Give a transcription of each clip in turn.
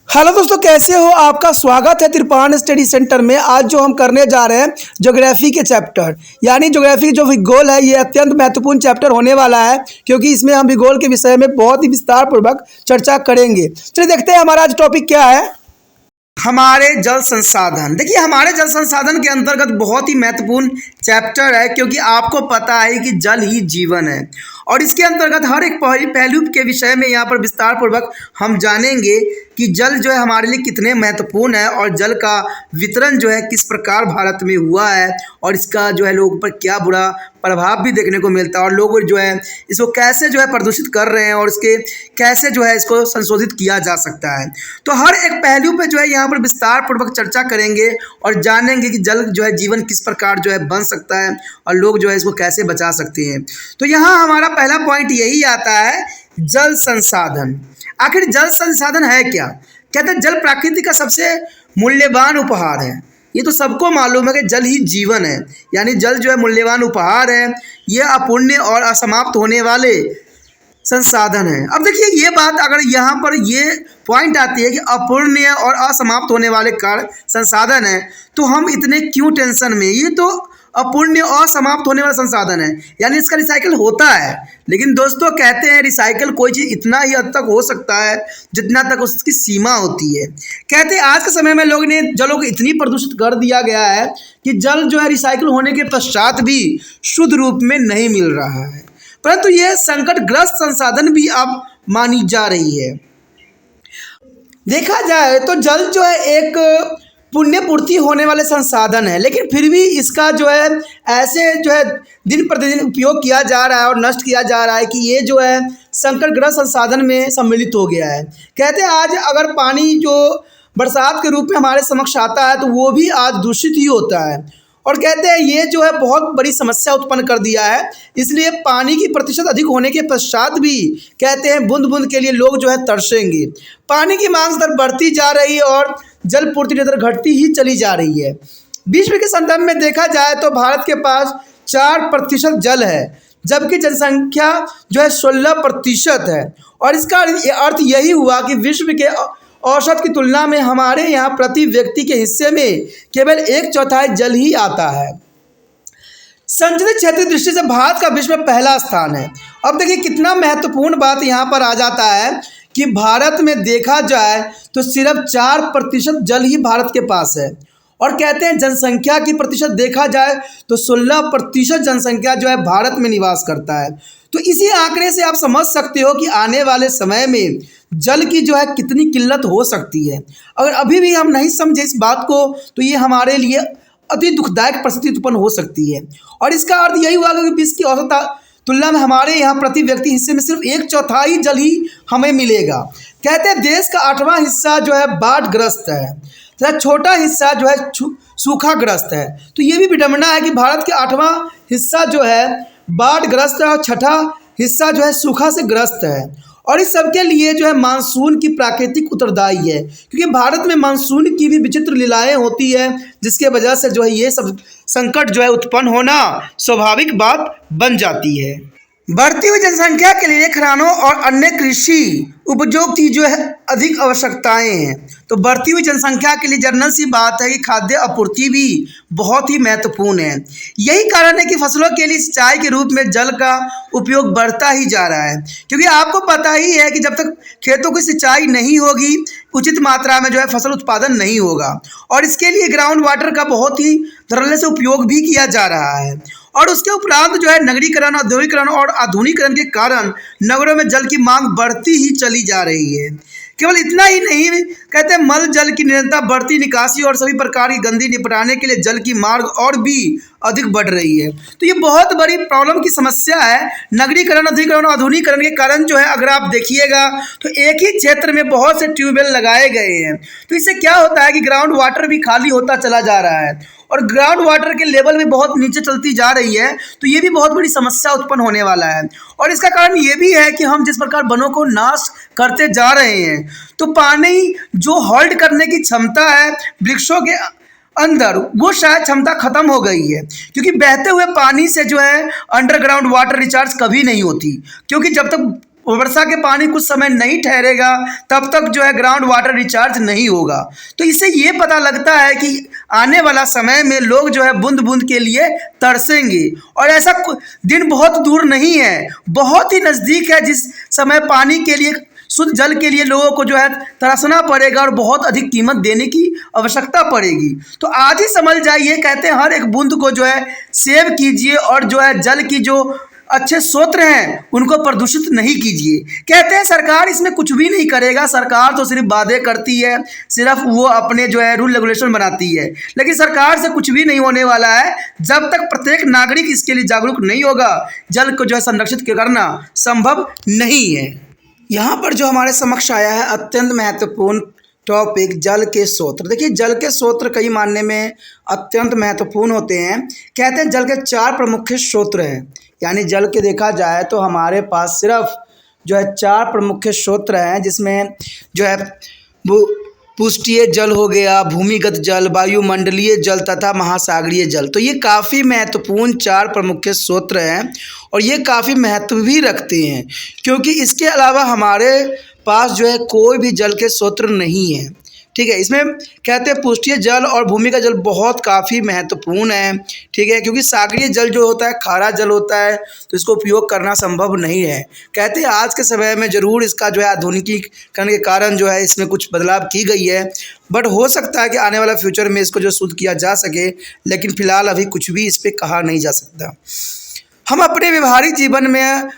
Hello दोस्तों, कैसे हो? आपका स्वागत है त्रिपाण स्टडी सेंटर में। आज जो हम करने जा रहे हैं ज्योग्राफी के चैप्टर, यानी ज्योग्राफी जो भूगोल है, ये अत्यंत महत्वपूर्ण चैप्टर होने वाला है, क्योंकि इसमें हम भूगोल के विषय में बहुत ही विस्तार पूर्वक चर्चा करेंगे। चलिए देखते हैं हमारा आज टॉपिक क्या है। हमारे जल संसाधन। देखिए, हमारे जल संसाधन के अंतर्गत बहुत ही महत्वपूर्ण चैप्टर है, क्योंकि आपको पता है कि जल ही जीवन है और इसके अंतर्गत हर एक पहलू के विषय में यहाँ पर विस्तार पूर्वक हम जानेंगे कि जल जो है हमारे लिए कितने महत्वपूर्ण है और जल का वितरण जो है किस प्रकार भारत में हुआ है और इसका जो है लोगों पर क्या बुरा प्रभाव भी देखने को मिलता है और लोग जो है इसको कैसे जो है प्रदूषित कर रहे हैं और इसके कैसे जो है इसको संशोधित किया जा सकता है। तो हर एक पहलू पे जो है यहाँ पर विस्तार पूर्वक चर्चा करेंगे और जानेंगे कि जल जो है जीवन किस प्रकार जो है बन सकता है और लोग जो है इसको कैसे बचा सकते हैं। तो यहाँ हमारा पहला पॉइंट यही आता है, जल संसाधन। आखिर जल संसाधन है क्या? कहते हैं जल प्रकृति का सबसे मूल्यवान उपहार है। ये तो सबको मालूम है कि जल ही जीवन है, यानी जल जो है मूल्यवान उपहार है। यह अपूर्ण्य और असमाप्त होने वाले संसाधन है। अब देखिए, ये बात अगर यहाँ पर ये पॉइंट आती है कि अपूर्ण्य और असमाप्त होने वाले कार्य संसाधन है, तो हम इतने क्यों टेंशन में? ये तो अपूर्ण्य और समाप्त होने वाला संसाधन है, यानी इसका रिसाइकल होता है। लेकिन दोस्तों, कहते हैं रिसाइकल कोई चीज़ इतना ही हद तक हो सकता है जितना तक उसकी सीमा होती है। कहते हैं आज के समय में लोग ने जलों को इतनी प्रदूषित कर दिया गया है कि जल जो है रिसाइकल होने के पश्चात भी शुद्ध रूप में नहीं मिल रहा है, परंतु यह संकटग्रस्त संसाधन भी अब मानी जा रही है। देखा जाए तो जल जो है एक पुण्य पूर्ति होने वाले संसाधन है, लेकिन फिर भी इसका जो है ऐसे जो है दिन प्रतिदिन उपयोग किया जा रहा है और नष्ट किया जा रहा है कि ये जो है संकटग्रस्त संसाधन में सम्मिलित हो गया है। कहते हैं आज अगर पानी जो बरसात के रूप में हमारे समक्ष आता है तो वो भी आज दूषित ही होता है और कहते हैं ये जो है बहुत बड़ी समस्या उत्पन्न कर दिया है। इसलिए पानी की प्रतिशत अधिक होने के पश्चात भी कहते हैं बूंद बूंद के लिए लोग जो है तरसेंगे। पानी की मांग दर बढ़ती जा रही है और जल पूर्ति दर घटती ही चली जा रही है। विश्व के संदर्भ में देखा जाए तो भारत के पास 4% जल है, जबकि जनसंख्या जो है 16% है और इसका अर्थ यही हुआ कि विश्व के औसत की तुलना में हमारे यहाँ प्रति व्यक्ति के हिस्से में केवल 1/4 जल ही आता है। संचित क्षेत्रीय दृष्टि से भारत का विश्व में पहला स्थान है। अब देखिए कितना महत्वपूर्ण बात यहाँ पर आ जाता है कि भारत में देखा जाए तो सिर्फ 4% जल ही भारत के पास है और कहते हैं जनसंख्या की प्रतिशत देखा जाए तो 16% जनसंख्या जो है भारत में निवास करता है। तो इसी आंकड़े से आप समझ सकते हो कि आने वाले समय में जल की जो है कितनी किल्लत हो सकती है। अगर अभी भी हम नहीं समझे इस बात को तो ये हमारे लिए अति दुखदायक परिस्थिति उत्पन्न हो सकती है और इसका अर्थ यही हुआ कि विश्व की औसत तुलना में हमारे यहाँ प्रति व्यक्ति हिस्से में सिर्फ 1/4 जल ही हमें मिलेगा। कहते हैं देश का 8वां हिस्सा जो है बाढ़ग्रस्त है तथा छोटा हिस्सा जो है सूखाग्रस्त है। तो ये भी विडंबना है कि भारत के 8वां हिस्सा जो है बाढ़ग्रस्त है और 6ठा हिस्सा जो है सूखा से ग्रस्त है और इस सब के लिए जो है मानसून की प्राकृतिक उत्तरदायी है, क्योंकि भारत में मानसून की भी विचित्र लीलाएं होती है, जिसके वजह से जो है ये सब संकट जो है उत्पन्न होना स्वाभाविक बात बन जाती है। बढ़ती हुई जनसंख्या के लिए खदानों और अन्य कृषि उपयोग की जो है अधिक आवश्यकताएं हैं। तो बढ़ती हुई जनसंख्या के लिए जनरल सी बात है कि खाद्य आपूर्ति भी बहुत ही महत्वपूर्ण है। यही कारण है कि फसलों के लिए सिंचाई के रूप में जल का उपयोग बढ़ता ही जा रहा है, क्योंकि आपको पता ही है कि जब तक खेतों की सिंचाई नहीं होगी उचित मात्रा में जो है फसल उत्पादन नहीं होगा और इसके लिए ग्राउंड वाटर का बहुत ही धड़ल्ले से उपयोग भी किया जा रहा है। और उसके उपरांत जो है नगरीकरण, औद्योगिकरण और आधुनिकीकरण के कारण नगरों में जल की मांग बढ़ती ही चली जा रही है। केवल इतना ही नहीं, कहते हैं मल जल की निरंतर बढ़ती निकासी और सभी प्रकार की गंदगी निपटाने के लिए जल की मांग और भी अधिक बढ़ रही है। तो ये बहुत बड़ी प्रॉब्लम की समस्या है। नगरीकरण, औद्योगिकरण और आधुनिकीकरण के कारण जो है अगर आप देखिएगा तो एक ही क्षेत्र में बहुत से ट्यूबवेल लगाए गए हैं। तो इससे क्या होता है कि ग्राउंड वाटर भी खाली होता चला जा रहा है और ग्राउंड वाटर के लेवल भी बहुत नीचे चलती जा रही है। तो ये भी बहुत बड़ी समस्या उत्पन्न होने वाला है और इसका कारण ये भी है कि हम जिस प्रकार वनों को नाश करते जा रहे हैं तो पानी जो होल्ड करने की क्षमता है वृक्षों के अंदर वो शायद क्षमता खत्म हो गई है, क्योंकि बहते हुए पानी से जो है अंडरग्राउंड वाटर रिचार्ज कभी नहीं होती, क्योंकि जब तक वर्षा के पानी कुछ समय नहीं ठहरेगा तब तक जो है ग्राउंड वाटर रिचार्ज नहीं होगा। तो इससे ये पता लगता है कि आने वाला समय में लोग जो है बूंद बूंद के लिए तरसेंगे, और ऐसा दिन बहुत दूर नहीं है, बहुत ही नज़दीक है जिस समय पानी के लिए, शुद्ध जल के लिए लोगों को जो है तरसना पड़ेगा और बहुत अधिक कीमत देने की आवश्यकता पड़ेगी। तो आज ही समझ जाइए, कहते हैं हर एक बूंद को जो है सेव कीजिए और जो है जल की जो अच्छे स्रोत हैं उनको प्रदूषित नहीं कीजिए। कहते हैं सरकार इसमें कुछ भी नहीं करेगा, सरकार तो सिर्फ वादे करती है, सिर्फ वो अपने जो है रूल रेगुलेशन बनाती है, लेकिन सरकार से कुछ भी नहीं होने वाला है जब तक प्रत्येक नागरिक इसके लिए जागरूक नहीं होगा। जल को जो है संरक्षित करना संभव नहीं है। यहाँ पर जो हमारे समक्ष आया है अत्यंत महत्वपूर्ण टॉपिक, जल के स्रोत। देखिए, जल के स्रोत कई मानने में अत्यंत महत्वपूर्ण होते हैं। कहते हैं जल के 4 प्रमुख स्रोत हैं, यानी जल के देखा जाए तो हमारे पास सिर्फ जो है 4 प्रमुख स्रोत हैं, जिसमें जो है पुष्टीय जल हो गया, भूमिगत जल, वायुमंडलीय जल तथा महासागरीय जल। तो ये काफ़ी महत्वपूर्ण 4 प्रमुख स्रोत हैं और ये काफ़ी महत्व भी रखते हैं, क्योंकि इसके अलावा हमारे पास जो है कोई भी जल के स्रोत नहीं है। ठीक है, इसमें कहते हैं पुष्टीय जल और भूमिगत जल बहुत काफ़ी महत्वपूर्ण है। ठीक है, क्योंकि सागरीय जल जो होता है खारा जल होता है, तो इसको उपयोग करना संभव नहीं है। कहते हैं आज के समय में ज़रूर इसका जो है आधुनिकीकरण के कारण जो है इसमें कुछ बदलाव की गई है, बट हो सकता है कि आने वाला फ्यूचर में इसको जो शुद्ध किया जा सके, लेकिन फ़िलहाल अभी कुछ भी इस पर कहा नहीं जा सकता। हम अपने व्यवहारिक जीवन में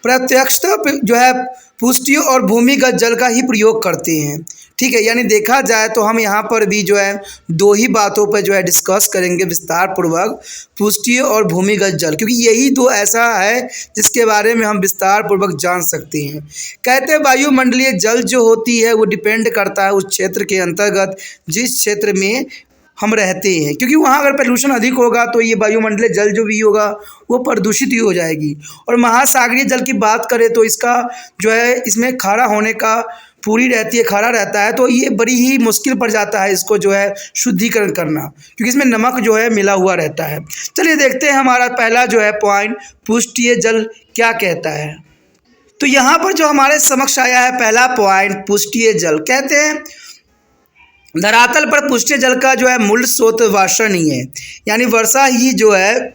प्रत्यक्षतः जो है पुष्टीय और भूमिगत जल का ही प्रयोग करते हैं। ठीक है, यानी देखा जाए तो हम यहाँ पर भी जो है 2 ही बातों पर जो है डिस्कस करेंगे विस्तार पूर्वक, पुष्टीय और भूमिगत जल, क्योंकि यही 2 ऐसा है जिसके बारे में हम विस्तार पूर्वक जान सकते हैं। कहते हैं वायुमंडलीय जल जो होती है वो डिपेंड करता है उस क्षेत्र के अंतर्गत जिस क्षेत्र में हम रहते हैं, क्योंकि वहाँ अगर पोल्यूशन अधिक होगा तो ये वायुमंडलीय जल जो भी होगा वो प्रदूषित ही हो जाएगी। और महासागरीय जल की बात करें तो इसका जो है इसमें खारा होने का पूरी रहती है, खारा रहता है, तो ये बड़ी ही मुश्किल पड़ जाता है इसको जो है शुद्धिकरण करना, क्योंकि इसमें नमक जो है मिला हुआ रहता है। चलिए देखते हैं हमारा पहला जो है पॉइंट, पुष्टीय जल क्या कहता है। तो यहाँ पर जो हमारे समक्ष आया है पहला पॉइंट, पुष्टीय जल। कहते हैं धरातल पर पुष्टीय जल का जो है मूल स्रोत वर्षा नहीं है, यानी वर्षा ही जो है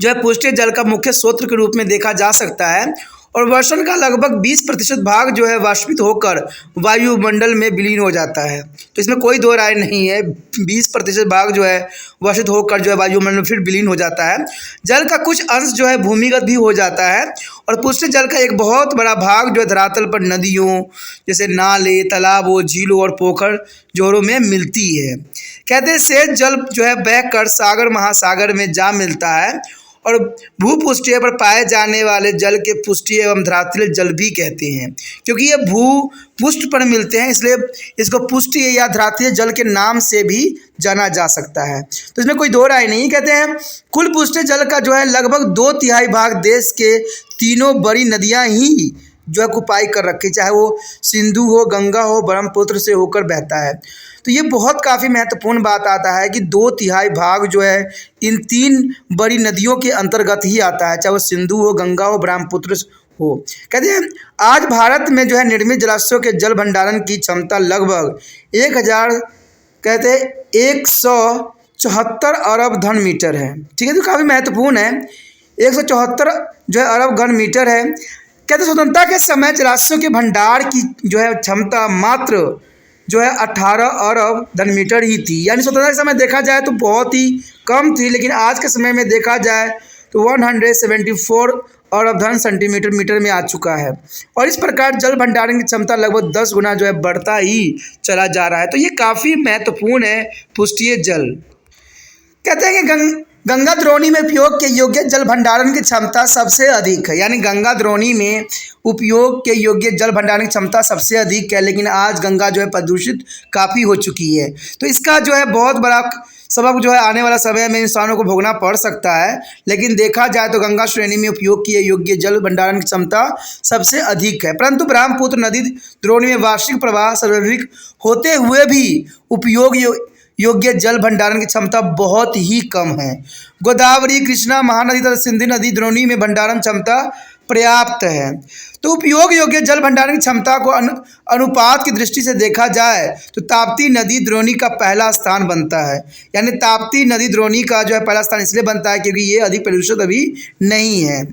पुष्टीय जल का मुख्य स्रोत के रूप में देखा जा सकता है। और वर्षण का लगभग 20% भाग जो है वाष्पित होकर वायुमंडल में विलीन हो जाता है। तो इसमें कोई दो राय नहीं है, 20% भाग जो है वाष्पित होकर जो है वायुमंडल में फिर विलीन हो जाता है। जल का कुछ अंश जो है भूमिगत भी हो जाता है, और पुष्टीय जल का एक बहुत बड़ा भाग जो है धरातल पर नदियों जैसे नाले, तालाबों, झीलों और पोखर जोरों में मिलती है। कहते हैं शेष जल जो है बहकर सागर महासागर में जा मिलता है। और भूपृष्ठीय पर पाए जाने वाले जल के पुष्टीय एवं धरातलीय जल भी कहते हैं, क्योंकि ये भूपृष्ठ पर मिलते हैं, इसलिए इसको पुष्टीय या धरातलीय जल के नाम से भी जाना जा सकता है। तो इसमें कोई दो राय नहीं। कहते हैं कुल पुष्टीय जल का जो है लगभग 2/3 भाग देश के 3 बड़ी नदियाँ ही जो है कुपाई कर रखी, चाहे वो सिंधु हो, गंगा हो, ब्रह्मपुत्र से होकर बहता है। तो ये बहुत काफ़ी महत्वपूर्ण बात आता है कि 2/3 भाग जो है इन 3 बड़ी नदियों के अंतर्गत ही आता है, चाहे वो सिंधु हो, गंगा हो, ब्रह्मपुत्र हो। कहते हैं आज भारत में जो है निर्मित जलाशयों के जल भंडारण की क्षमता लगभग 174 अरब घन मीटर है। ठीक है, तो काफ़ी महत्वपूर्ण है, 174 जो है अरब घन मीटर है। कहते स्वतंत्रता के समय जलाशयों के भंडार की जो है क्षमता मात्र जो है 18 अरब घन मीटर ही थी, यानी स्वतंत्रता के समय देखा जाए तो बहुत ही कम थी, लेकिन आज के समय में देखा जाए तो 174 अरब घन सेंटीमीटर मीटर में आ चुका है। और इस प्रकार जल भंडारण की क्षमता लगभग 10 गुना जो है बढ़ता ही चला जा रहा है। तो ये काफ़ी महत्वपूर्ण है पुष्टीय जल। कहते हैं कि गंगा द्रोणी में उपयोग के योग्य जल भंडारण की क्षमता सबसे अधिक है, यानी गंगा द्रोणी में उपयोग के योग्य जल भंडारण की क्षमता सबसे अधिक है, लेकिन आज गंगा जो है प्रदूषित काफ़ी हो चुकी है। तो इसका जो है बहुत बड़ा सबक जो है आने वाला समय में इंसानों को भोगना पड़ सकता है, लेकिन देखा जाए तो गंगा श्रेणी में उपयोग किए योग्य जल भंडारण की क्षमता सबसे अधिक है। परंतु ब्रह्मपुत्र नदी द्रोणी में वार्षिक प्रवाह सर्वाधिक होते हुए भी उपयोग योग्य जल भंडारण की क्षमता बहुत ही कम है। गोदावरी, कृष्णा, महानदी तथा सिंधु नदी द्रोणी में भंडारण क्षमता पर्याप्त है। तो उपयोग योग्य जल भंडारण की क्षमता को अनुपात की दृष्टि से देखा जाए तो ताप्ती नदी द्रोणी का पहला स्थान बनता है। यानी ताप्ती नदी द्रोणी का जो है पहला स्थान इसलिए बनता है क्योंकि ये अधिक प्रदूषित अभी नहीं है।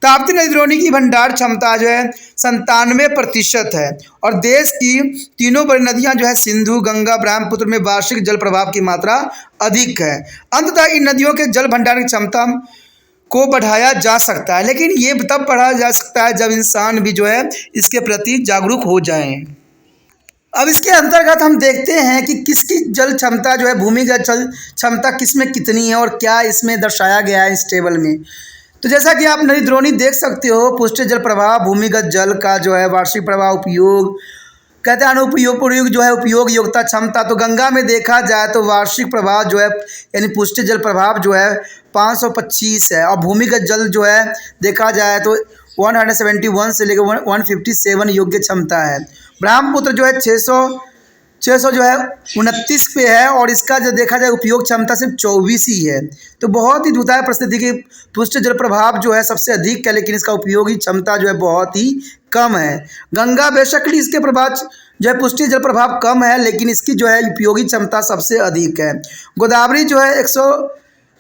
ताप्ती नदी द्रोणी की भंडार क्षमता जो है 97% है और देश की तीनों बड़ी नदियां जो है सिंधु, गंगा, ब्रह्मपुत्र में वार्षिक जल प्रवाह की मात्रा अधिक है। अंततः इन नदियों के जल भंडारण की क्षमता को बढ़ाया जा सकता है, लेकिन ये तब बढ़ाया जा सकता है जब इंसान भी जो है इसके प्रति जागरूक हो जाएं। अब इसके अंतर्गत हम देखते हैं कि किसकी जल क्षमता जो है भूमिगत जल क्षमता किसमें कितनी है और क्या इसमें दर्शाया गया है इस टेबल में। तो जैसा कि आप नदी द्रोणी देख सकते हो, पृष्ठीय जल प्रवाह, भूमिगत जल का जो है वार्षिक प्रवाह, उपयोग कहते हैं अनुपयोग जो है उपयोग योग्यता क्षमता। तो गंगा में देखा जाए तो वार्षिक प्रवाह जो है यानी पृष्ठीय जल प्रवाह जो है 525 है और भूमिगत जल जो है देखा जाए तो 171 से लेकर 157 योग्य क्षमता है। ब्रह्मपुत्र जो है 600 जो है 29 पे है और इसका जो देखा जाए उपयोग क्षमता सिर्फ 24 ही है। तो बहुत ही दुर्दायक परिस्थिति की पृष्ठीय जल प्रभाव जो है सबसे अधिक है, लेकिन इसका उपयोगी क्षमता जो है बहुत ही कम है। गंगा बेशक इसके प्रभाव जो है पृष्ठीय जल प्रभाव कम है, लेकिन इसकी जो है उपयोगी क्षमता सबसे अधिक है। गोदावरी जो है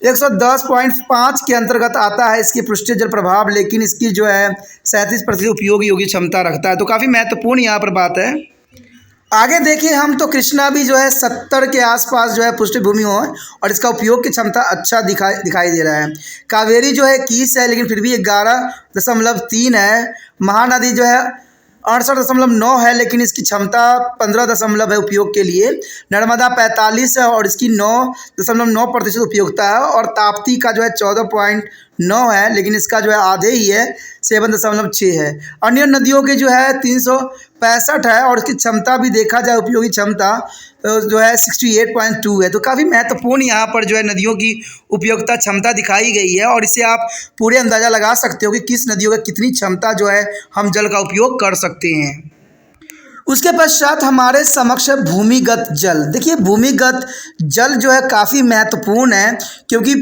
110.5 के अंतर्गत आता है इसकी पृष्ठीय जल प्रभाव, लेकिन इसकी जो है 37% उपयोगी योग्य क्षमता रखता है। तो काफ़ी महत्वपूर्ण यहाँ पर बात है। आगे देखिए हम तो कृष्णा भी जो है 70 के आसपास जो है पृष्ठभूमि हो और इसका उपयोग की क्षमता अच्छा दिखाई दे रहा है। कावेरी जो है 21 है, लेकिन फिर भी 11.3 है। महानदी जो है 68.9 है, लेकिन इसकी क्षमता 15 है उपयोग के लिए। नर्मदा 45 है और इसकी 9.9% उपयोगिता है और ताप्ती का जो है 14.9 है, लेकिन इसका जो है आधे ही है, 7.6 है। अन्य नदियों के जो है 365 है और इसकी क्षमता भी देखा जाए उपयोगी क्षमता जो है 68.2 है। तो काफ़ी महत्वपूर्ण यहाँ पर जो है नदियों की उपयोगिता क्षमता दिखाई गई है और इससे आप पूरे अंदाज़ा लगा सकते हो कि किस नदियों का कितनी क्षमता जो है हम जल का उपयोग कर सकते हैं। उसके पश्चात हमारे समक्ष है भूमिगत जल। देखिए भूमिगत जल जो है काफ़ी महत्वपूर्ण है क्योंकि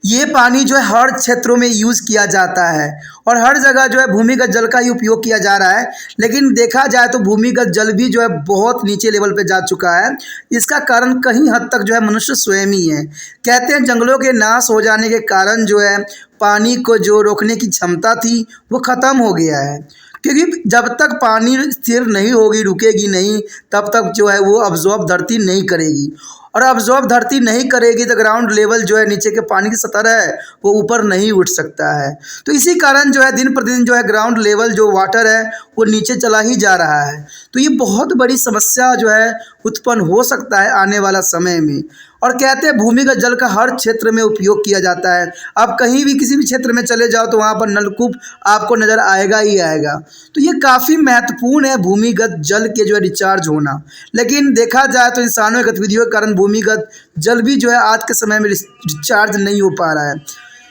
ये पानी जो है हर क्षेत्रों में यूज़ किया जाता है और हर जगह जो है भूमिगत जल का ही उपयोग किया जा रहा है, लेकिन देखा जाए तो भूमिगत जल भी जो है बहुत नीचे लेवल पे जा चुका है। इसका कारण कहीं हद तक जो है मनुष्य स्वयं ही है। कहते हैं जंगलों के नाश हो जाने के कारण जो है पानी को जो रोकने की क्षमता थी वो ख़त्म हो गया है, क्योंकि जब तक पानी स्थिर नहीं होगी, रुकेगी नहीं, तब तक जो है वो अब्जॉर्ब धरती नहीं करेगी और अब्जॉर्ब धरती नहीं करेगी तो ग्राउंड लेवल जो है नीचे के पानी की सतह है वो ऊपर नहीं उठ सकता है। तो इसी कारण जो है दिन प्रतिदिन जो है ग्राउंड लेवल जो वाटर है वो नीचे चला ही जा रहा है। तो ये बहुत बड़ी समस्या जो है उत्पन्न हो सकता है आने वाला समय में। और कहते हैं भूमिगत जल का हर क्षेत्र में उपयोग किया जाता है। आप कहीं भी किसी भी क्षेत्र में चले जाओ तो वहाँ पर नलकूप आपको नज़र आएगा ही आएगा। तो ये काफ़ी महत्वपूर्ण है भूमिगत जल के जो है रिचार्ज होना, लेकिन देखा जाए तो इंसानों की गतिविधियों के कारण भूमिगत जल भी जो है आज के समय में रिचार्ज नहीं हो पा रहा है।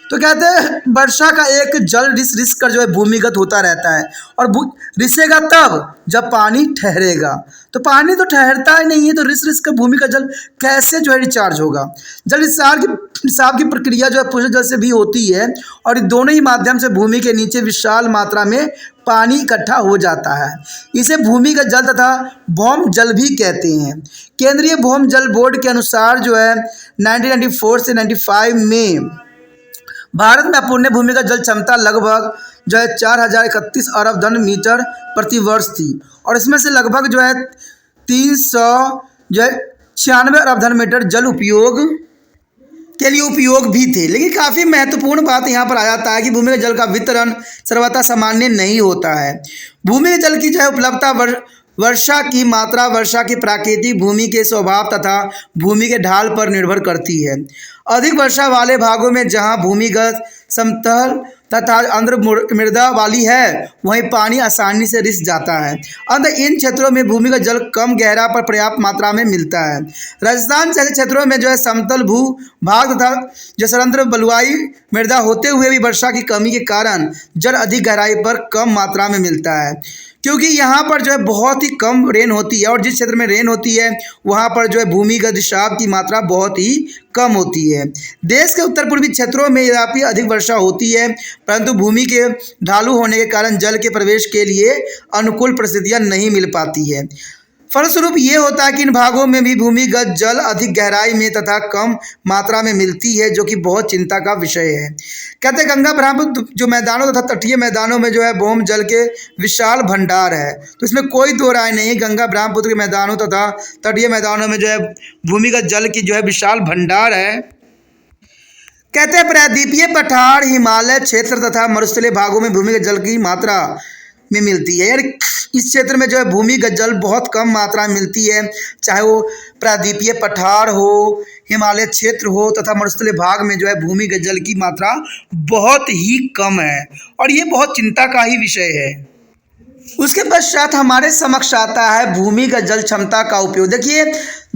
तो कहते हैं वर्षा का एक जल रिस कर जो है भूमिगत होता रहता है और रिसेगा तब जब पानी ठहरेगा। तो पानी तो ठहरता ही नहीं है, तो रिस कर भूमिगत जल कैसे जो है रिचार्ज होगा। जल रिसाव की प्रक्रिया जो है भूजल जल से भी होती है और दोनों ही माध्यम से भूमि के नीचे विशाल मात्रा में पानी इकट्ठा हो जाता है। इसे भूमिगत जल तथा भौम जल भी कहते हैं। केंद्रीय भौम जल बोर्ड के अनुसार जो है 1994 से 95 में भारत में अपूर्ण भूमिगत जल क्षमता लगभग जो है 4031 अरब घन मीटर प्रति वर्ष थी और इसमें से लगभग जो है 396 अरब घन मीटर जल उपयोग के लिए उपयोग भी थे। लेकिन काफ़ी महत्वपूर्ण बात यहाँ पर आ जाता है कि भूमिगत जल का वितरण सर्वथा सामान्य नहीं होता है। भूमिगत जल की जो है उपलब्धता वर्षा की मात्रा, वर्षा की प्राकृतिक भूमि के स्वभाव तथा भूमि के ढाल पर निर्भर करती है। अधिक वर्षा वाले भागों में जहां भूमिगत समतल तथा आर्द्र मृदा वाली है वहीं पानी आसानी से रिस जाता है। इन क्षेत्रों में भूमिगत जल कम गहरा पर पर्याप्त मात्रा में मिलता है। राजस्थान जैसे क्षेत्रों में जो है समतल भू भाग तथा जो सरंध्र बलुआई मृदा होते हुए भी वर्षा की कमी के कारण जल अधिक गहराई पर कम मात्रा में मिलता है। क्योंकि यहाँ पर जो है बहुत ही कम रेन होती है और जिस क्षेत्र में रेन होती है वहाँ पर जो है भूमिगत रिसाव की मात्रा बहुत ही कम होती है। देश के उत्तर पूर्वी क्षेत्रों में यद्यपि अधिक वर्षा होती है, परंतु भूमि के ढालू होने के कारण जल के प्रवेश के लिए अनुकूल परिस्थितियाँ नहीं मिल पाती है। फलस्वरूप ये होता है कि इन भागों में भी भूमिगत जल अधिक गहराई में तथा कम मात्रा में मिलती है, जो कि बहुत चिंता का विषय है। कहते हैं गंगा ब्रह्मपुत्र जो मैदानों तथा तटीय मैदानों में जो है भौम जल के विशाल भंडार है। तो इसमें कोई दो राय नहीं, गंगा ब्रह्मपुत्र के मैदानों तथा तटीय मैदानों में जो है भूमिगत जल की जो है विशाल भंडार है। कहते हैं प्रायद्वीपीय पठार, हिमालय क्षेत्र तथा मरुस्थलीय भागों में भूमिगत जल की मात्रा में मिलती है। यानी इस क्षेत्र में जो है भूमिगत जल बहुत कम मात्रा में मिलती है, चाहे वो प्रायद्वीपीय पठार हो, हिमालय क्षेत्र हो तथा मरुस्थलीय भाग में जो है भूमिगत जल की मात्रा बहुत ही कम है और ये बहुत चिंता का ही विषय है। उसके पश्चात हमारे समक्ष आता है भूमिगत जल क्षमता का उपयोग। देखिए,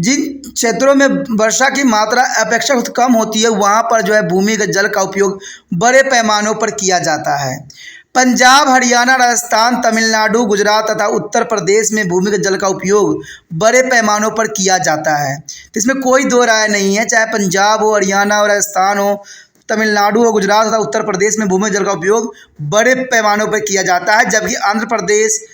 जिन क्षेत्रों में वर्षा की मात्रा अपेक्षाकृत कम होती है वहाँ पर जो है भूमिगत जल का उपयोग बड़े पैमानों पर किया जाता है। पंजाब, हरियाणा, राजस्थान, तमिलनाडु, गुजरात तथा उत्तर प्रदेश में भूमिगत जल का उपयोग बड़े पैमानों पर किया जाता है। तो इसमें कोई दो राय नहीं है, चाहे पंजाब हो, हरियाणा हो, राजस्थान हो, तमिलनाडु हो, गुजरात तथा उत्तर प्रदेश में भूमिगत जल का उपयोग बड़े पैमानों पर किया जाता है। जबकि आंध्र प्रदेश,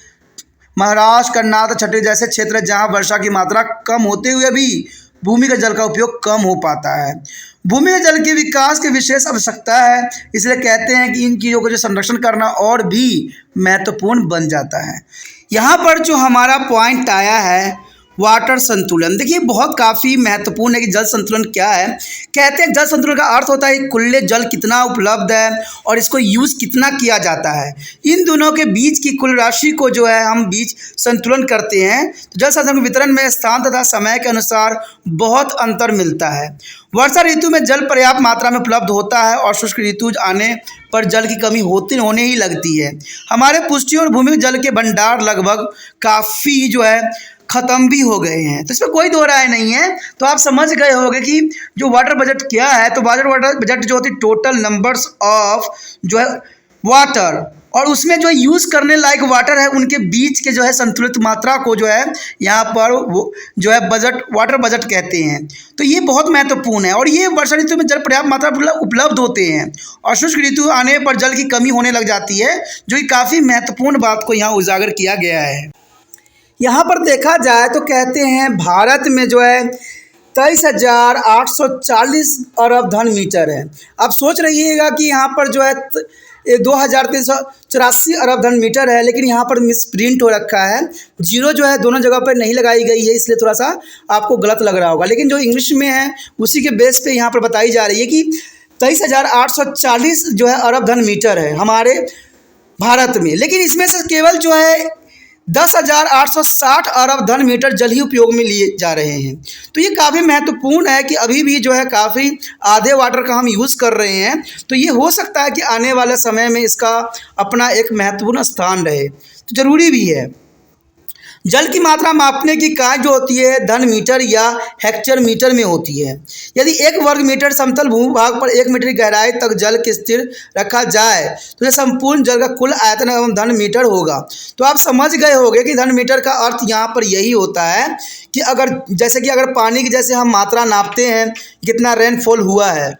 महाराष्ट्र, कर्नाटक, छत्तीसगढ़ जैसे क्षेत्र है जहाँ वर्षा की मात्रा कम होते हुए भी भूमिगत जल का उपयोग कम हो पाता है। भूमिगत जल के विकास की विशेष आवश्यकता है, इसलिए कहते हैं कि इन चीज़ों का जो संरक्षण करना और भी महत्वपूर्ण बन जाता है। यहाँ पर जो हमारा पॉइंट आया है वाटर संतुलन, देखिए बहुत काफ़ी महत्वपूर्ण है कि जल संतुलन क्या है। कहते हैं जल संतुलन का अर्थ होता है कि कुल्ले जल कितना उपलब्ध है और इसको यूज़ कितना किया जाता है, इन दोनों के बीच की कुल राशि को जो है हम बीच संतुलन करते हैं। तो जल संसाधन वितरण में स्थान तथा समय के अनुसार बहुत अंतर मिलता है। वर्षा ऋतु में जल पर्याप्त मात्रा में उपलब्ध होता है और शुष्क ऋतु आने पर जल की कमी होने ही लगती है। हमारे पुष्टि और भूमिगत जल के भंडार लगभग काफ़ी जो है ख़त्म भी हो गए हैं, तो इसमें कोई दो राय नहीं है। तो आप समझ गए होंगे कि जो वाटर बजट क्या है। तो वाटर बजट जो होती है टोटल नंबर्स ऑफ जो है वाटर और उसमें जो यूज़ करने लायक वाटर है उनके बीच के जो है संतुलित मात्रा को जो है यहाँ पर वो जो है बजट वाटर बजट कहते हैं। तो ये बहुत महत्वपूर्ण है और ये वर्षा ऋतु में जल पर्याप्त मात्रा उपलब्ध होते हैं और शुष्क ऋतु आने पर जल की कमी होने लग जाती है, जो कि काफ़ी महत्वपूर्ण बात को यहाँ उजागर किया गया है। यहाँ पर देखा जाए तो कहते हैं भारत में जो है 23,840 अरब घन मीटर है। आप सोच रहिएगा कि यहाँ पर जो है 2,384 अरब घन मीटर है, लेकिन यहाँ पर मिस प्रिंट हो रखा है, जीरो जो है दोनों जगह पर नहीं लगाई गई है, इसलिए थोड़ा सा आपको गलत लग रहा होगा। लेकिन जो इंग्लिश में है उसी के बेस पे यहाँ पर बताई जा रही है कि 23,840 जो है अरब घन मीटर है हमारे भारत में, लेकिन इसमें से केवल जो है 10,860 अरब घन मीटर जल ही उपयोग में लिए जा रहे हैं। तो ये काफ़ी महत्वपूर्ण है कि अभी भी जो है काफ़ी आधे वाटर का हम यूज़ कर रहे हैं। तो ये हो सकता है कि आने वाले समय में इसका अपना एक महत्वपूर्ण स्थान रहे, तो ज़रूरी भी है। जल की मात्रा मापने की इकाई जो होती है घन मीटर या हेक्टेयर मीटर में होती है। यदि 1 वर्ग मीटर समतल भूभाग पर 1 मीटर की गहराई तक जल के स्थिर रखा जाए तो यह संपूर्ण जल का कुल आयतन एवं घन मीटर होगा। तो आप समझ गए होंगे कि घन मीटर का अर्थ यहाँ पर यही होता है कि अगर पानी की जैसे हम मात्रा नापते हैं कितना रेनफॉल हुआ है,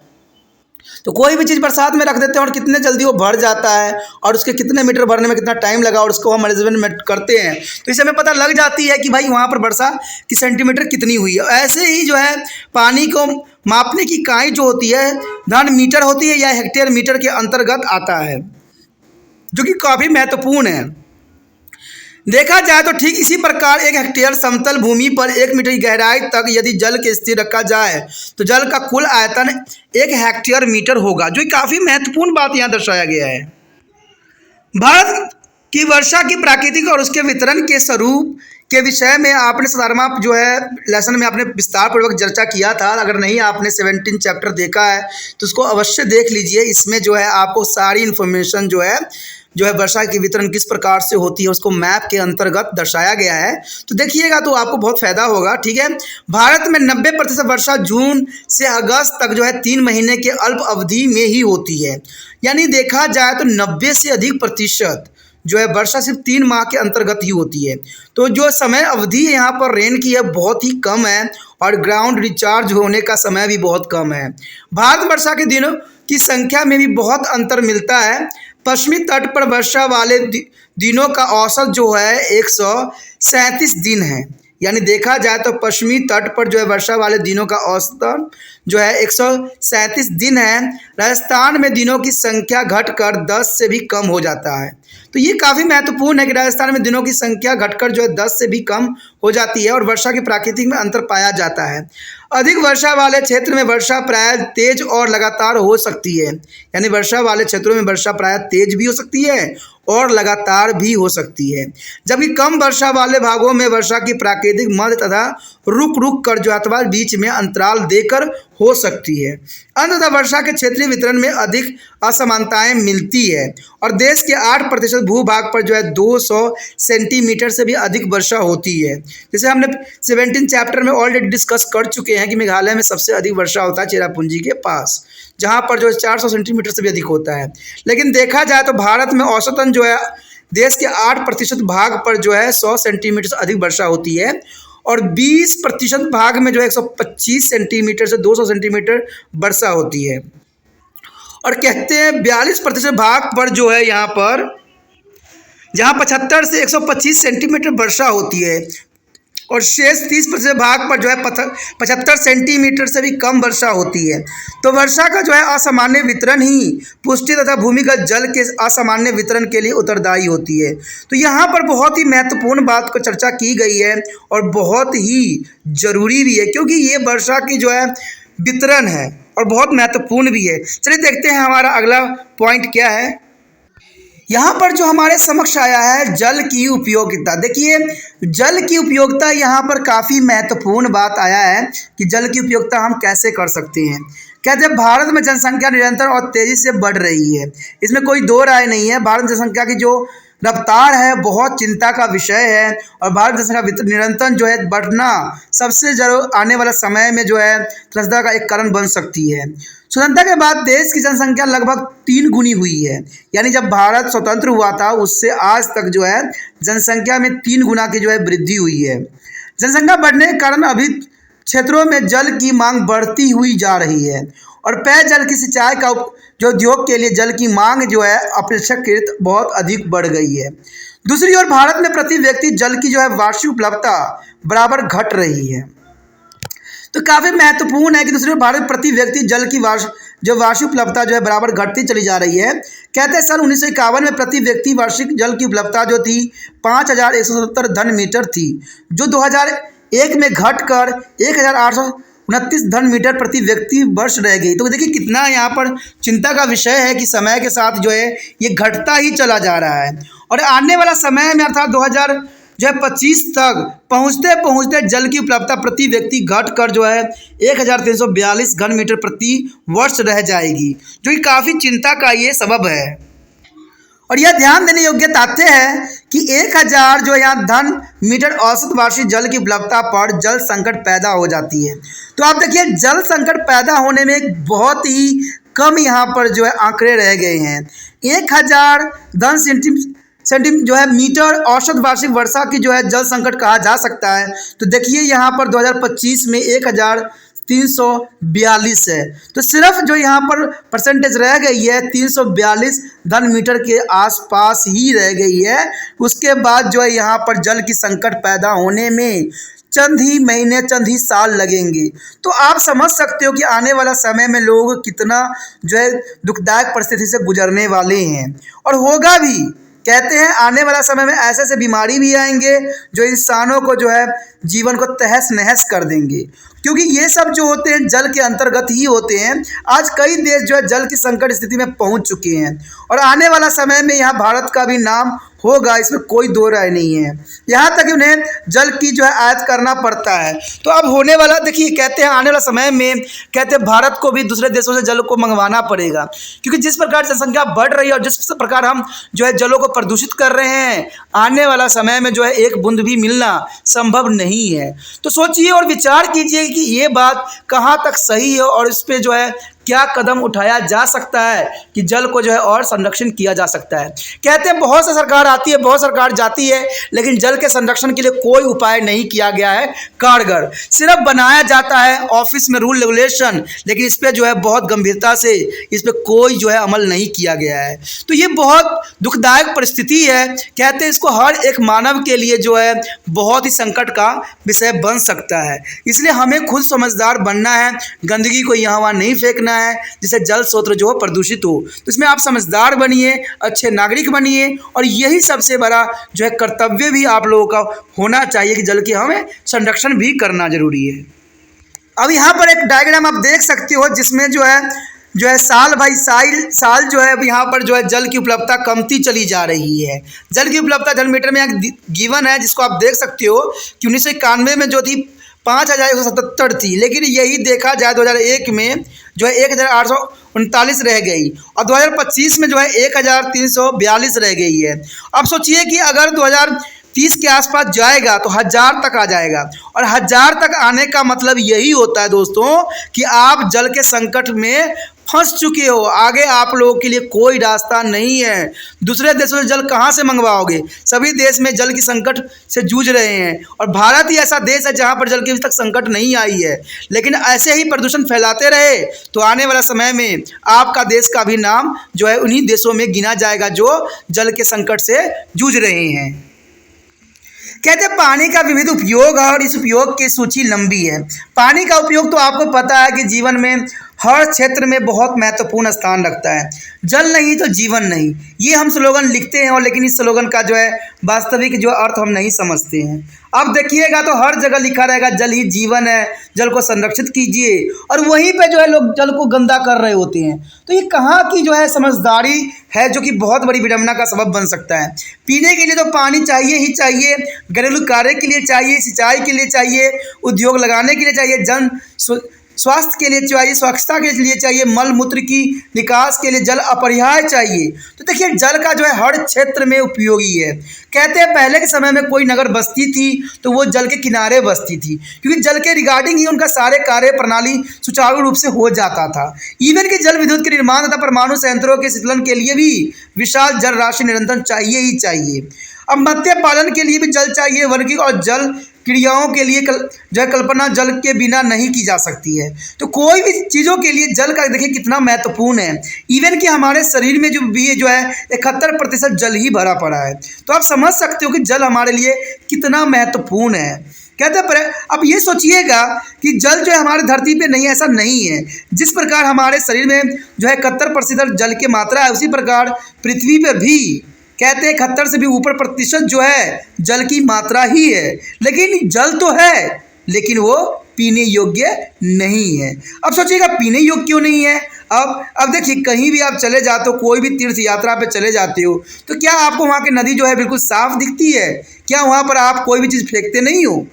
तो कोई भी चीज़ बरसात में रख देते हैं और कितने जल्दी वो भर जाता है और उसके कितने मीटर भरने में कितना टाइम लगा और उसको हम मेजरमेंट करते हैं, तो इससे हमें पता लग जाती है कि भाई वहाँ पर वर्षा की सेंटीमीटर कितनी हुई है। ऐसे ही जो है पानी को मापने की इकाई जो होती है घन मीटर होती है या हेक्टेयर मीटर के अंतर्गत आता है, जो कि काफ़ी महत्वपूर्ण है। देखा जाए तो ठीक इसी प्रकार 1 हेक्टेयर समतल भूमि पर 1 मीटर की गहराई तक यदि जल के स्थिर रखा जाए तो जल का कुल आयतन 1 हेक्टेयर मीटर होगा, जो काफ़ी महत्वपूर्ण बात यहाँ दर्शाया गया है। भारत की वर्षा की प्राकृतिक और उसके वितरण के स्वरूप के विषय में आपने साधारणा जो है लेसन में आपने विस्तार पूर्वक चर्चा किया था। अगर नहीं आपने 17 चैप्टर देखा है तो उसको अवश्य देख लीजिए। इसमें जो है आपको सारी इन्फॉर्मेशन जो है वर्षा की वितरण किस प्रकार से होती है उसको मैप के अंतर्गत दर्शाया गया है, तो देखिएगा तो आपको बहुत फ़ायदा होगा। ठीक है, भारत में 90% वर्षा जून से अगस्त तक जो है 3 महीने के अल्प अवधि में ही होती है। यानी देखा जाए तो 90 से अधिक प्रतिशत जो है वर्षा सिर्फ 3 माह के अंतर्गत ही होती है। तो जो समय अवधि यहाँ पर रेन की है बहुत ही कम है और ग्राउंड रिचार्ज होने का समय भी बहुत कम है। भारत वर्षा के दिनों की संख्या में भी बहुत अंतर मिलता है। पश्चिमी तट पर वर्षा वाले दिनों का औसत जो है 137 दिन है। यानी देखा जाए तो पश्चिमी तट पर जो है वर्षा वाले दिनों का औसतन जो है 137 दिन है। राजस्थान में दिनों की संख्या घटकर 10 से भी कम हो जाता है। तो ये काफ़ी महत्वपूर्ण है कि राजस्थान में दिनों की संख्या घटकर जो है 10 से भी कम हो जाती है और वर्षा की प्राकृतिक में अंतर पाया जाता है। अधिक वर्षा वाले क्षेत्र में वर्षा प्राय तेज और लगातार हो सकती है। यानी वर्षा वाले क्षेत्रों में वर्षा प्राय तेज भी हो सकती है और लगातार भी हो सकती है, जबकि कम वर्षा वाले भागों में वर्षा की प्राकृतिक मध्य तथा रुक रुक कर जो अथवा बीच में अंतराल देकर हो सकती है। अंततः वर्षा के क्षेत्रीय वितरण में अधिक असमानताएं मिलती है और देश के 8% भूभाग पर जो है 200 सेंटीमीटर से भी अधिक वर्षा होती है। जैसे हमने 17 चैप्टर में ऑलरेडी डिस्कस कर चुके हैं कि मेघालय में सबसे अधिक वर्षा होता है चेरापूंजी के पास, जहाँ पर जो है 400 सेंटीमीटर से भी अधिक होता है। लेकिन देखा जाए तो भारत में औसतन जो है देश के 8% भाग पर जो है 100 सेंटीमीटर से अधिक वर्षा होती है और 20% भाग में जो है 125 सेंटीमीटर से 200 सेंटीमीटर वर्षा होती है। और कहते हैं 42% भाग पर जो है यहाँ पर जहाँ 75 से 125 सेंटीमीटर वर्षा होती है और शेष 30% भाग पर जो है 75 सेंटीमीटर से भी कम वर्षा होती है। तो वर्षा का जो है असामान्य वितरण ही पुष्टि तथा भूमिगत जल के असामान्य वितरण के लिए उत्तरदायी होती है। तो यहाँ पर बहुत ही महत्वपूर्ण बात को चर्चा की गई है और बहुत ही ज़रूरी भी है, क्योंकि ये वर्षा की जो है वितरण है और बहुत महत्वपूर्ण भी है। चलिए देखते हैं हमारा अगला पॉइंट क्या है। यहाँ पर जो हमारे समक्ष आया है जल की उपयोगिता। देखिए जल की उपयोगिता यहाँ पर काफ़ी महत्वपूर्ण बात आया है कि जल की उपयोगिता हम कैसे कर सकते हैं। कहते हैं भारत में जनसंख्या निरंतर और तेज़ी से बढ़ रही है, इसमें कोई दो राय नहीं है। भारत जनसंख्या की जो रफ्तार है बहुत चिंता का विषय है और भारत जनसंख्या निरंतर जो है बढ़ना सबसे जरूर आने वाला समय में जो है त्रसता का एक कारण बन सकती है। स्वतंत्रता के बाद देश की जनसंख्या लगभग 3 गुनी हुई है। यानी जब भारत स्वतंत्र हुआ था उससे आज तक जो है जनसंख्या में 3 गुना की जो है वृद्धि हुई है। जनसंख्या बढ़ने के कारण अभी क्षेत्रों में जल की मांग बढ़ती हुई जा रही है और पेयजल की सिंचाई का जो उद्योग के लिए जल की मांग जो है अपेक्षाकृत बहुत अधिक बढ़ गई है। दूसरी ओर भारत में प्रति व्यक्ति जल की जो है वार्षिक उपलब्धता बराबर घट रही है। तो काफ़ी महत्वपूर्ण है कि दूसरी ओर भारत प्रति व्यक्ति जल की वार्षिक उपलब्धता जो है बराबर घटती चली जा रही है। कहते हैं सन 1951 में प्रति व्यक्ति वार्षिक जल की उपलब्धता जो थी 5170 घन मीटर थी, जो 2001 में घटकर 1829 घन मीटर प्रति व्यक्ति वर्ष रह गई। तो देखिए कितना यहाँ पर चिंता का विषय है कि समय के साथ जो है ये घटता ही चला जा रहा है और आने वाला समय में अर्थात 2025 तक पहुँचते पहुँचते जल की उपलब्धता प्रति व्यक्ति घटकर जो है 1342 घन मीटर प्रति वर्ष रह जाएगी, जो कि काफ़ी चिंता का ये सबब है। और यह ध्यान देने योग्य तथ्य है कि 1000 जो यहाँ घन मीटर औसत वार्षिक जल की उपलब्धता पर जल संकट पैदा हो जाती है। तो आप देखिए जल संकट पैदा होने में बहुत ही कम यहाँ पर जो है आंकड़े रह गए हैं। 1000 घन सेंटीमीटर जो है मीटर औसत वार्षिक वर्षा की जो है जल संकट कहा जा सकता है। तो देखिए यहाँ पर 2025 में 1342 है। तो सिर्फ जो यहाँ पर परसेंटेज रह गई है 342 घन मीटर के आसपास ही रह गई है। उसके बाद जो है यहाँ पर जल की संकट पैदा होने में चंद ही महीने चंद ही साल लगेंगे। तो आप समझ सकते हो कि आने वाला समय में लोग कितना जो है दुखदायक परिस्थिति से गुजरने वाले हैं और होगा भी। कहते हैं आने वाला समय में ऐसे ऐसे बीमारी भी आएंगे जो इंसानों को जो है जीवन को तहस नहस कर देंगे, क्योंकि ये सब जो होते हैं जल के अंतर्गत ही होते हैं। आज कई देश जो है जल की संकट स्थिति में पहुंच चुके हैं और आने वाला समय में यहाँ भारत का भी नाम होगा, इसमें कोई दो राय नहीं है। यहाँ तक उन्हें जल की जो है आयात करना पड़ता है। तो अब होने वाला देखिए कहते हैं आने वाला समय में कहते हैं भारत को भी दूसरे देशों से जल को मंगवाना पड़ेगा, क्योंकि जिस प्रकार जनसंख्या बढ़ रही है और जिस प्रकार हम जो है जलों को प्रदूषित कर रहे हैं, आने वाला समय में जो है एक बूंद भी मिलना संभव नहीं है। तो सोचिए और विचार कीजिए कि ये बात कहाँ तक सही है और इस पर जो है क्या कदम उठाया जा सकता है कि जल को जो है और संरक्षण किया जा सकता है। कहते हैं बहुत सी सरकार आती है, बहुत सरकार जाती है, लेकिन जल के संरक्षण के लिए कोई उपाय नहीं किया गया है कारगर। सिर्फ बनाया जाता है ऑफिस में रूल रेगुलेशन, लेकिन इस पर जो है बहुत गंभीरता से इस पर कोई जो है अमल नहीं किया गया है। तो ये बहुत दुखदायक परिस्थिति है। कहते हैं इसको हर एक मानव के लिए जो है बहुत ही संकट का विषय बन सकता है। इसलिए हमें खुद समझदार बनना है, गंदगी को यहाँ वहाँ नहीं फेंकना है जिससे जल स्रोत जो प्रदूषित हो। तो इसमें आप समझदार बनिए, अच्छे नागरिक बनिए, और यही सबसे बड़ा जो है कर्तव्य भी आप लोगों का होना चाहिए कि जल की हमें संरक्षण भी करना जरूरी है। अब यहाँ पर एक डायग्राम आप देख सकते हो जिसमें जो है साल बाई साल जो है अब यहाँ पर जो है जल की उपलब्धता कमती चली जा रही है। जल की उपलब्धता जल मीटर में एक गिवन है जिसको आप देख सकते हो कि 1991 में जो थी 5177 थी, लेकिन यही देखा जाए 2001 में जो है 1839 रह गई और 2025 में जो है 1342 रह गई है। अब सोचिए कि अगर 2030 के आसपास जाएगा तो 1000 तक आ जाएगा, और 1000 तक आने का मतलब यही होता है दोस्तों कि आप जल के संकट में फंस चुके हो। आगे आप लोगों के लिए कोई रास्ता नहीं है। दूसरे देशों से जल कहाँ से मंगवाओगे? सभी देश में जल की संकट से जूझ रहे हैं, और भारत ही ऐसा देश है जहाँ पर जल की अभी तक संकट नहीं आई है। लेकिन ऐसे ही प्रदूषण फैलाते रहे तो आने वाला समय में आपका देश का भी नाम जो है उन्हीं देशों में गिना जाएगा जो जल के संकट से जूझ रहे हैं। कहते हैं पानी का विविध उपयोग है और इस उपयोग की सूची लंबी है। पानी का उपयोग तो आपको पता है कि जीवन में हर क्षेत्र में बहुत महत्वपूर्ण स्थान रखता है। जल नहीं तो जीवन नहीं, ये हम स्लोगन लिखते हैं, और लेकिन इस स्लोगन का जो है वास्तविक जो अर्थ हम नहीं समझते हैं। अब देखिएगा तो हर जगह लिखा रहेगा जल ही जीवन है, जल को संरक्षित कीजिए, और वहीं पे जो है लोग जल को गंदा कर रहे होते हैं। तो ये कहाँ की जो है समझदारी है जो कि बहुत बड़ी विडंबना का सबब बन सकता है। पीने के लिए तो पानी चाहिए ही चाहिए, घरेलू कार्य के लिए चाहिए, सिंचाई के लिए चाहिए, उद्योग लगाने के लिए चाहिए, जन स्वास्थ्य के लिए चाहिए, स्वच्छता के लिए चाहिए, मल मूत्र की निकास के लिए जल अपरिहार्य चाहिए। तो देखिए जल का जो है हर क्षेत्र में उपयोगी है। कहते हैं पहले के समय में कोई नगर बस्ती थी तो वो जल के किनारे बस्ती थी, क्योंकि जल के रिगार्डिंग ही उनका सारे कार्य प्रणाली सुचारू रूप से हो जाता था। इवन कि जल विद्युत के निर्माण तथा परमाणु संयंत्रों के शीतलन के लिए भी विशाल जल राशि निरंतर चाहिए ही चाहिए। अब मत्स्य पालन के लिए भी जल चाहिए, वर्गी और जल क्रियाओं के लिए जो है कल्पना जल के बिना नहीं की जा सकती है। तो कोई भी चीज़ों के लिए जल का देखिए कितना महत्वपूर्ण है। इवन कि हमारे शरीर में जो भी जो है 71% जल ही भरा पड़ा है। तो आप समझ सकते हो कि जल हमारे लिए कितना महत्वपूर्ण है। कहते हैं अब ये सोचिएगा कि जल जो है हमारे धरती पे नहीं, ऐसा नहीं है। जिस प्रकार हमारे शरीर में जो है 71% जल की मात्रा है, उसी प्रकार पृथ्वी पर भी कहते हैं 71 से भी ऊपर प्रतिशत जो है जल की मात्रा ही है। लेकिन जल तो है, लेकिन वो पीने योग्य नहीं है। अब सोचिएगा पीने योग्य क्यों नहीं है। अब देखिए कहीं भी आप चले जाते हो, कोई भी तीर्थ यात्रा पे चले जाते हो, तो क्या आपको वहाँ की नदी जो है बिल्कुल साफ दिखती है? क्या वहाँ पर आप कोई भी चीज़ फेंकते नहीं हो?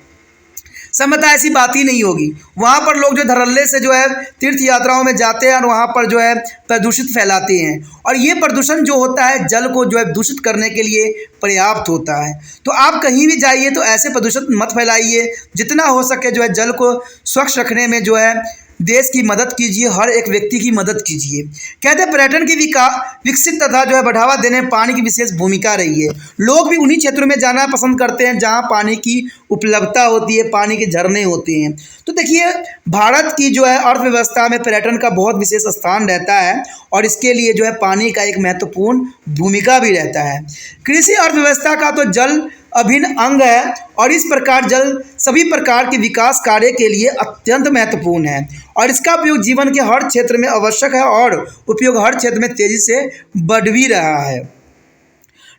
समझता ऐसी बात ही नहीं होगी। वहाँ पर लोग जो धड़ल्ले से जो है तीर्थ यात्राओं में जाते हैं और वहाँ पर जो है प्रदूषित फैलाते हैं, और ये प्रदूषण जो होता है जल को जो है दूषित करने के लिए पर्याप्त होता है। तो आप कहीं भी जाइए तो ऐसे प्रदूषित मत फैलाइए। जितना हो सके जो है जल को स्वच्छ रखने में जो है देश की मदद कीजिए, हर एक व्यक्ति की मदद कीजिए। कहते हैं पर्यटन की विकसित तथा जो है बढ़ावा देने में पानी की विशेष भूमिका रही है। लोग भी उन्हीं क्षेत्रों में जाना पसंद करते हैं जहां पानी की उपलब्धता होती है, पानी के झरने होते हैं। तो देखिए भारत की जो है अर्थव्यवस्था में पर्यटन का बहुत विशेष स्थान रहता है, और इसके लिए जो है पानी का एक महत्वपूर्ण भूमिका भी रहता है। कृषि अर्थव्यवस्था का तो जल अभिन्न अंग है, और इस प्रकार जल सभी प्रकार के विकास कार्य के लिए अत्यंत महत्वपूर्ण है, और इसका उपयोग जीवन के हर क्षेत्र में आवश्यक है, और उपयोग हर क्षेत्र में तेजी से बढ़ भी रहा है।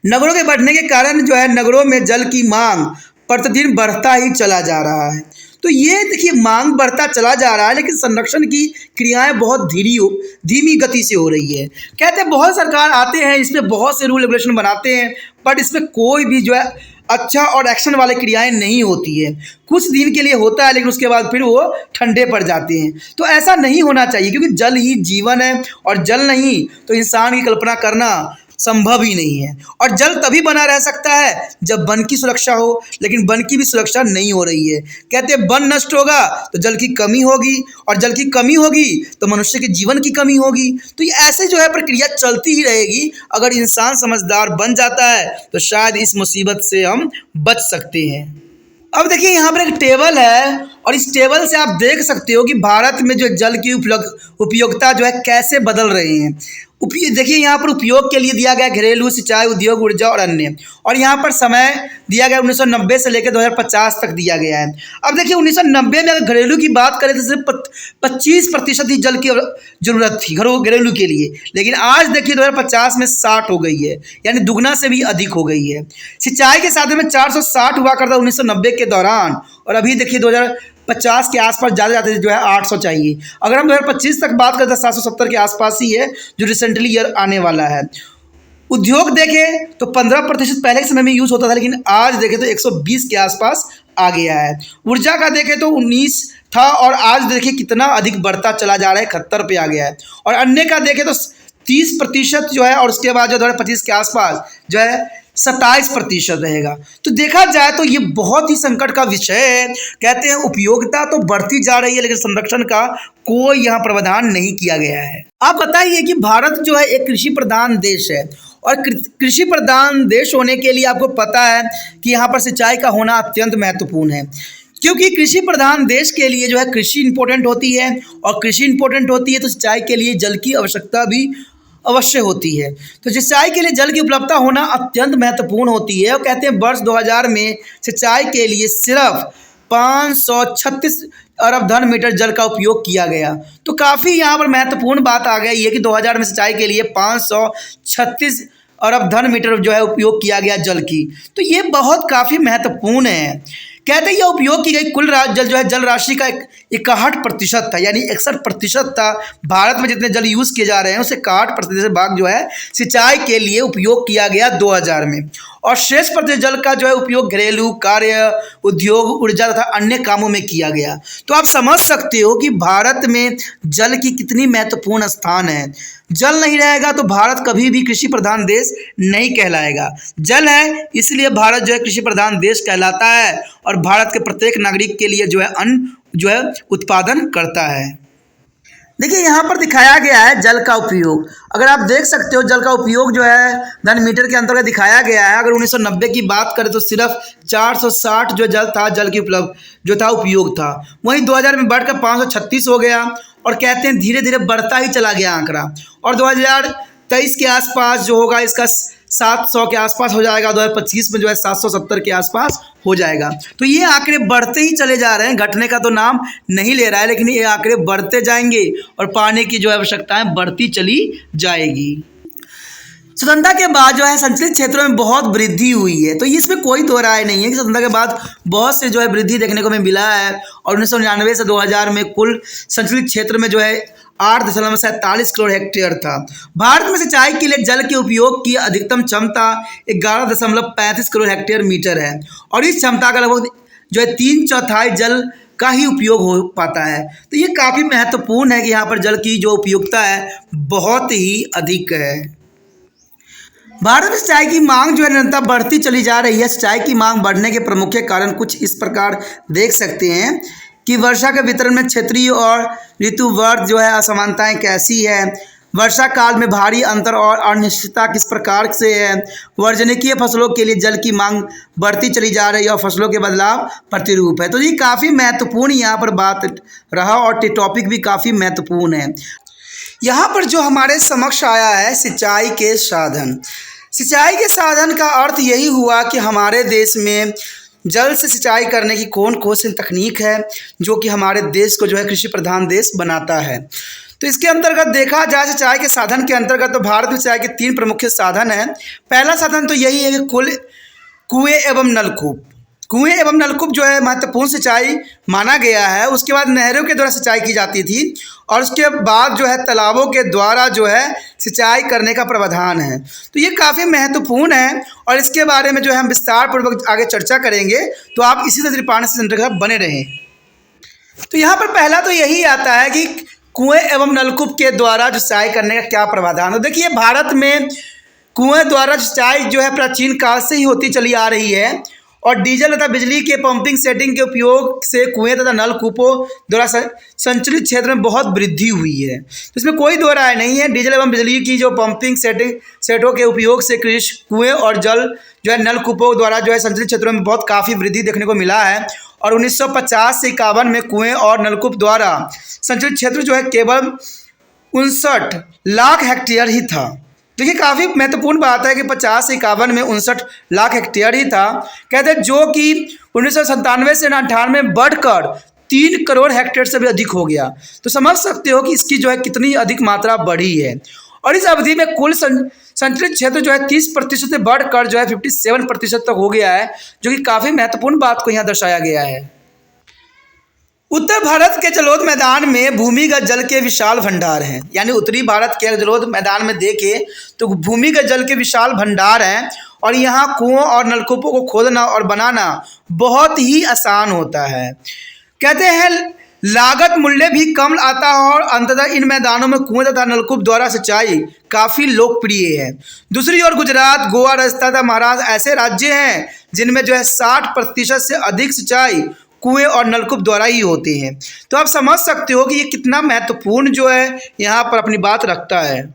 नगरों के बढ़ने के कारण जो है नगरों में जल की मांग प्रतिदिन बढ़ता ही चला जा रहा है। तो ये देखिए मांग बढ़ता चला जा रहा है, लेकिन संरक्षण की क्रियाएं बहुत धीमी गति से हो रही है। कहते हैं बहुत सरकार आते हैं, इसमें बहुत से रूल रेगुलेशन बनाते हैं, बट इसमें कोई भी जो है अच्छा और एक्शन वाले क्रियाएं नहीं होती है। कुछ दिन के लिए होता है, लेकिन उसके बाद फिर वो ठंडे पड़ जाते हैं। तो ऐसा नहीं होना चाहिए, क्योंकि जल ही जीवन है, और जल नहीं तो इंसान की कल्पना करना संभव ही नहीं है। और जल तभी बना रह सकता है जब वन की सुरक्षा हो, लेकिन वन की भी सुरक्षा नहीं हो रही है। कहते हैं वन नष्ट होगा तो जल की कमी होगी, और जल की कमी होगी तो मनुष्य के जीवन की कमी होगी। तो ये ऐसे जो है प्रक्रिया चलती ही रहेगी। अगर इंसान समझदार बन जाता है तो शायद इस मुसीबत से हम बच सकते हैं। अब देखिए यहाँ पर एक टेबल है, और इस टेबल से आप देख सकते हो कि भारत में जो जल की उपयोगिता जो है कैसे बदल रही है। देखिए यहाँ पर उपयोग के लिए दिया गया घरेलू, सिंचाई, उद्योग, ऊर्जा और अन्य। और यहाँ पर समय दिया गया 1990 से लेकर 2050 तक दिया गया है। अब देखिए 1990 में अगर घरेलू की बात करें तो सिर्फ 25% ही जल की जरूरत थी घरेलू के लिए, लेकिन आज देखिए 2050 में 60 हो गई है, यानी दुगना से भी अधिक हो गई है। सिंचाई के साधन में 460 हुआ करता 1990 के दौरान, और अभी देखिए 2050 के आसपास ज़्यादा जाते जो है 800 चाहिए। अगर हम 2025 तक बात करते हैं 770 के आसपास ही है, जो रिसेंटली ईयर आने वाला है। उद्योग देखें तो 15% पहले के समय में यूज़ होता था, लेकिन आज देखें तो 120 के आसपास आ गया है। ऊर्जा का देखें तो 19 था, और आज देखिए कितना अधिक बढ़ता चला जा रहा है, 71 पे आ गया है। और अन्य का देखें तो 30% जो है, और उसके बाद जो 2025 के आसपास जो है 27% रहेगा। तो देखा जाए तो ये बहुत ही संकट का विषय है। कहते हैं उपयोगिता तो बढ़ती जा रही है, लेकिन संरक्षण का कोई यहाँ प्रावधान नहीं किया गया है। आप बताइए कि भारत जो है एक कृषि प्रधान देश है, और कृषि प्रधान देश होने के लिए आपको पता है कि यहाँ पर सिंचाई का होना अत्यंत महत्वपूर्ण है, क्योंकि कृषि प्रधान देश के लिए जो है कृषि इंपॉर्टेंट होती है, और कृषि इंपॉर्टेंट होती है तो सिंचाई के लिए जल की आवश्यकता भी अवश्य होती है। तो सिंचाई के लिए जल की उपलब्धता होना अत्यंत महत्वपूर्ण होती है। और कहते हैं वर्ष 2000 में सिंचाई के लिए सिर्फ 536 अरब घन मीटर जल का उपयोग किया गया। तो काफ़ी यहाँ पर महत्वपूर्ण बात आ गई है कि 2000 में सिंचाई के लिए 536 अरब घन मीटर जो है उपयोग किया गया जल की। तो ये बहुत काफ़ी महत्वपूर्ण है। कहते हैं यह उपयोग की गई कुल जल जो है जल राशि का 61% था, यानी 61% था। भारत में जितने जल यूज़ किए जा रहे हैं उसे 61% भाग जो है सिंचाई के लिए उपयोग किया गया 2000 में, और शेष प्रतिशत जल का जो है उपयोग घरेलू कार्य, उद्योग, ऊर्जा तथा अन्य कामों में किया गया। तो आप समझ सकते हो कि भारत में जल की कितनी महत्वपूर्ण स्थान है। जल नहीं रहेगा तो भारत कभी भी कृषि प्रधान देश नहीं कहलाएगा। जल है इसलिए भारत जो है कृषि प्रधान देश कहलाता है, और भारत के प्रत्येक नागरिक के लिए जो है अन्न जो है उत्पादन करता है। देखिए यहाँ पर दिखाया गया है जल का उपयोग। अगर आप देख सकते हो जल का उपयोग जो है घन मीटर के अंतर्गत दिखाया गया है। अगर 1990 की बात करें तो सिर्फ 460 जो जल था, जल की जो था उपयोग था, वहीं 2000 में बढ़कर 536 हो गया, और कहते हैं धीरे धीरे बढ़ता ही चला गया आंकड़ा, और 2023 के आसपास जो होगा इसका 700 के आसपास हो जाएगा। 2025 में जो है 770 के आसपास हो जाएगा। तो ये आंकड़े बढ़ते ही चले जा रहे हैं, घटने का तो नाम नहीं ले रहा है, लेकिन ये आंकड़े बढ़ते जाएंगे और पानी की जो आवश्यकताएं बढ़ती चली जाएगी। स्वतंत्रता के बाद जो है संचालित क्षेत्रों में बहुत वृद्धि हुई है, तो इसमें कोई दो राय नहीं है कि स्वतंत्रता के बाद बहुत से जो है वृद्धि देखने को हमें मिला है। और 1999 से 2000 में कुल संचालित क्षेत्र में जो है 8.47 करोड़ हेक्टेयर था। भारत में सिंचाई के लिए जल के उपयोग की अधिकतम क्षमता 11.35 करोड़ हेक्टेयर मीटर है, और इस क्षमता का लगभग जो है 3/4 जल का ही उपयोग हो पाता है। तो ये काफ़ी महत्वपूर्ण है कि यहाँ पर जल की जो उपयोगिता है बहुत ही अधिक है। भारत में सिंचाई की मांग जो है निरंतर बढ़ती चली जा रही है। सिंचाई की मांग बढ़ने के प्रमुख कारण कुछ इस प्रकार देख सकते हैं कि वर्षा के वितरण में क्षेत्रीय और ऋतुवार जो है असमानताएं कैसी है, वर्षा काल में भारी अंतर और अनिश्चितता किस प्रकार से है, वर्जनिकीय फसलों के लिए जल की मांग बढ़ती चली जा रही है और फसलों के बदलाव प्रतिरूप है। तो ये काफ़ी महत्वपूर्ण यहाँ पर बात रहा, और टॉपिक भी काफ़ी महत्वपूर्ण है। यहाँ पर जो हमारे समक्ष आया है सिंचाई के साधन। सिंचाई के साधन का अर्थ यही हुआ कि हमारे देश में जल से सिंचाई करने की कौन सी तकनीक है जो कि हमारे देश को जो है कृषि प्रधान देश बनाता है। तो इसके अंतर्गत देखा जाए सिंचाई के साधन के अंतर्गत तो भारत में सिंचाई के 3 प्रमुख साधन हैं। पहला साधन तो यही है कि कुएँ एवं नलकूप। कुएँ एवं नलकूप जो है महत्वपूर्ण सिंचाई माना गया है। उसके बाद नहरों के द्वारा सिंचाई की जाती थी, और उसके बाद जो है तालाबों के द्वारा जो है सिंचाई करने का प्रावधान है। तो ये काफ़ी महत्वपूर्ण है, और इसके बारे में जो है हम विस्तार पूर्वक आगे चर्चा करेंगे। तो आप इसी तरह त्रिपाठी सेंटर के साथ बने रहें। तो यहाँ पर पहला तो यही आता है कि कुएँ एवं नलकूप के द्वारा जो सिंचाई करने का क्या प्रावधान है। देखिए भारत में कुएं द्वारा सिंचाई जो है प्राचीन काल से ही होती चली आ रही है और डीजल तथा बिजली के पंपिंग सेटिंग के उपयोग से कुएं तथा नलकूपों द्वारा संचालित क्षेत्र में बहुत वृद्धि हुई है। तो इसमें कोई दो राय नहीं है। डीजल एवं बिजली की जो पंपिंग सेटों के उपयोग से कृषि कुएं और जल जो है नलकूपों द्वारा जो है संचालित क्षेत्रों में बहुत काफ़ी वृद्धि देखने को मिला है। और 1950 से 51 में कुएं और नलकूप द्वारा संचालित क्षेत्र जो है केवल 59 लाख हेक्टेयर ही था। देखिए काफ़ी महत्वपूर्ण बात है कि 50 से 51 में 59 लाख हेक्टेयर ही था, कहते हैं, जो कि 1997 से 98 में बढ़कर 3 करोड़ हेक्टेयर से भी अधिक हो गया। तो समझ सकते हो कि इसकी जो है कितनी अधिक मात्रा बढ़ी है। और इस अवधि में कुल संचालित क्षेत्र जो है 30% से बढ़कर जो है 57% तक हो गया है, जो कि काफ़ी महत्वपूर्ण बात को यहाँ दर्शाया गया है। उत्तर भारत के जलोढ़ मैदान में भूमिगत जल के विशाल भंडार हैं। यानी उत्तरी भारत के जलोढ़ मैदान में देखें तो भूमिगत जल के विशाल भंडार हैं और यहाँ कुओं और नलकूपों को खोदना और बनाना बहुत ही आसान होता है। कहते हैं लागत मूल्य भी कम आता है और अंततः इन मैदानों में कुएं तथा नलकूप द्वारा सिंचाई काफ़ी लोकप्रिय है। दूसरी ओर गुजरात, गोवा, राजस्थान तथा महाराष्ट्र ऐसे राज्य हैं जिनमें जो है 60% से अधिक सिंचाई कुएं और नलकूप द्वारा ही होते हैं। तो आप समझ सकते हो कि ये कितना महत्वपूर्ण जो है यहाँ पर अपनी बात रखता है।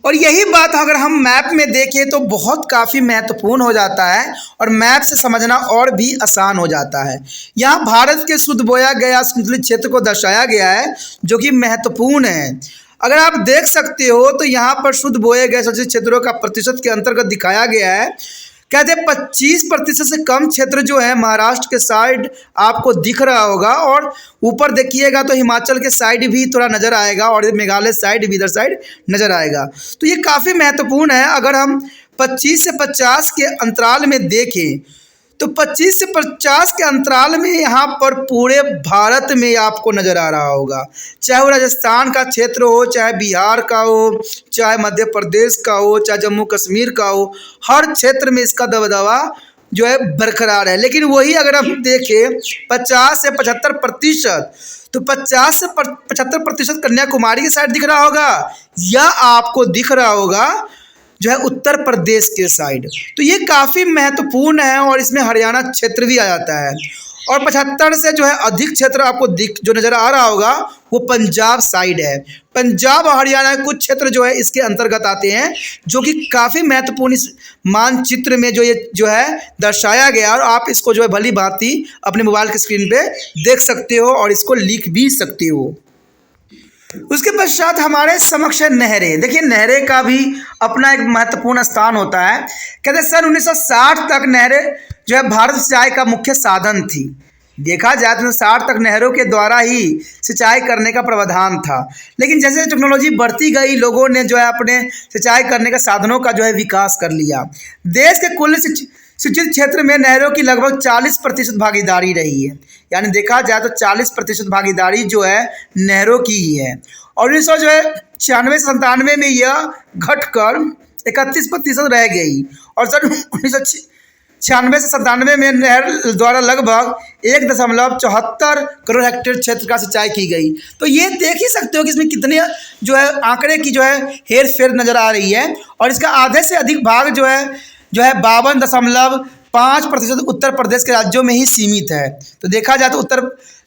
और यही बात अगर हम मैप में देखें तो बहुत काफ़ी महत्वपूर्ण हो जाता है और मैप से समझना और भी आसान हो जाता है। यहाँ भारत के शुद्ध बोया गया संतुलित क्षेत्र को दर्शाया गया है, जो कि महत्वपूर्ण है। अगर आप देख सकते हो तो यहाँ पर शुद्ध बोए गए संतुलित क्षेत्रों का प्रतिशत के अंतर्गत दिखाया गया है। कहते हैं 25% से कम क्षेत्र जो है महाराष्ट्र के साइड आपको दिख रहा होगा और ऊपर देखिएगा तो हिमाचल के साइड भी थोड़ा नज़र आएगा और मेघालय साइड भी इधर साइड नज़र आएगा। तो ये काफ़ी महत्वपूर्ण है। अगर हम 25 से 50 के अंतराल में देखें तो 25 से 50 के अंतराल में यहाँ पर पूरे भारत में आपको नज़र आ रहा होगा, चाहे वो राजस्थान का क्षेत्र हो, चाहे बिहार का हो, चाहे मध्य प्रदेश का हो, चाहे जम्मू कश्मीर का हो, हर क्षेत्र में इसका दबदबा जो है बरकरार है। लेकिन वही अगर हम देखें 50 से 75%, तो 50 से 75% कन्याकुमारी की साइड दिख रहा होगा या आपको दिख रहा होगा जो है उत्तर प्रदेश के साइड। तो ये काफ़ी महत्वपूर्ण है और इसमें हरियाणा क्षेत्र भी आ जाता है। और 75 से जो है अधिक क्षेत्र आपको जो नज़र आ रहा होगा वो पंजाब साइड है। पंजाब और हरियाणा के कुछ क्षेत्र जो है इसके अंतर्गत आते हैं, जो कि काफ़ी महत्वपूर्ण इस मानचित्र में जो है दर्शाया गया। और आप इसको जो है भली भांति अपने मोबाइल की स्क्रीन पे देख सकते हो और इसको लिख भी सकते हो। उसके पश्चात हमारे समक्ष है नहरें। देखिए नहरें का भी अपना एक महत्वपूर्ण स्थान होता है। कहते हैं सन 1960 तक नहरें जो है भारत सिंचाई का मुख्य साधन थी। देखा जाए तो 60 तक नहरों के द्वारा ही सिंचाई करने का प्रावधान था। लेकिन जैसे टेक्नोलॉजी बढ़ती गई, लोगों ने जो है अपने सिंचाई करने के साधनों का जो है विकास कर लिया। देश के कुल सिंचित क्षेत्र में नहरों की लगभग 40% भागीदारी रही है। यानी देखा जाए तो 40% भागीदारी जो है नहरों की ही है। और 1996 से 97 में यह घटकर 31% रह गई और सन 1996 से 97 में नहर द्वारा लगभग 1.74 करोड़ हेक्टेयर क्षेत्र का सिंचाई की गई। तो ये देख ही सकते हो कि इसमें कितने जो है आंकड़े की जो है हेर फेर नज़र आ रही है। और इसका आधे से अधिक भाग जो है 52.5% उत्तर प्रदेश के राज्यों में ही सीमित है। तो देखा जाए तो उत्तर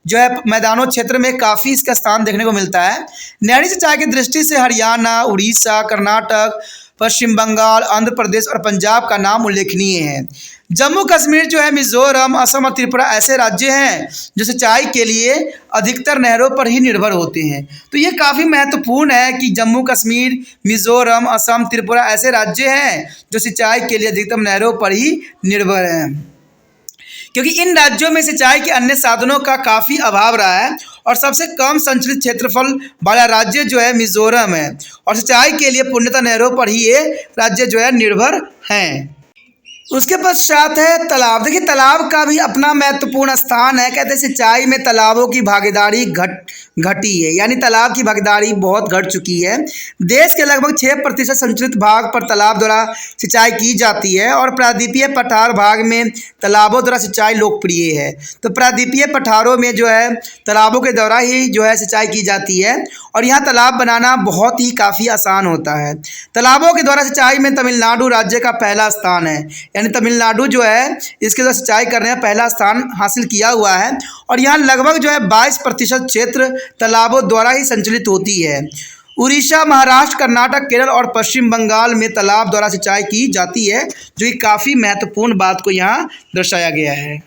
जो है मैदानों क्षेत्र में काफ़ी इसका स्थान देखने को मिलता है। नहरी सिंचाई की दृष्टि से हरियाणा, उड़ीसा, कर्नाटक, पश्चिम बंगाल, आंध्र प्रदेश और पंजाब का नाम उल्लेखनीय है। जम्मू कश्मीर जो है, मिजोरम, असम और त्रिपुरा ऐसे राज्य हैं जो सिंचाई के लिए अधिकतर नहरों पर ही निर्भर होते हैं। तो ये काफ़ी महत्वपूर्ण है कि जम्मू कश्मीर, मिजोरम, असम, त्रिपुरा ऐसे राज्य हैं जो सिंचाई के लिए अधिकतम नहरों पर ही निर्भर हैं, क्योंकि इन राज्यों में सिंचाई के अन्य साधनों का काफ़ी अभाव रहा है। और सबसे कम संचलित क्षेत्रफल वाला राज्य जो है मिजोरम है और सिंचाई के लिए पूर्णतः नहरों पर ही ये राज्य जो है निर्भर हैं। उसके पश्चात है तालाब। देखिए तालाब का भी अपना महत्वपूर्ण स्थान है। कहते हैं सिंचाई में तालाबों की भागीदारी घटी है, यानी तालाब की भागीदारी बहुत घट चुकी है। देश के लगभग 6% संचलित भाग पर तालाब द्वारा सिंचाई की जाती है और प्रायद्वीपीय पठार भाग में तालाबों द्वारा सिंचाई लोकप्रिय है। तो प्रायद्वीपीय पठारों में जो है तालाबों के द्वारा ही जो है सिंचाई की जाती है और यहाँ तालाब बनाना बहुत ही काफ़ी आसान होता है। तालाबों के द्वारा सिंचाई में तमिलनाडु राज्य का पहला स्थान है, यानी तमिलनाडु जो है इसके द्वारा सिंचाई करने में पहला स्थान हासिल किया हुआ है और यहाँ लगभग जो है 22% क्षेत्र तालाबों द्वारा ही संचालित होती है। उड़ीसा, महाराष्ट्र, कर्नाटक, केरल और पश्चिम बंगाल में तालाब द्वारा सिंचाई की जाती है, जो कि काफ़ी महत्वपूर्ण बात को यहाँ दर्शाया गया है।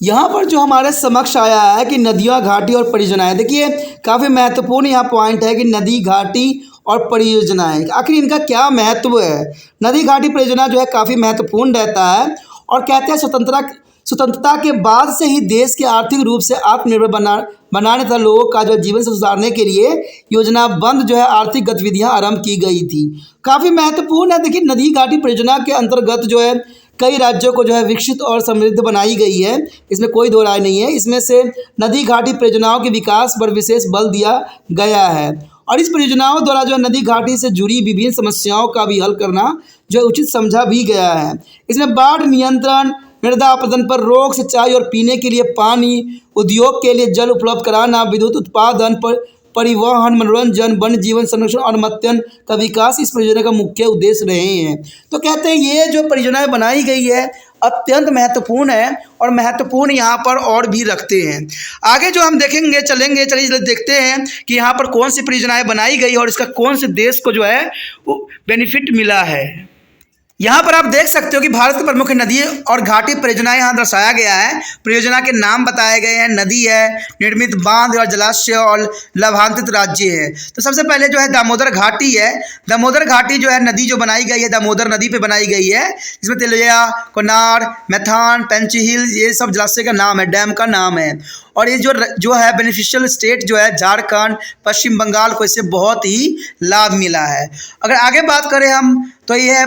यहाँ पर जो हमारे समक्ष आया है कि नदियाँ, घाटी और परियोजनाएं, देखिए काफ़ी महत्वपूर्ण यहाँ पॉइंट है कि नदी, घाटी और परियोजनाएं, आखिर इनका क्या महत्व है। नदी घाटी परियोजना जो है काफ़ी महत्वपूर्ण रहता है और कहते हैं स्वतंत्रता के बाद से ही देश के आर्थिक रूप से आत्मनिर्भर बनाने तथा लोगों का जो जीवन से सुधारने के लिए योजनाबद्ध जो है आर्थिक गतिविधियां आरंभ की गई थी। काफ़ी महत्वपूर्ण है। देखिए नदी घाटी परियोजना के अंतर्गत जो है कई राज्यों को जो है विकसित और समृद्ध बनाई गई है, इसमें कोई दो राय नहीं है। इसमें से नदी घाटी परियोजनाओं के विकास पर विशेष बल दिया गया है और इस परियोजनाओं द्वारा जो है नदी घाटी से जुड़ी विभिन्न समस्याओं का भी हल करना जो है उचित समझा भी गया है। इसमें बाढ़ नियंत्रण, मृदा अपरदन पर रोक, सिंचाई और पीने के लिए पानी, उद्योग के लिए जल उपलब्ध कराना, विद्युत उत्पादन, परिवहन, मनोरंजन, वन्य जीवन संरक्षण और मत्स्य का विकास इस परियोजना का मुख्य उद्देश्य रहे हैं। तो कहते हैं ये जो परियोजनाएं बनाई गई है अत्यंत महत्वपूर्ण है और महत्वपूर्ण यहाँ पर और भी रखते हैं। आगे जो हम देखेंगे चलिए देखते हैं कि यहाँ पर कौन सी परियोजनाएं बनाई गई और इसका कौन से देश को जो है वो बेनिफिट मिला है। यहाँ पर आप देख सकते हो कि भारत की प्रमुख नदी और घाटी परियोजनाएं यहाँ दर्शाया गया है। परियोजना के नाम बताए गए हैं, नदी है, निर्मित बांध और जलाशय और लाभान्वित राज्य है। तो सबसे पहले जो है दामोदर घाटी है। दामोदर घाटी जो है नदी जो बनाई गई है दामोदर नदी पे बनाई गई है, जिसमें तिलैया, कोनार, मैथान, पेंचहिल ये सब जलाशय का नाम है, डैम का नाम है। और ये जो है बेनिफिशियल स्टेट जो है झारखंड, पश्चिम बंगाल को इससे बहुत ही लाभ मिला है। अगर आगे बात करें हम तो ये है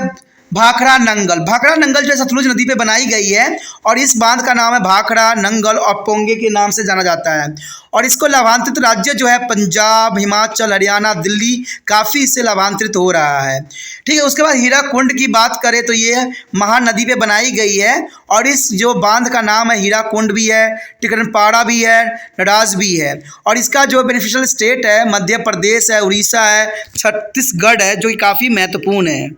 भाखड़ा नंगल। भाखड़ा नंगल जो है सतलुज नदी पे बनाई गई है और इस बांध का नाम है भाखड़ा नंगल और पोंगे के नाम से जाना जाता है और इसको लाभांतरित राज्य जो है पंजाब, हिमाचल, हरियाणा, दिल्ली काफ़ी इससे लाभांतरित हो रहा है। ठीक है, उसके बाद हीराकुंड की बात करें तो ये महानदी पे बनाई गई है और इस जो बांध का नाम है हीराकुंड भी है, टिकरनपाड़ा भी है, नडास भी है और इसका जो बेनिफिशियल स्टेट है मध्य प्रदेश है, उड़ीसा है, छत्तीसगढ़ है, जो कि काफ़ी महत्वपूर्ण है।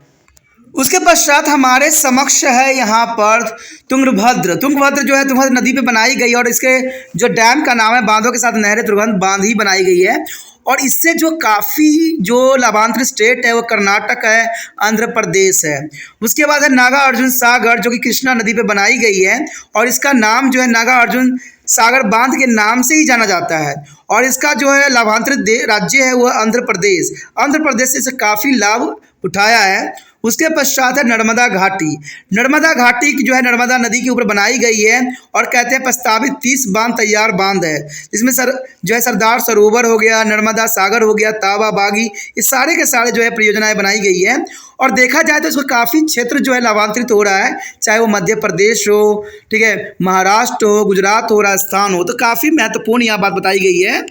उसके पश्चात हमारे समक्ष है यहाँ पर तुंगभद्र। तुंगभद्र जो है तुंगभद्र नदी पे बनाई गई और इसके जो डैम का नाम है बांधों के साथ नहरें तुंगभद्र बांध ही बनाई गई है और इससे जो काफ़ी जो लाभांतरित स्टेट है वो कर्नाटक है, आंध्र प्रदेश है। उसके बाद है नागा अर्जुन सागर जो कि कृष्णा नदी पे बनाई गई है और इसका नाम जो है नागा अर्जुन सागर बांध के नाम से ही जाना जाता है और इसका जो है लाभांतरित राज्य है वह आंध्र प्रदेश। आंध्र प्रदेश से इसे काफ़ी लाभ उठाया है। उसके पश्चात है नर्मदा घाटी। नर्मदा घाटी की जो है नर्मदा नदी के ऊपर बनाई गई है और कहते हैं प्रस्तावित 30 बांध तैयार बांध है, जिसमें जो है सरदार सरोवर हो गया, नर्मदा सागर हो गया, तावा बागी, ये सारे के सारे जो है परियोजनाएं बनाई गई है और देखा जाए तो इसको काफ़ी क्षेत्र जो है लाभांतरित हो रहा है, चाहे वो मध्य प्रदेश हो, ठीक है, महाराष्ट्र हो, गुजरात हो, राजस्थान हो, तो काफ़ी महत्वपूर्ण यहाँ बात बताई गई है।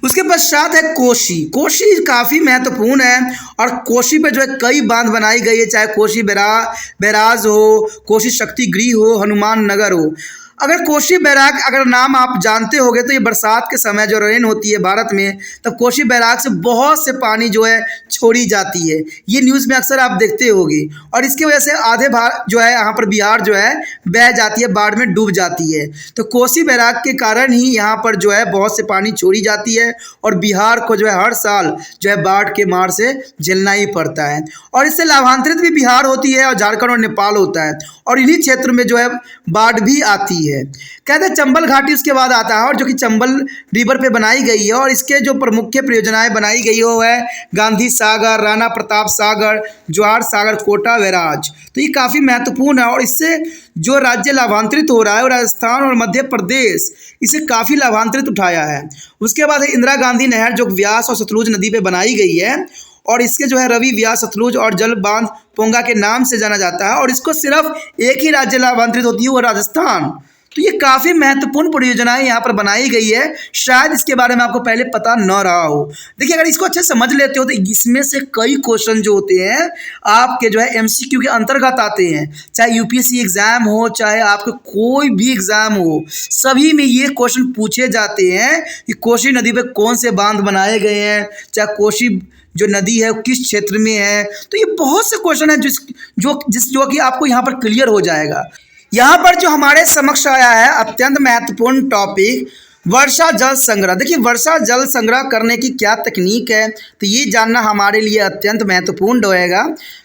उसके पश्चात है कोशी। कोशी काफ़ी महत्वपूर्ण है और कोशी पे जो है कई बांध बनाई गई है, चाहे कोशी बैराज हो, कोशी शक्ति गृह हो, हनुमान नगर हो। अगर कोशी बैराग अगर नाम आप जानते होंगे तो ये बरसात के समय जो रेन होती है भारत में तब कोशी बैराग से बहुत से पानी जो है छोड़ी जाती है, ये न्यूज़ में अक्सर आप देखते होंगे और इसकी वजह से आधे जो है यहाँ पर बिहार जो है बह जाती है, बाढ़ में डूब जाती है। तो कोसी बैराग के कारण ही यहाँ पर जो है बहुत से पानी छोड़ी जाती है और बिहार को जो है हर साल जो है बाढ़ के मार से झेलना ही पड़ता है और इससे लाभांतरित भी बिहार होती है और झारखंड और नेपाल होता है और इन्हीं क्षेत्र में जो है बाढ़ भी आती है। कहते हैं चंबल घाटी उसके बाद आता है और जो कि चंबल रिवर पे बनाई गई है और इसके जो प्रमुख परियोजनाएं बनाई गई है वो है गांधी सागर, राणा प्रताप सागर, जवाहर सागर, कोटा बैराज। तो ये काफ़ी महत्वपूर्ण है और इससे जो राज्य लाभांतरित हो रहा है वो राजस्थान और मध्य प्रदेश इसे काफ़ी लाभांतरित उठाया है। उसके बाद है इंदिरा गांधी नहर जो व्यास और सतलुज नदी पे बनाई गई है और इसके जो है रवि, व्यास, सतलुज और जल बांध पोंगा के नाम से जाना जाता है और इसको सिर्फ एक ही राज्य लाभांतरित होती है वो राजस्थान। तो ये काफ़ी महत्वपूर्ण परियोजनाएं यहाँ पर बनाई गई है, शायद इसके बारे में आपको पहले पता न रहा हो। देखिए, अगर इसको अच्छे से समझ लेते हो तो इसमें से कई क्वेश्चन जो होते हैं आपके जो है एमसीक्यू के अंतर्गत आते हैं। चाहे यूपीएससी एग्जाम हो, चाहे आपके कोई भी एग्जाम हो, सभी में ये क्वेश्चन पूछे जाते हैं कि कोसी नदी पे कौन से बांध बनाए गए हैं, चाहे कोसी जो नदी है वो किस क्षेत्र में है। तो ये बहुत से क्वेश्चन है जो कि आपको यहाँ पर क्लियर हो जाएगा। यहाँ पर जो हमारे समक्ष आया है अत्यंत महत्वपूर्ण टॉपिक, वर्षा जल संग्रह। देखिए, वर्षा जल संग्रह करने की क्या तकनीक है, तो ये जानना हमारे लिए अत्यंत महत्वपूर्ण रहेगा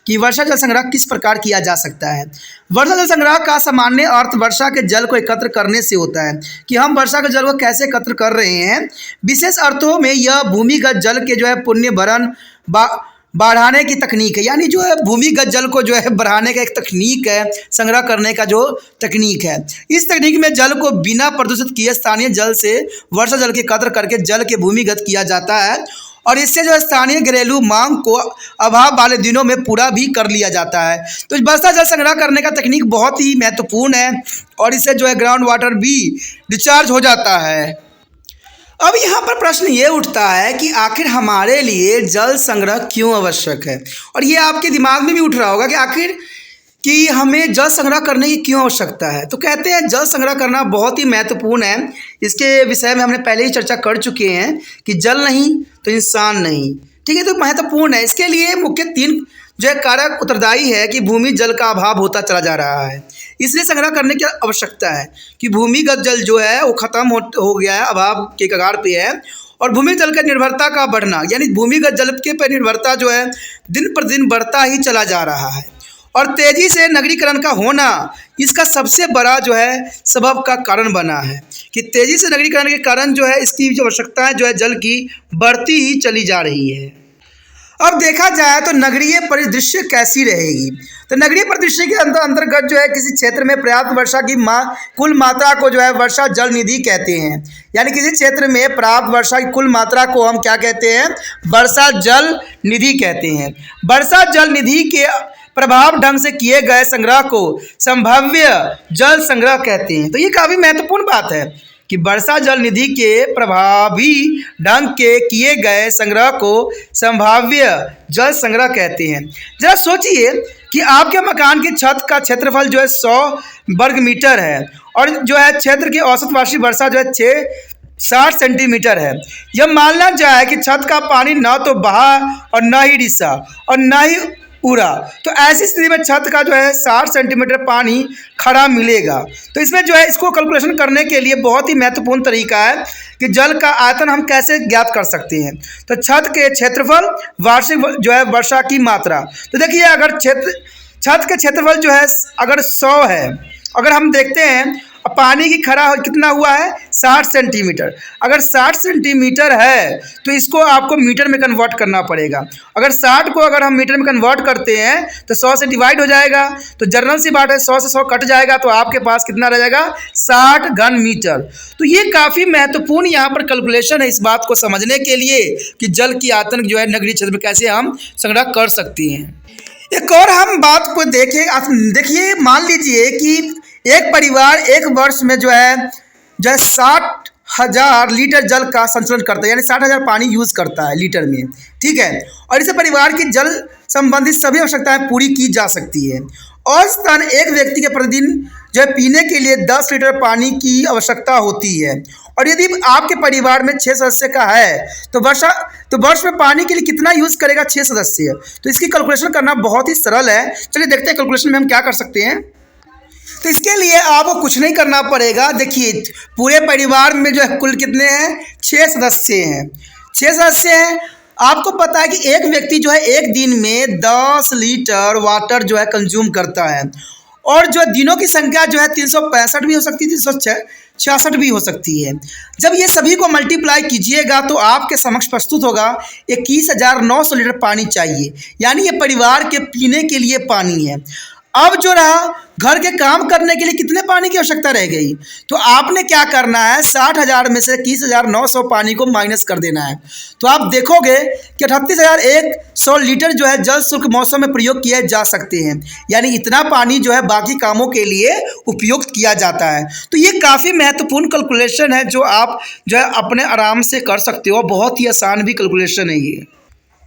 कि वर्षा जल संग्रह किस प्रकार किया जा सकता है। वर्षा जल संग्रह का सामान्य अर्थ वर्षा के जल को एकत्र करने से होता है कि हम वर्षा के जल को कैसे एकत्र कर रहे हैं। विशेष अर्थों में यह भूमिगत जल के जो है पुण्य भरण बढ़ाने की तकनीक है, यानी जो है भूमिगत जल को जो है बढ़ाने का एक तकनीक है, संग्रह करने का जो तकनीक है। इस तकनीक में जल को बिना प्रदूषित किए स्थानीय जल से वर्षा जल के एकत्र करके जल के भूमिगत किया जाता है और इससे जो है स्थानीय घरेलू मांग को अभाव वाले दिनों में पूरा भी कर लिया जाता है। तो वर्षा जल संग्रह करने का तकनीक बहुत ही महत्वपूर्ण है और इससे जो है ग्राउंड वाटर भी रिचार्ज हो जाता है। अब यहाँ पर प्रश्न ये उठता है कि आखिर हमारे लिए जल संग्रह क्यों आवश्यक है, और ये आपके दिमाग में भी उठ रहा होगा कि आखिर कि हमें जल संग्रह करने की क्यों आवश्यकता है। तो कहते हैं जल संग्रह करना बहुत ही महत्वपूर्ण है। इसके विषय में हमने पहले ही चर्चा कर चुके हैं कि जल नहीं तो इंसान नहीं, ठीक है। तो महत्वपूर्ण है। इसके लिए मुख्य 3 जो है कारक उत्तरदायी है कि भूमि जल का अभाव होता चला जा रहा है, इसलिए संग्रह करने की आवश्यकता है कि भूमिगत जल जो है वो खत्म हो गया है, अभाव के कगार पे है। और भूमि जल का निर्भरता का बढ़ना, यानी भूमिगत जल के पर निर्भरता जो है दिन पर दिन बढ़ता ही चला जा रहा है। और तेजी से नगरीकरण का होना इसका सबसे बड़ा जो है सबब का कारण बना है कि तेजी से नगरीकरण के कारण जो है इसकी जो आवश्यकताएं जो है जल की बढ़ती ही चली जा रही है। अब देखा जाए तो नगरीय परिदृश्य कैसी रहेगी, तो नगरीय परिदृश्य के अंतर्गत जो है किसी क्षेत्र में पर्याप्त वर्षा की कुल मात्रा को जो है वर्षा जल निधि कहते हैं। यानी किसी क्षेत्र में प्राप्त वर्षा की कुल मात्रा को हम क्या कहते हैं, वर्षा जल निधि कहते हैं। वर्षा जल निधि के प्रभाव ढंग से किए गए संग्रह को संभाव्य जल संग्रह कहते हैं। तो ये काफ़ी महत्वपूर्ण बात है कि वर्षा जल निधि के प्रभावी ढंग के किए गए संग्रह को संभाव्य जल संग्रह कहते हैं। जरा सोचिए कि आपके मकान की छत का क्षेत्रफल जो है 100 वर्ग मीटर है और जो है क्षेत्र की औसत वार्षिक वर्षा जो है 60 सेंटीमीटर है। यह मानना जाए कि छत का पानी न तो बहा और न ही रिसा और न ही पूरा, तो ऐसी स्थिति में छत का जो है 60 सेंटीमीटर पानी खड़ा मिलेगा। तो इसमें जो है इसको कैलकुलेशन करने के लिए बहुत ही महत्वपूर्ण तरीका है कि जल का आयतन हम कैसे ज्ञात कर सकते हैं। तो छत के क्षेत्रफल वार्षिक जो है वर्षा की मात्रा, तो देखिए अगर छत के क्षेत्रफल जो है अगर 100 है, अगर हम देखते हैं पानी की खरा कितना हुआ है 60 सेंटीमीटर, अगर 60 सेंटीमीटर है तो इसको आपको मीटर में कन्वर्ट करना पड़ेगा। अगर 60 को अगर हम मीटर में कन्वर्ट करते हैं तो 100 से डिवाइड हो जाएगा, तो जनरल सी बात है 100 से 100 कट जाएगा, तो आपके पास कितना रह जाएगा 60 घन मीटर। तो ये काफ़ी महत्वपूर्ण यहाँ पर कैलकुलेशन है इस बात को समझने के लिए कि जल की आयतन जो है नगरीय क्षेत्र में कैसे हम संग्रह कर सकते हैं। एक और हम बात को देखिए मान लीजिए कि एक परिवार एक वर्ष में जो है 60,000 लीटर जल का संचलन करता है, यानी 60,000 पानी यूज़ करता है लीटर में, ठीक है। और इसे परिवार की जल संबंधित सभी आवश्यकताएं पूरी की जा सकती है। औसतन एक व्यक्ति के प्रतिदिन जो है पीने के लिए 10 लीटर पानी की आवश्यकता होती है। और यदि आपके परिवार में 6 सदस्य का है तो वर्ष में पानी के लिए कितना यूज़ करेगा 6 सदस्य। तो इसकी कैलकुलेशन करना बहुत ही सरल है। चलिए देखते हैं कैलकुलेशन में हम क्या कर सकते हैं। तो इसके लिए आपको कुछ नहीं करना पड़ेगा। देखिए पूरे परिवार में जो है कुल कितने हैं 6 सदस्य हैं, 6 सदस्य हैं। आपको पता है कि एक व्यक्ति जो है एक दिन में 10 लीटर वाटर जो है कंज्यूम करता है, और जो दिनों की संख्या जो है 365 भी हो सकती है, 366 भी हो सकती है। जब ये सभी को मल्टीप्लाई कीजिएगा तो आपके समक्ष प्रस्तुत होगा 21,900 लीटर पानी चाहिए, यानी ये परिवार के पीने के लिए पानी है। अब जो रहा घर के काम करने के लिए कितने पानी की आवश्यकता रह गई। तो आपने क्या करना है, 60,000 में से 21,900 पानी को माइनस कर देना है। तो आप देखोगे कि 38,100 लीटर जो है जल शुल्क मौसम में प्रयोग किए जा सकते हैं, यानी इतना पानी जो है बाकी कामों के लिए उपयुक्त किया जाता है। तो ये काफ़ी महत्वपूर्ण कैलकुलेशन है जो आप जो है अपने आराम से कर सकते हो, बहुत ही आसान भी कैलकुलेशन है ये।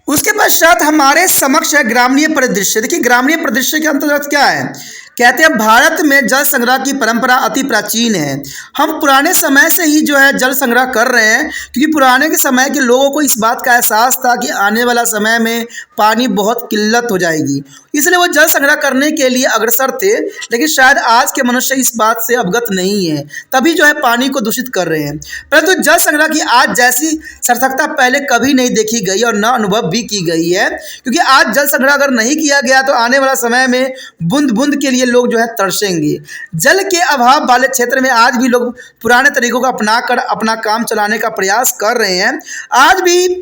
उसके पश्चात हमारे समक्ष है ग्रामीण परिदृश्य। देखिए ग्रामीण परिदृश्य के अंतर्गत क्या है, कहते हैं भारत में जल संग्रह की परंपरा अति प्राचीन है। हम पुराने समय से ही जो है जल संग्रह कर रहे हैं, क्योंकि पुराने के समय के लोगों को इस बात का एहसास था कि आने वाला समय में पानी बहुत किल्लत हो जाएगी, इसलिए वो जल संग्रह करने के लिए अग्रसर थे। लेकिन शायद आज के मनुष्य इस बात से अवगत नहीं है, तभी जो है पानी को दूषित कर रहे हैं। परंतु जल संग्रह की आज जैसी सार्थकता पहले कभी नहीं देखी गई और न अनुभव भी की गई है, क्योंकि आज जल संग्रह अगर नहीं किया गया तो आने वाला समय में बूंद बूंद के लिए लोग जो है तरसेंगे। जल के अभाव वाले क्षेत्र में आज भी लोग पुराने तरीकों को अपनाकर अपना काम चलाने का प्रयास कर रहे हैं। आज भी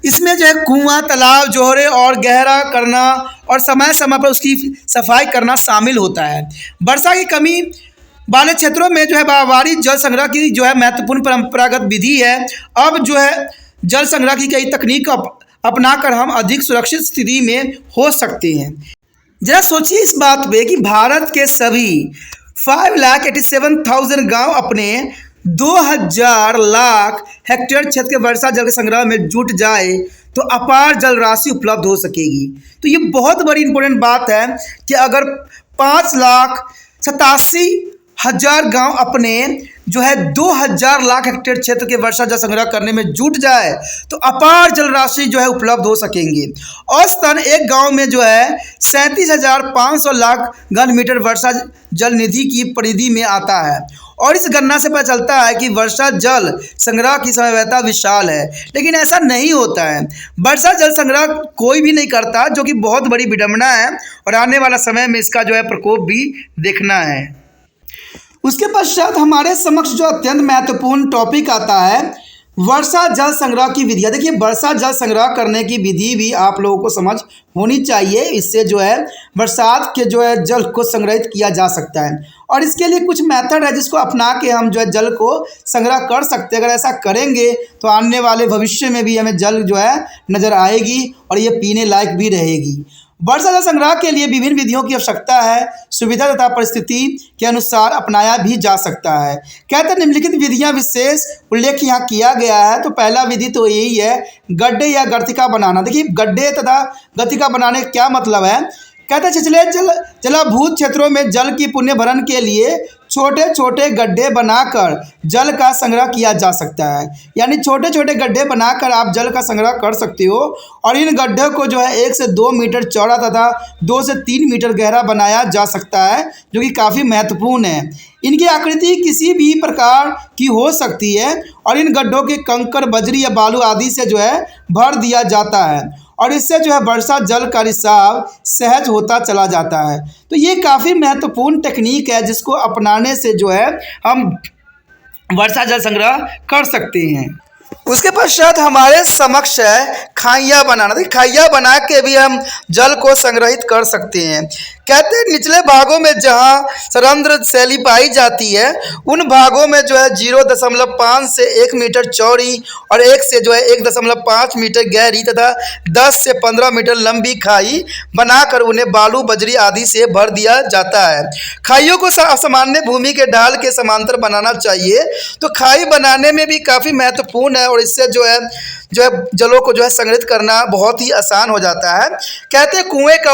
इसमें जो है कुआं, तालाब, जोहरे और गहरा करना और समय समय पर उसकी सफाई करना शामिल होता है। वर्षा की कमी वाले क्षेत्रों में जो है बावरी जल संग्रह की जो है महत्वपूर्ण परंपरागत विधि है। अब जो है जल संग्रह की कई तकनीक अपनाकर हम अधिक सुरक्षित स्थिति में हो सकते हैं। जरा सोचिए इस बात पे कि भारत के सभी 5,87,000 गांव अपने 2,000 लाख हेक्टेयर क्षेत्र के वर्षा जल के संग्रह में जुट जाए तो अपार जल राशि उपलब्ध हो सकेगी। तो ये बहुत बड़ी इंपॉर्टेंट बात है कि अगर 5,87,000 गांव अपने जो है 2,000 लाख हेक्टेयर क्षेत्र के वर्षा जल संग्रह करने में जुट जाए तो अपार जल राशि जो है उपलब्ध हो सकेंगे। औसतन एक गांव में जो है 37,500 लाख घन मीटर वर्षा जल निधि की परिधि में आता है। और इस गणना से पता चलता है कि वर्षा जल संग्रह की समयवता विशाल है, लेकिन ऐसा नहीं होता है। वर्षा जल संग्रह कोई भी नहीं करता, जो कि बहुत बड़ी विडंबना है और आने वाला समय में इसका जो है प्रकोप भी देखना है। उसके पश्चात हमारे समक्ष जो अत्यंत महत्वपूर्ण टॉपिक आता है वर्षा जल संग्रह की विधियाँ। देखिए वर्षा जल संग्रह करने की विधि भी आप लोगों को समझ होनी चाहिए, इससे जो है बरसात के जो है जल को संग्रहित किया जा सकता है। और इसके लिए कुछ मेथड है जिसको अपना के हम जो है जल को संग्रह कर सकते हैं। अगर ऐसा करेंगे तो आने वाले भविष्य में भी हमें जल जो है नज़र आएगी और ये पीने लायक भी रहेगी। वर्षा जल संग्रह के लिए विभिन्न विधियों की आवश्यकता है, सुविधा तथा परिस्थिति के अनुसार अपनाया भी जा सकता है। कहते हैं निम्नलिखित विधियां विशेष उल्लेख यहाँ किया गया है। तो पहला विधि तो यही है गड्ढे या गर्तिका बनाना। देखिए गड्ढे तथा गर्तिका बनाने का क्या मतलब है, कहते हैं छिछले जलाभूत क्षेत्रों में जल की पुण्य भरण के लिए छोटे छोटे गड्ढे बनाकर जल का संग्रह किया जा सकता है। यानी छोटे छोटे गड्ढे बनाकर आप जल का संग्रह कर सकते हो और इन गड्ढे को जो है 1 से 2 मीटर चौड़ा तथा 2 से 3 मीटर गहरा बनाया जा सकता है, जो कि काफ़ी महत्वपूर्ण है। इनकी आकृति किसी भी प्रकार की हो सकती है और इन गड्ढों के कंकड़, बजरी या बालू आदि से जो है भर दिया जाता है और इससे जो है वर्षा जल का रिसाव सहज होता चला जाता है। तो ये काफ़ी महत्वपूर्ण टेक्निक है जिसको अपनाने से जो है हम वर्षा जल संग्रह कर सकते हैं। उसके पश्चात हमारे समक्ष है खाइयाँ बनाना। देखिए खाइयाँ बना के भी हम जल को संग्रहित कर सकते हैं। कहते हैं निचले भागों में जहाँ सरंध्र शैली पाई जाती है उन भागों में जो है 0.5 से 1 मीटर चौड़ी और 1 से जो है 1.5 मीटर गहरी तथा 10 से 15 मीटर लंबी खाई बनाकर उन्हें बालू, बजरी आदि से भर दिया जाता है। खाइयों को सामान्य भूमि के ढाल के समांतर बनाना चाहिए। तो खाई बनाने में भी काफ़ी महत्वपूर्ण है और इससे जो है जलों को जो है संग्रहित करना बहुत ही आसान हो जाता है। कहते हैं कुएं का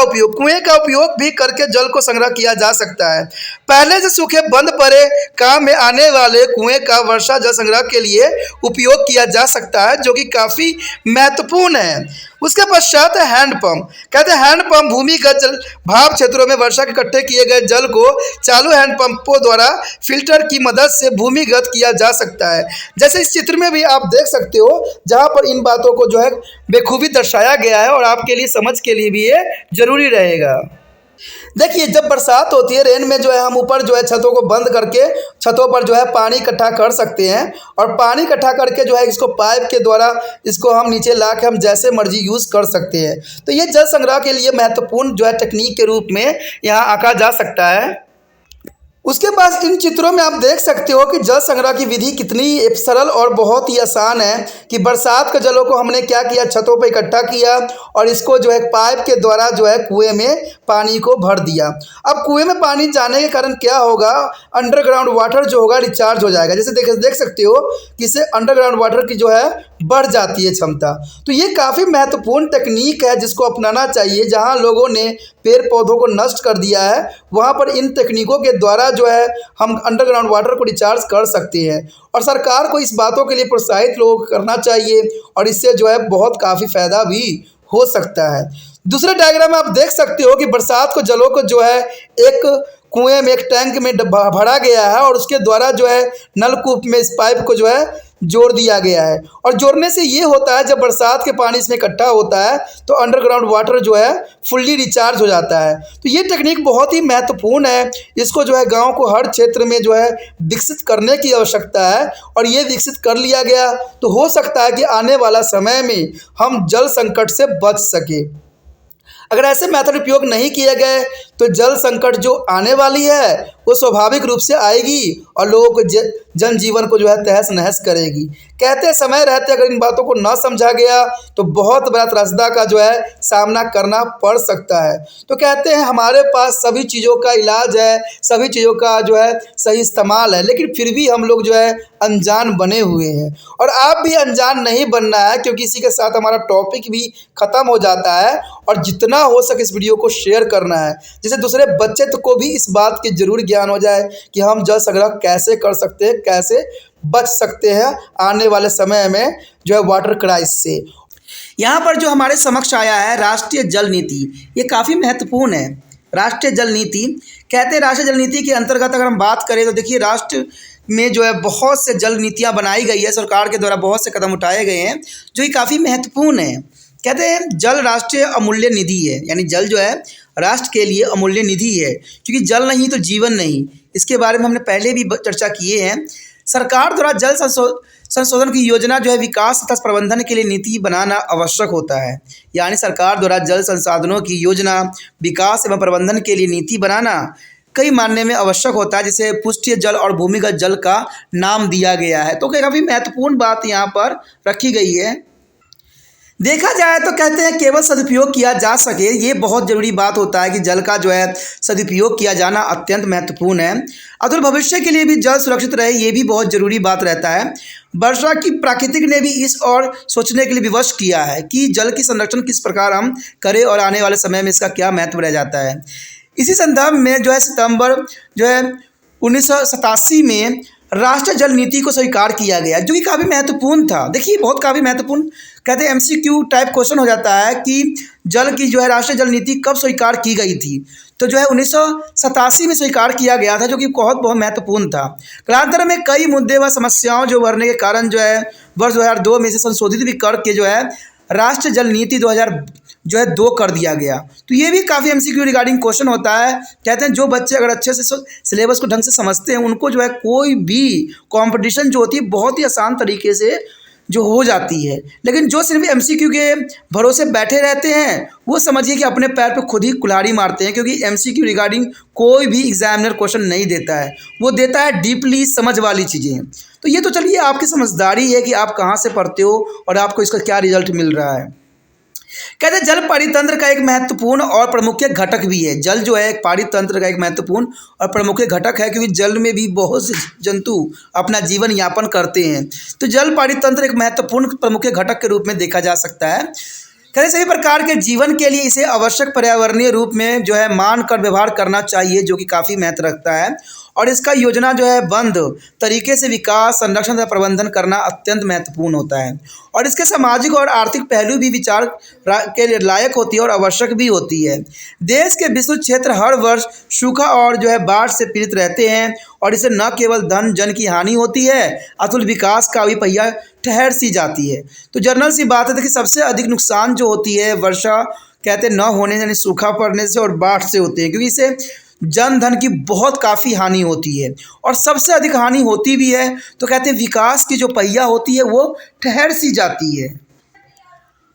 उपयोग भी करके जल को संग्रह किया जा सकता है। पहले से सूखे बंद पड़े काम में आने वाले कुएं का वर्षा जल संग्रह के लिए उपयोग किया जा सकता है, जो कि काफ़ी महत्वपूर्ण है। उसके पश्चात है हैंडपंप। कहते हैं हैंडपंप भूमिगत जल भाव क्षेत्रों में वर्षा के इकट्ठे किए गए जल को चालू हैंडपंपों द्वारा फिल्टर की मदद से भूमिगत किया जा सकता है। जैसे इस चित्र में भी आप देख सकते हो, जहाँ पर इन बातों को जो है बेखूबी दर्शाया गया है और आपके लिए समझ के लिए भी ये जरूरी रहेगा। देखिए, जब बरसात होती है, रेन में जो है हम ऊपर जो है छतों को बंद करके छतों पर जो है पानी इकट्ठा कर सकते हैं, और पानी इकट्ठा करके जो है इसको पाइप के द्वारा इसको हम नीचे ला के हम जैसे मर्जी यूज़ कर सकते हैं। तो ये जल संग्रह के लिए महत्वपूर्ण जो है तकनीक के रूप में यहाँ आंका जा सकता है। उसके पास इन चित्रों में आप देख सकते हो कि जल संग्रह की विधि कितनी सरल और बहुत ही आसान है कि बरसात के जलों को हमने क्या किया, छतों पर इकट्ठा किया और इसको जो है पाइप के द्वारा जो है कुएं में पानी को भर दिया। अब कुएं में पानी जाने के कारण क्या होगा, अंडरग्राउंड वाटर जो होगा रिचार्ज हो जाएगा। जैसे देख सकते हो कि इससे अंडरग्राउंड वाटर की जो है बढ़ जाती है क्षमता। तो ये काफ़ी महत्वपूर्ण तकनीक है जिसको अपनाना चाहिए। जहाँ लोगों ने पेड़ पौधों को नष्ट कर दिया है, वहाँ पर इन तकनीकों के द्वारा जो है हम अंडरग्राउंड वाटर को रिचार्ज कर सकते हैं, और सरकार को इस बातों के लिए प्रोत्साहित लोगों को करना चाहिए, और इससे जो है बहुत काफ़ी फायदा भी हो सकता है। दूसरे डायग्राम में आप देख सकते हो कि बरसात को जलों को जो है एक कुएं में, एक टैंक में भरा गया है, और उसके द्वारा जो है नलकूप में इस पाइप को जो है जोड़ दिया गया है। और जोड़ने से ये होता है, जब बरसात के पानी इसमें इकट्ठा होता है तो अंडरग्राउंड वाटर जो है फुल्ली रिचार्ज हो जाता है। तो ये टेक्निक बहुत ही महत्वपूर्ण है। इसको जो है गांव को हर क्षेत्र में जो है विकसित करने की आवश्यकता है, और ये विकसित कर लिया गया तो हो सकता है कि आने वाला समय में हम जल संकट से बच सके। अगर ऐसे मेथड उपयोग नहीं किए गए तो जल संकट जो आने वाली है वो स्वाभाविक रूप से आएगी, और लोगों को जनजीवन को जो है तहस नहस करेगी। कहते हैं समय रहते अगर इन बातों को न समझा गया तो बहुत बड़ा त्रासदा का जो है सामना करना पड़ सकता है। तो कहते हैं हमारे पास सभी चीज़ों का इलाज है, सभी चीज़ों का जो है सही इस्तेमाल है, लेकिन फिर भी हम लोग जो है अनजान बने हुए हैं। और आप भी अनजान नहीं बनना है, क्योंकि इसी के साथ हमारा टॉपिक भी ख़त्म हो जाता है। और जितना हो सके इस वीडियो को शेयर करना है, जिससे दूसरे बच्चे को भी इस बात की जरूर ज्ञान हो जाए कि हम जल संग्रह कैसे कर सकते हैं, कैसे बच सकते हैं आने वाले समय में जो है वाटर क्राइसिस से। यहाँ पर जो हमारे समक्ष आया है राष्ट्रीय जल नीति, ये काफ़ी महत्वपूर्ण है। राष्ट्रीय जल नीति, कहते हैं राष्ट्रीय जल नीति के अंतर्गत अगर हम बात करें तो देखिए राष्ट्र में जो है बहुत से जल नीतियाँ बनाई गई है, सरकार के द्वारा बहुत से कदम उठाए गए हैं जो कि काफ़ी महत्वपूर्ण है। कहते हैं जल राष्ट्रीय अमूल्य निधि है, यानी जल जो है राष्ट्र के लिए अमूल्य निधि है, क्योंकि जल नहीं तो जीवन नहीं। इसके बारे में हमने पहले भी चर्चा किए हैं। सरकार द्वारा जल संशोधन की योजना जो है विकास तथा प्रबंधन के लिए नीति बनाना आवश्यक होता है। यानी सरकार द्वारा जल संसाधनों की योजना, विकास एवं प्रबंधन के लिए नीति बनाना कई मानने में आवश्यक होता है, जिसे पृष्ठीय जल और भूमिगत जल का नाम दिया गया है। तो काफ़ी महत्वपूर्ण बात यहाँ पर रखी गई है। देखा जाए तो कहते हैं केवल सदुपयोग किया जा सके, ये बहुत ज़रूरी बात होता है कि जल का जो है सदुपयोग किया जाना अत्यंत महत्वपूर्ण है। अतुल भविष्य के लिए भी जल सुरक्षित रहे, ये भी बहुत ज़रूरी बात रहता है। वर्षा की प्राकृतिक ने भी इस और सोचने के लिए विवश किया है कि जल की संरक्षण किस प्रकार हम करें और आने वाले समय में इसका क्या महत्व रह जाता है। इसी संदर्भ में जो है सितंबर जो है 1987 में राष्ट्रीय जल नीति को स्वीकार किया गया, जो कि काफ़ी महत्वपूर्ण था। देखिए बहुत काफ़ी महत्वपूर्ण, कहते हैं MCQ टाइप क्वेश्चन हो जाता है कि जल की जो है राष्ट्रीय जल नीति कब स्वीकार की गई थी। तो जो है 1987 में स्वीकार किया गया था, जो कि बहुत महत्वपूर्ण था। कालांतर में कई मुद्दे व समस्याओं जो उभरने के कारण जो है वर्ष 2002 में इसे संशोधित भी करके जो है राष्ट्रीय जल नीति 2002 कर दिया गया। तो ये भी काफ़ी MCQ रिगार्डिंग क्वेश्चन होता है। कहते हैं जो बच्चे अगर अच्छे से सिलेबस को ढंग से समझते हैं उनको जो है कोई भी कंपटीशन जो होती है बहुत ही आसान तरीके से जो हो जाती है। लेकिन जो सिर्फ MCQ के भरोसे बैठे रहते हैं वो समझिए कि अपने पैर पे खुद ही कुल्हाड़ी मारते हैं, क्योंकि MCQ रिगार्डिंग कोई भी एग्जामिनर क्वेश्चन नहीं देता है, वो देता है डीपली समझ वाली चीज़ें। तो ये तो चलिए आपकी समझदारी है कि आप कहाँ से पढ़ते हो और आपको इसका क्या रिजल्ट मिल रहा है। कहते हैं जल परितंत्र का एक महत्वपूर्ण और प्रमुख घटक भी है। जल जो है एक परितंत्र का एक महत्वपूर्ण और प्रमुख घटक है, क्योंकि जल में भी बहुत से जंतु अपना जीवन यापन करते हैं। तो जल परितंत्र एक महत्वपूर्ण प्रमुख घटक के रूप में देखा जा सकता है। कहते सभी प्रकार के जीवन के लिए इसे आवश्यक पर्यावरणीय रूप में जो है मान कर व्यवहार करना चाहिए, जो कि काफ़ी महत्व रखता है। और इसका योजना जो है बंद तरीके से विकास, संरक्षण तथा प्रबंधन करना अत्यंत महत्वपूर्ण होता है। और इसके सामाजिक और आर्थिक पहलू भी विचार के लायक होती है और आवश्यक भी होती है। देश के विस्तृत क्षेत्र हर वर्ष सूखा और जो है बाढ़ से पीड़ित रहते हैं, और इससे न केवल धन जन की हानि होती है, अतुल विकास का भी पहिया ठहर सी जाती है। तो जनरल सी बात है कि सबसे अधिक नुकसान जो होती है वर्षा कहते न होने यानी सूखा पड़ने से और बाढ़ से होते हैं, क्योंकि इससे जन धन की बहुत काफ़ी हानि होती है और सबसे अधिक हानि होती भी है तो कहते हैं विकास की जो पहिया होती है वो ठहर सी जाती है।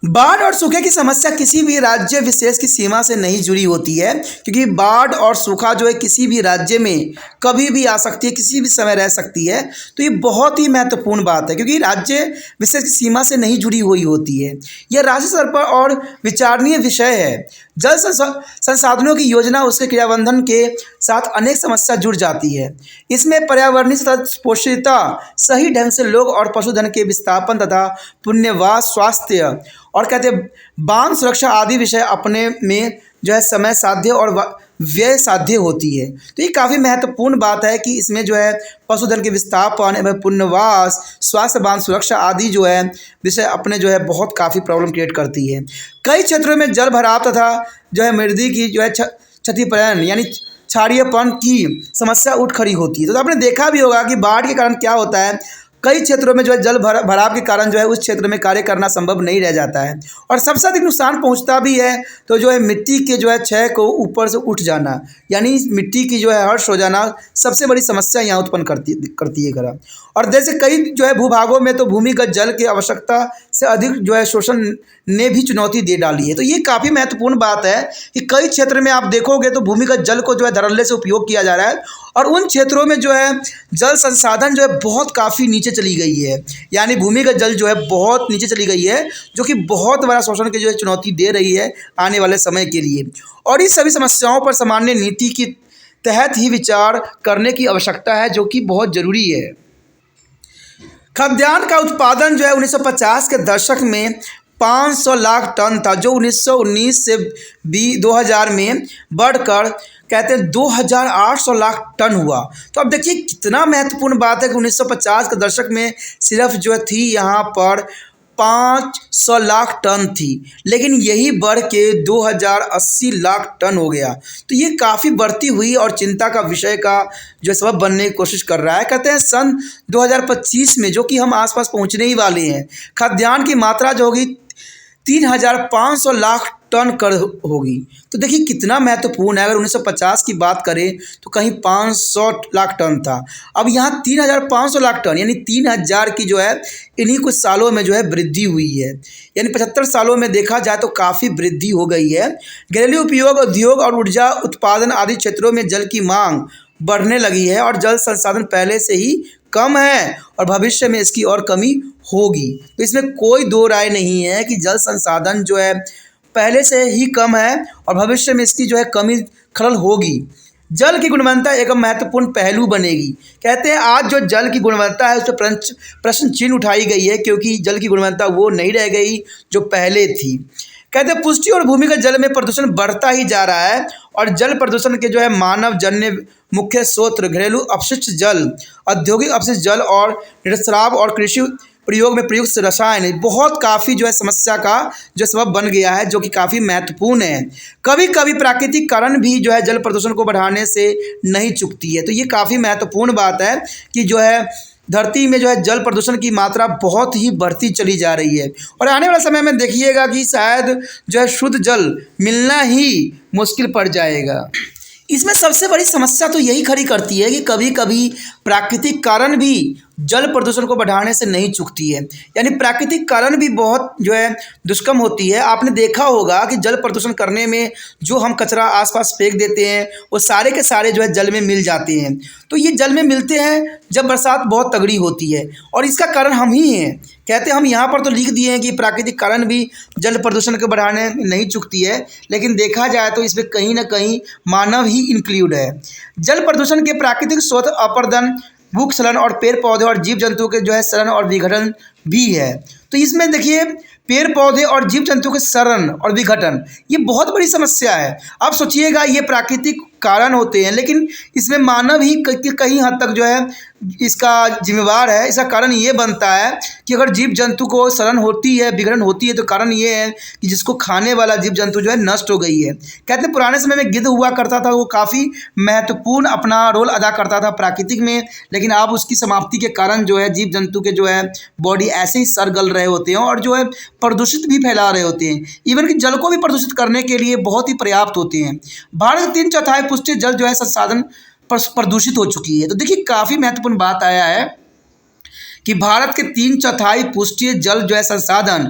बाढ़ और सूखे की समस्या किसी भी राज्य विशेष की सीमा से नहीं जुड़ी होती है, क्योंकि बाढ़ और सूखा जो है किसी भी राज्य में कभी भी आ सकती है, किसी भी समय रह सकती है। तो ये बहुत ही महत्वपूर्ण बात है, क्योंकि राज्य विशेष की सीमा से नहीं जुड़ी हुई होती है। यह राष्ट्रीय स्तर पर और विचारणीय विषय है। जल संसाधनों की योजना उसके क्रियान्वयन के साथ अनेक समस्या जुड़ जाती है। इसमें पर्यावरणीय पोषिता, सही ढंग से लोग और पशुधन के विस्थापन तथा पुनर्वास, स्वास्थ्य और कहते हैं बांध सुरक्षा आदि विषय अपने में जो है समय साध्य और व्यय साध्य होती है। तो ये काफ़ी महत्वपूर्ण बात है कि इसमें जो है पशुधन के विस्थापन एवं पुनर्वास, स्वास्थ्य, बांध सुरक्षा आदि जो है विषय अपने जो है बहुत काफ़ी प्रॉब्लम क्रिएट करती है। कई क्षेत्रों में जल भराव तथा जो है मृदा की जो है क्षतिपूरण यानी क्षारीयपन की समस्या उठ खड़ी होती है। तो आपने देखा भी होगा कि बाढ़ के कारण क्या होता है, कई क्षेत्रों में जो है जल भराव के कारण जो है उस क्षेत्र में कार्य करना संभव नहीं रह जाता है और सबसे अधिक नुकसान पहुंचता भी है तो जो है मिट्टी के जो है क्षय को ऊपर से उठ जाना, यानी मिट्टी की जो है हर्ष हो जाना सबसे बड़ी समस्या यहाँ उत्पन्न करती है करा। और जैसे कई जो है भूभागों में तो भूमिगत जल की आवश्यकता से अधिक जो है शोषण ने भी चुनौती दे डाली है। तो ये काफ़ी महत्वपूर्ण बात है कि कई क्षेत्र में आप देखोगे तो भूमिगत जल को जो है धड़ल्ले से उपयोग किया जा रहा है और उन क्षेत्रों में जो है जल संसाधन जो है बहुत काफ़ी नीचे चली गई है, यानी भूमिगत जल जो है बहुत नीचे चली गई है, जो कि बहुत बड़ा शोषण की जो है चुनौती दे रही है आने वाले समय के लिए। और इस सभी समस्याओं पर सामान्य नीति के तहत ही विचार करने की आवश्यकता है, जो कि बहुत ज़रूरी है। खाद्यान्न का उत्पादन जो है 1950 के दशक में 500 लाख टन था, जो 1919 से 2000 में बढ़कर कहते हैं 2800 लाख टन हुआ। तो अब देखिए कितना महत्वपूर्ण बात है कि 1950 के दशक में सिर्फ जो थी यहाँ पर 500 लाख टन थी, लेकिन यही बढ़ के 2080 लाख टन हो गया। तो ये काफ़ी बढ़ती हुई और चिंता का विषय का जो सबब बनने की कोशिश कर रहा है। कहते हैं सन 2025 में, जो कि हम आसपास पहुंचने ही वाले हैं, खाद्यान्न की मात्रा जो होगी 3500 लाख टन कर होगी। तो देखिए कितना महत्वपूर्ण है। अगर 1950 की बात करें तो कहीं 500 लाख टन था, अब यहाँ 3500 लाख टन यानी 3000 की जो है इन्हीं कुछ सालों में जो है वृद्धि हुई है, यानी 75 सालों में देखा जाए तो काफ़ी वृद्धि हो गई है। घरेलू उपयोग, उद्योग और ऊर्जा उत्पादन आदि क्षेत्रों में जल की मांग बढ़ने लगी है और जल संसाधन पहले से ही कम है और भविष्य में इसकी और कमी होगी। तो इसमें कोई दो राय नहीं है कि जल संसाधन जो है पहले से ही कम है और भविष्य में इसकी जो है कमी खलल होगी। जल की गुणवत्ता एक महत्वपूर्ण पहलू बनेगी। कहते हैं आज जो जल की गुणवत्ता है उस पर प्रश्न चिन्ह उठाई गई है, क्योंकि जल की गुणवत्ता वो नहीं रह गई जो पहले थी। कहते हैं पुष्टि और भूमिगत जल में प्रदूषण बढ़ता ही जा रहा है और जल प्रदूषण के जो है मानव जन्य मुख्य स्रोत घरेलू अपशिष्ट जल, औद्योगिक अपशिष्ट जल और निरस्राव और कृषि प्रयोग में प्रयुक्त रसायन बहुत काफ़ी जो है समस्या का जो सबब बन गया है, जो कि काफ़ी महत्वपूर्ण है। कभी कभी प्राकृतिक कारण भी जो है जल प्रदूषण को बढ़ाने से नहीं चूकती है। तो ये काफ़ी महत्वपूर्ण बात है कि जो है धरती में जो है जल प्रदूषण की मात्रा बहुत ही बढ़ती चली जा रही है और आने वाले समय में देखिएगा कि शायद जो है शुद्ध जल मिलना ही मुश्किल पड़ जाएगा। इसमें सबसे बड़ी समस्या तो यही खड़ी करती है कि कभी कभी प्राकृतिक कारण भी जल प्रदूषण को बढ़ाने से नहीं चूकती है, यानी प्राकृतिक कारण भी बहुत जो है दुष्कर्म होती है। आपने देखा होगा कि जल प्रदूषण करने में जो हम कचरा आसपास फेंक देते हैं वो सारे के सारे जो है जल में मिल जाते हैं। तो ये जल में मिलते हैं जब बरसात बहुत तगड़ी होती है और इसका कारण हम ही हैं। कहते हैं हम यहाँ पर तो लिख दिए हैं कि प्राकृतिक कारण भी जल प्रदूषण को बढ़ाने में नहीं चूकती है, लेकिन देखा जाए तो इसमें कहीं ना कहीं मानव ही इंक्लूड है। जल प्रदूषण के प्राकृतिक स्रोत अपरदन, भूस्खलन और पेड़ पौधे और जीव जंतु के जो है सड़न और विघटन भी है। तो इसमें देखिए पेड़ पौधे और जीव जंतु के सड़न और विघटन ये बहुत बड़ी समस्या है। अब सोचिएगा ये प्राकृतिक कारण होते हैं, लेकिन इसमें मानव ही कहीं हद तक जो है इसका जिम्मेवार है। इसका कारण ये बनता है कि अगर जीव जंतु को शरण होती है, विघटन होती है, तो कारण ये है कि जिसको खाने वाला जीव जंतु जो है नष्ट हो गई है। कहते हैं पुराने समय में गिद्ध हुआ करता था, वो काफ़ी महत्वपूर्ण अपना रोल अदा करता था प्राकृतिक में, लेकिन अब उसकी समाप्ति के कारण जो है जीव जंतु के जो है बॉडी ऐसे ही सड़ गल रहे होते हैं और जो है प्रदूषित भी फैला रहे होते हैं। इवन कि जल को भी प्रदूषित करने के लिए बहुत ही पर्याप्त होते हैं। भारत के 3/4 पुष्टि जल जो है संसाधन प्रदूषित हो चुकी है। तो देखिए काफ़ी महत्वपूर्ण बात आया है कि भारत के 3/4 पुष्टि जल जो है संसाधन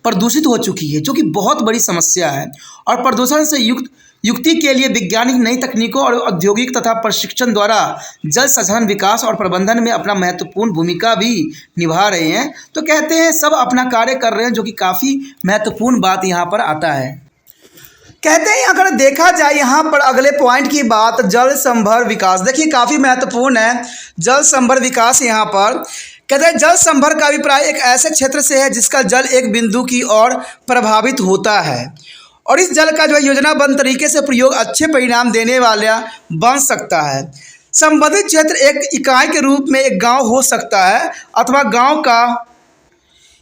प्रदूषित हो चुकी है, जो कि बहुत बड़ी समस्या है। और प्रदूषण से युक्ति के लिए वैज्ञानिक नई तकनीकों और औद्योगिक तथा प्रशिक्षण द्वारा जल संसाधन विकास और प्रबंधन में अपना महत्वपूर्ण भूमिका भी निभा रहे हैं। तो कहते हैं सब अपना कार्य कर रहे हैं, जो कि काफ़ी महत्वपूर्ण बात यहाँ पर आता है। कहते हैं अगर देखा जाए यहाँ पर अगले पॉइंट की बात, जल संभर विकास। देखिए काफ़ी महत्वपूर्ण है जल संभर विकास। यहाँ पर कहते हैं जल संभर का अभिप्राय एक ऐसे क्षेत्र से है जिसका जल एक बिंदु की ओर प्रभावित होता है और इस जल का जो है योजनाबद्ध तरीके से प्रयोग अच्छे परिणाम देने वाला बन सकता है। संबंधित क्षेत्र एक इकाई के रूप में एक गाँव हो सकता है अथवा गाँव का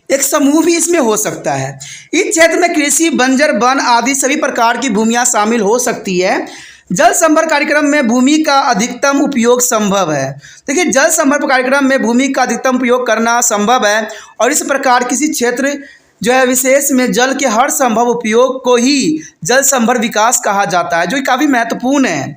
एक समूह भी इसमें हो सकता है। इस क्षेत्र में कृषि, बंजर, वन आदि सभी प्रकार की भूमियां शामिल हो सकती है। जल संभर कार्यक्रम में भूमि का अधिकतम उपयोग संभव है। देखिए जल संभर कार्यक्रम में भूमि का अधिकतम उपयोग करना संभव है और इस प्रकार किसी क्षेत्र जो है विशेष में जल के हर संभव उपयोग को ही जल संभर विकास कहा जाता है, जो काफ़ी महत्वपूर्ण है।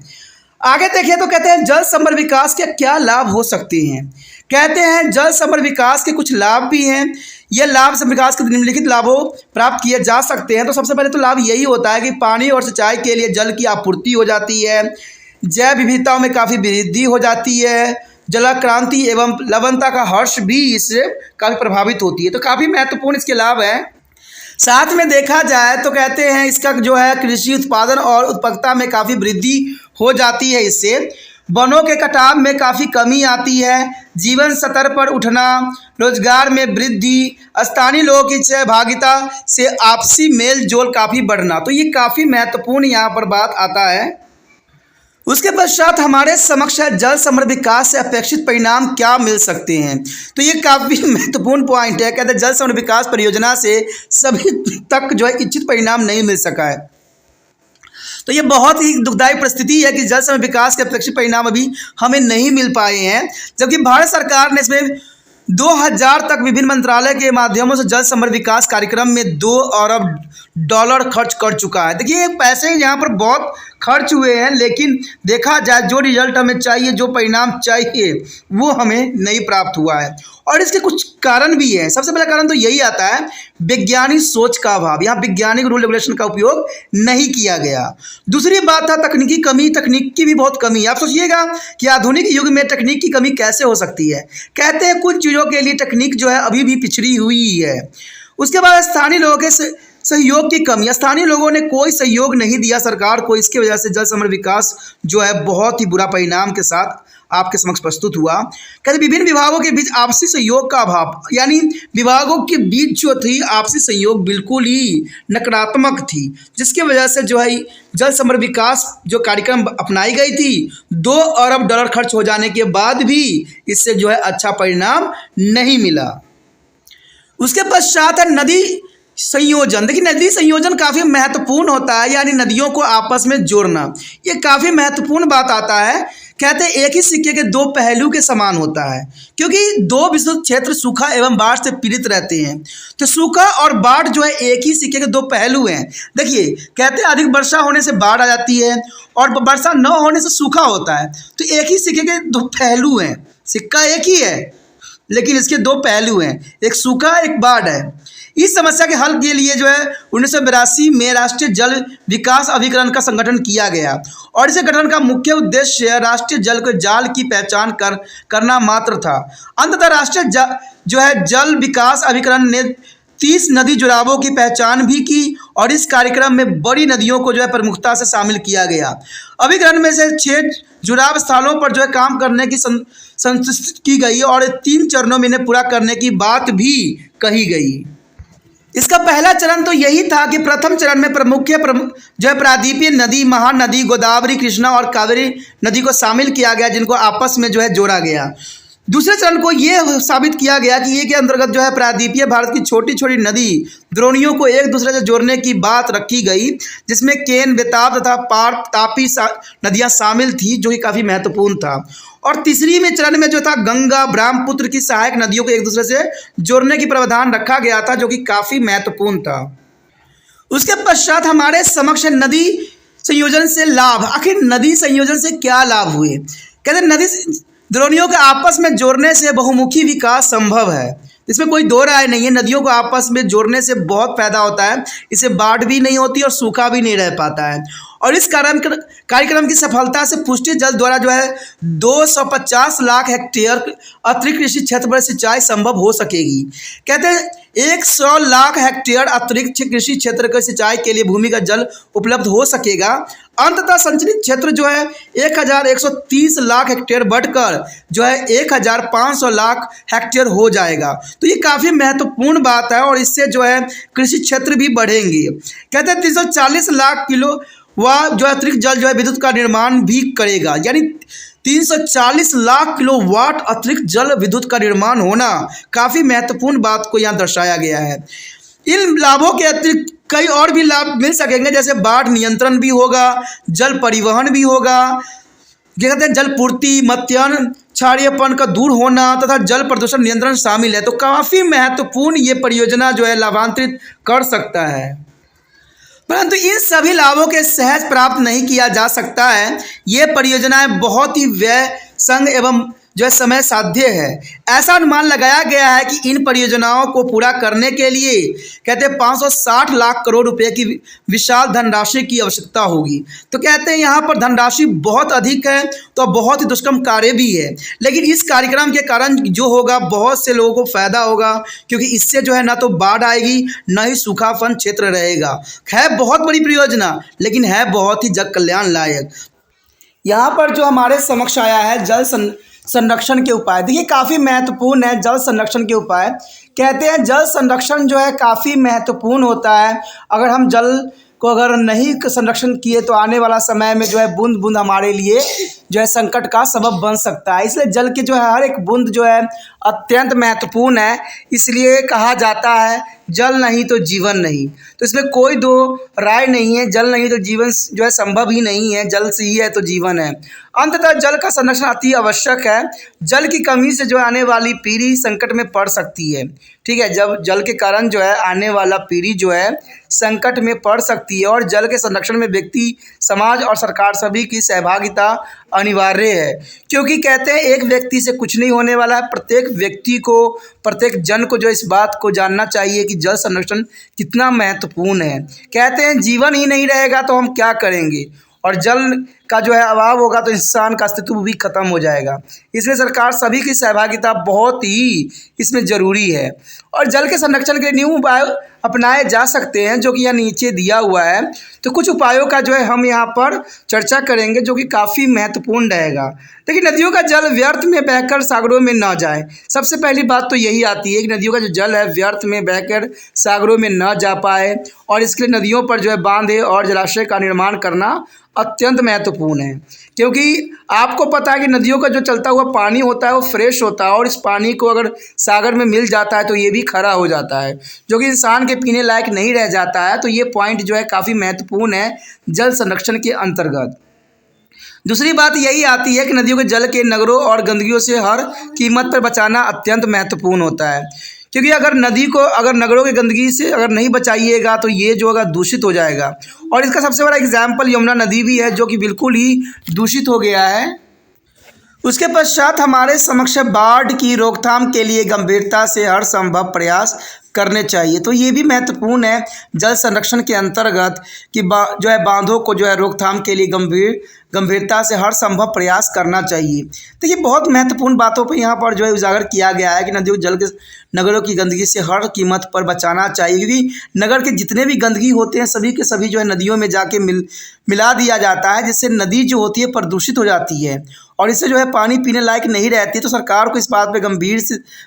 आगे देखिए तो कहते हैं जल संभर विकास के क्या लाभ हो सकते हैं। कहते हैं जल संभर विकास के कुछ लाभ भी हैं। ये लाभ संभर विकास के निम्नलिखित लाभों प्राप्त किए जा सकते हैं। तो सबसे पहले तो लाभ यही होता है कि पानी और सिंचाई के लिए जल की आपूर्ति हो जाती है, जैव विविधताओं में काफ़ी वृद्धि हो जाती है, जलाक्रांति एवं लवणता का हर्ष भी इससे काफ़ी प्रभावित होती है। तो काफ़ी महत्वपूर्ण इसके लाभ हैं। साथ में देखा जाए तो कहते हैं इसका जो है कृषि उत्पादन और उत्पादकता में काफ़ी वृद्धि हो जाती है। इससे वनों के कटाव में काफ़ी कमी आती है, जीवन स्तर पर उठना, रोजगार में वृद्धि, स्थानीय लोगों की सहभागिता से आपसी मेल जोल काफ़ी बढ़ना। तो ये काफ़ी महत्वपूर्ण यहाँ पर बात आता है। उसके पश्चात हमारे समक्ष है जल संभर विकास से अपेक्षित परिणाम क्या मिल सकते हैं। तो ये काफ़ी महत्वपूर्ण पॉइंट है। कहते हैं जल संभर विकास परियोजना से सभी तक जो है इच्छित परिणाम नहीं मिल सका है। तो ये बहुत ही दुखदायी परिस्थिति है कि जल संभर विकास के अपेक्षित परिणाम अभी हमें नहीं मिल पाए हैं, जबकि भारत सरकार ने इसमें 2000 तक विभिन्न मंत्रालय के माध्यमों से जल संभर विकास कार्यक्रम में $2 अरब खर्च कर चुका है। देखिए पैसे यहाँ पर बहुत खर्च हुए हैं, लेकिन देखा जाए जो रिजल्ट हमें चाहिए, जो परिणाम चाहिए, वो हमें नहीं प्राप्त हुआ है। और इसके कुछ कारण भी हैं। सबसे पहला कारण तो यही आता है वैज्ञानिक सोच का अभाव। यहाँ वैज्ञानिक रूल रेगुलेशन का उपयोग नहीं किया गया। दूसरी बात था तकनीकी कमी। तकनीक की भी बहुत कमी है। आप सोचिएगा कि आधुनिक युग में तकनीक की कमी कैसे हो सकती है। कहते हैं कुछ चीज़ों के लिए तकनीक जो है अभी भी पिछड़ी हुई है। उसके बाद स्थानीय लोगों के सहयोग की कमी। स्थानीय लोगों ने कोई सहयोग नहीं दिया सरकार को, इसकी वजह से जल संभर विकास जो है बहुत ही बुरा परिणाम के साथ आपके समक्ष प्रस्तुत हुआ। कहते विभिन्न विभागों के बीच आपसी सहयोग का अभाव, यानी विभागों के बीच जो थी आपसी सहयोग बिल्कुल ही नकारात्मक थी, जिसकी वजह से जो है जल संभर विकास जो कार्यक्रम अपनाई गई थी, $2 अरब खर्च हो जाने के बाद भी इससे जो है अच्छा परिणाम नहीं मिला। उसके पश्चात है नदी संयोजन। देखिए नदी संयोजन काफ़ी महत्वपूर्ण होता है, यानी नदियों को आपस में जोड़ना। ये काफ़ी महत्वपूर्ण बात आता है। कहते हैं एक ही सिक्के के दो पहलू के समान होता है, क्योंकि दो विस्तृत क्षेत्र सूखा एवं बाढ़ से पीड़ित रहते हैं। तो सूखा और बाढ़ जो है एक ही सिक्के के दो पहलू हैं। देखिए कहते हैं अधिक वर्षा होने से बाढ़ आ जाती है और वर्षा न होने से सूखा होता है। तो एक ही सिक्के के दो पहलू हैं। सिक्का एक ही है लेकिन इसके दो पहलू हैं, एक सूखा एक बाढ़ है। इस समस्या के हल के लिए जो है 1982 में राष्ट्रीय जल विकास अभिकरण का संगठन किया गया और इस गठन का मुख्य उद्देश्य राष्ट्रीय जल के जाल की पहचान करना मात्र था। अंततः राष्ट्रीय जो है जल विकास अभिकरण ने 30 नदी जुड़ावों की पहचान भी की और इस कार्यक्रम में बड़ी नदियों को जो है प्रमुखता से शामिल किया गया। अभिकरण में से 6 जुड़ाव स्थलों पर जो है काम करने की संतुष्टि की गई और 3 चरणों में इन्हें पूरा करने की बात भी कही गई। इसका पहला चरण तो यही था कि प्रथम चरण में जो है प्रायद्वीपीय नदी, महानदी गोदावरी, कृष्णा और कावेरी नदी को शामिल किया गया, जिनको आपस में जो है जोड़ा गया। दूसरे चरण को ये साबित किया गया कि ये के अंतर्गत जो है प्रायद्वीपीय भारत की छोटी छोटी नदी द्रोणियों को एक दूसरे से जोड़ने की बात रखी गई, जिसमें केन, बेताब तथा पार, तापी नदियां शामिल थी, जो कि काफ़ी महत्वपूर्ण था। और तीसरी में चरण में जो था गंगा, ब्रह्मपुत्र की सहायक नदियों को एक दूसरे से जोड़ने की प्रावधान रखा गया था, जो कि काफ़ी महत्वपूर्ण था। उसके पश्चात हमारे समक्ष नदी संयोजन से लाभ। आखिर नदी संयोजन से क्या लाभ हुए? कहते हैं नदी द्रोणियों को आपस में जोड़ने से बहुमुखी विकास संभव है। इसमें कोई दो राय नहीं है। नदियों को आपस में जोड़ने से बहुत फायदा होता है, इससे बाढ़ भी नहीं होती और सूखा भी नहीं रह पाता है। और इस कार्यक्रम की सफलता से पुष्टि जल द्वारा जो है 250 लाख हेक्टेयर अतिरिक्त कृषि क्षेत्र पर सिंचाई संभव हो सकेगी। कहते हैं 100 लाख हेक्टेयर अतिरिक्त कृषि क्षेत्र के सिंचाई के लिए भूमिगत जल उपलब्ध हो सकेगा। अंततः संचलित क्षेत्र जो है 1130 लाख हेक्टेयर बढ़कर जो है 1500 लाख हेक्टेयर हो जाएगा। तो ये काफ़ी महत्वपूर्ण बात है और इससे जो है कृषि क्षेत्र भी बढ़ेंगे। कहते हैं 340 लाख किलो वह जो अतिरिक्त जल जो है विद्युत का निर्माण भी करेगा, यानी 340 लाख किलोवाट अतिरिक्त जल विद्युत का निर्माण होना काफ़ी महत्वपूर्ण बात को यहाँ दर्शाया गया है। इन लाभों के अतिरिक्त कई और भी लाभ मिल सकेंगे, जैसे बाढ़ नियंत्रण भी होगा, जल परिवहन भी होगा, क्या कहते हैं जल पूर्ति, मत्स्यान क्षारीयपन का दूर होना तथा जल प्रदूषण नियंत्रण शामिल है। तो काफ़ी महत्वपूर्ण ये परियोजना जो है लाभान्वित कर सकता है, परंतु इन सभी लाभों के सहज प्राप्त नहीं किया जा सकता है। ये परियोजनाएं बहुत ही व्यय संग एवं जो है समय साध्य है। ऐसा अनुमान लगाया गया है कि इन परियोजनाओं को पूरा करने के लिए कहते हैं 560 लाख करोड़ रुपए की विशाल धनराशि की आवश्यकता होगी। तो कहते हैं यहाँ पर धनराशि बहुत अधिक है, तो बहुत ही दुष्कर्म कार्य भी है, लेकिन इस कार्यक्रम के कारण जो होगा बहुत से लोगों को फायदा होगा, क्योंकि इससे जो है ना तो बाढ़ आएगी न ही सूखापन क्षेत्र रहेगा। है बहुत बड़ी परियोजना, लेकिन है बहुत ही जग कल्याण लायक। यहाँ पर जो हमारे समक्ष आया है जल संरक्षण के उपाय। देखिए काफ़ी महत्वपूर्ण है जल संरक्षण के उपाय। कहते हैं जल संरक्षण जो है काफ़ी महत्वपूर्ण होता है। अगर हम जल को अगर नहीं संरक्षण किए तो आने वाला समय में जो है बूंद बूंद हमारे लिए जो है संकट का सबब बन सकता है। इसलिए जल की जो है हर एक बूंद जो है अत्यंत महत्वपूर्ण है। इसलिए कहा जाता है जल नहीं तो जीवन नहीं। तो इसमें कोई दो राय नहीं है, जल नहीं तो जीवन जो है संभव ही नहीं है, जल से ही है तो जीवन है। अंततः जल का संरक्षण अति आवश्यक है। जल की कमी से जो आने वाली पीढ़ी संकट में पड़ सकती है। ठीक है, जब जल के कारण जो है आने वाला पीढ़ी जो है संकट में पड़ सकती है, और जल के संरक्षण में व्यक्ति, समाज और सरकार सभी की सहभागिता अनिवार्य है। क्योंकि कहते हैं एक व्यक्ति से कुछ नहीं होने वाला है। प्रत्येक व्यक्ति को, प्रत्येक जन को जो इस बात को जानना चाहिए कि जल संरक्षण कितना महत्वपूर्ण है। कहते हैं जीवन ही नहीं रहेगा तो हम क्या करेंगे, और जल का जो है अभाव होगा तो इंसान का अस्तित्व भी खत्म हो जाएगा। इसलिए सरकार सभी की सहभागिता बहुत ही इसमें ज़रूरी है। और जल के संरक्षण के लिए न्यू उपाय अपनाए जा सकते हैं, जो कि यहाँ नीचे दिया हुआ है। तो कुछ उपायों का जो है हम यहाँ पर चर्चा करेंगे, जो कि काफ़ी महत्वपूर्ण रहेगा। देखिए नदियों का जल व्यर्थ में बहकर सागरों में ना जाए। सबसे पहली बात तो यही आती है कि नदियों का जो जल है व्यर्थ में बहकर सागरों में ना जा पाए, और इसके लिए नदियों पर जो है बांधे और जलाशय का निर्माण करना अत्यंत महत्वपूर्ण है। क्योंकि आपको पता है कि नदियों का जो चलता हुआ पानी होता है वो फ्रेश होता है, और इस पानी को अगर सागर में मिल जाता है तो ये भी खरा हो जाता है, जो कि इंसान के पीने लायक नहीं रह जाता है। तो ये पॉइंट जो है काफ़ी महत्वपूर्ण है जल संरक्षण के अंतर्गत। दूसरी बात यही आती है कि नदियों के जल के नगरों और गंदगियों से हर कीमत पर बचाना अत्यंत महत्वपूर्ण होता है। क्योंकि अगर नदी को अगर नगरों की गंदगी से अगर नहीं बचाइएगा तो ये जो होगा दूषित हो जाएगा। और इसका सबसे बड़ा एग्जाम्पल यमुना नदी भी है, जो कि बिल्कुल ही दूषित हो गया है। उसके पश्चात हमारे समक्ष बाढ़ की रोकथाम के लिए गंभीरता से हर संभव प्रयास करने चाहिए। तो ये भी महत्वपूर्ण है जल संरक्षण के अंतर्गत कि जो है बांधों को जो है रोकथाम के लिए गंभीरता से हर संभव प्रयास करना चाहिए। देखिए बहुत महत्वपूर्ण बातों पर यहाँ पर जो है उजागर किया गया है कि नदियों जल के नगरों की गंदगी से हर कीमत पर बचाना चाहिए। क्योंकि नगर के जितने भी गंदगी होते हैं सभी के सभी जो है नदियों में जाके मिला दिया जाता है, जिससे नदी जो होती है प्रदूषित हो जाती है, और इससे जो है पानी पीने लायक नहीं रहती। तो सरकार को इस बात पर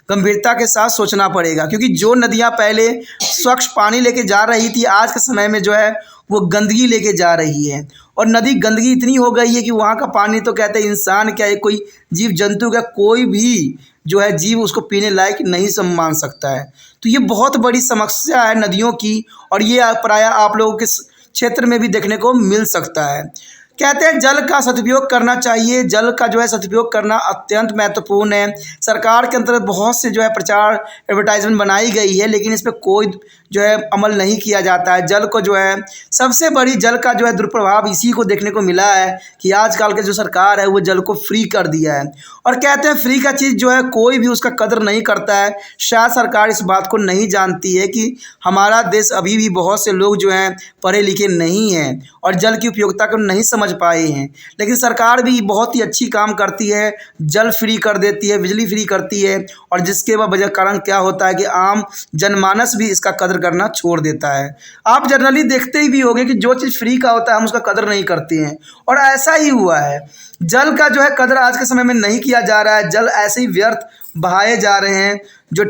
गंभीरता के साथ सोचना पड़ेगा। क्योंकि जो नदी नदियाँ पहले स्वच्छ पानी लेके जा रही थी, आज के समय में जो है वो गंदगी लेके जा रही है। और नदी गंदगी इतनी हो गई है कि वहाँ का पानी तो कहते हैं इंसान क्या है, कोई जीव जंतु क्या, कोई भी जो है जीव उसको पीने लायक नहीं मान सकता है। तो ये बहुत बड़ी समस्या है नदियों की, और ये प्रायः आप लोगों के क्षेत्र में भी देखने को मिल सकता है। कहते हैं जल का सदुपयोग करना चाहिए, जल का जो है सदुपयोग करना अत्यंत महत्वपूर्ण है। सरकार के अंतर्गत बहुत से जो है प्रचार एडवर्टाइजमेंट बनाई गई है, लेकिन इस पर कोई जो है अमल नहीं किया जाता है। जल को जो है सबसे बड़ी जल का जो है दुष्प्रभाव इसी को देखने को मिला है कि आजकल के जो सरकार है वो जल को फ्री कर दिया है। और कहते हैं फ्री का चीज़ जो है कोई भी उसका कदर नहीं करता है। शायद सरकार इस बात को नहीं जानती है कि हमारा देश अभी भी बहुत से लोग जो हैं पढ़े लिखे नहीं हैं और जल की उपयोगिता को नहीं समझ पाए हैं। लेकिन सरकार भी बहुत ही अच्छी काम करती है, जल फ्री कर देती है, बिजली फ्री करती है, और जिसके वजह कारण क्या होता है कि आम जनमानस भी इसका कदर करना छोड़ देता है। आप जनरली देखते ही भी होंगे कि जो चीज़ फ्री का होता है हम उसका कदर नहीं करते हैं, और ऐसा ही हुआ है। जल का जो है कदर आज के समय में नहीं किया जा रहा है। जल ऐसे ही व्यर्थ बहाए जा रहे हैं, जो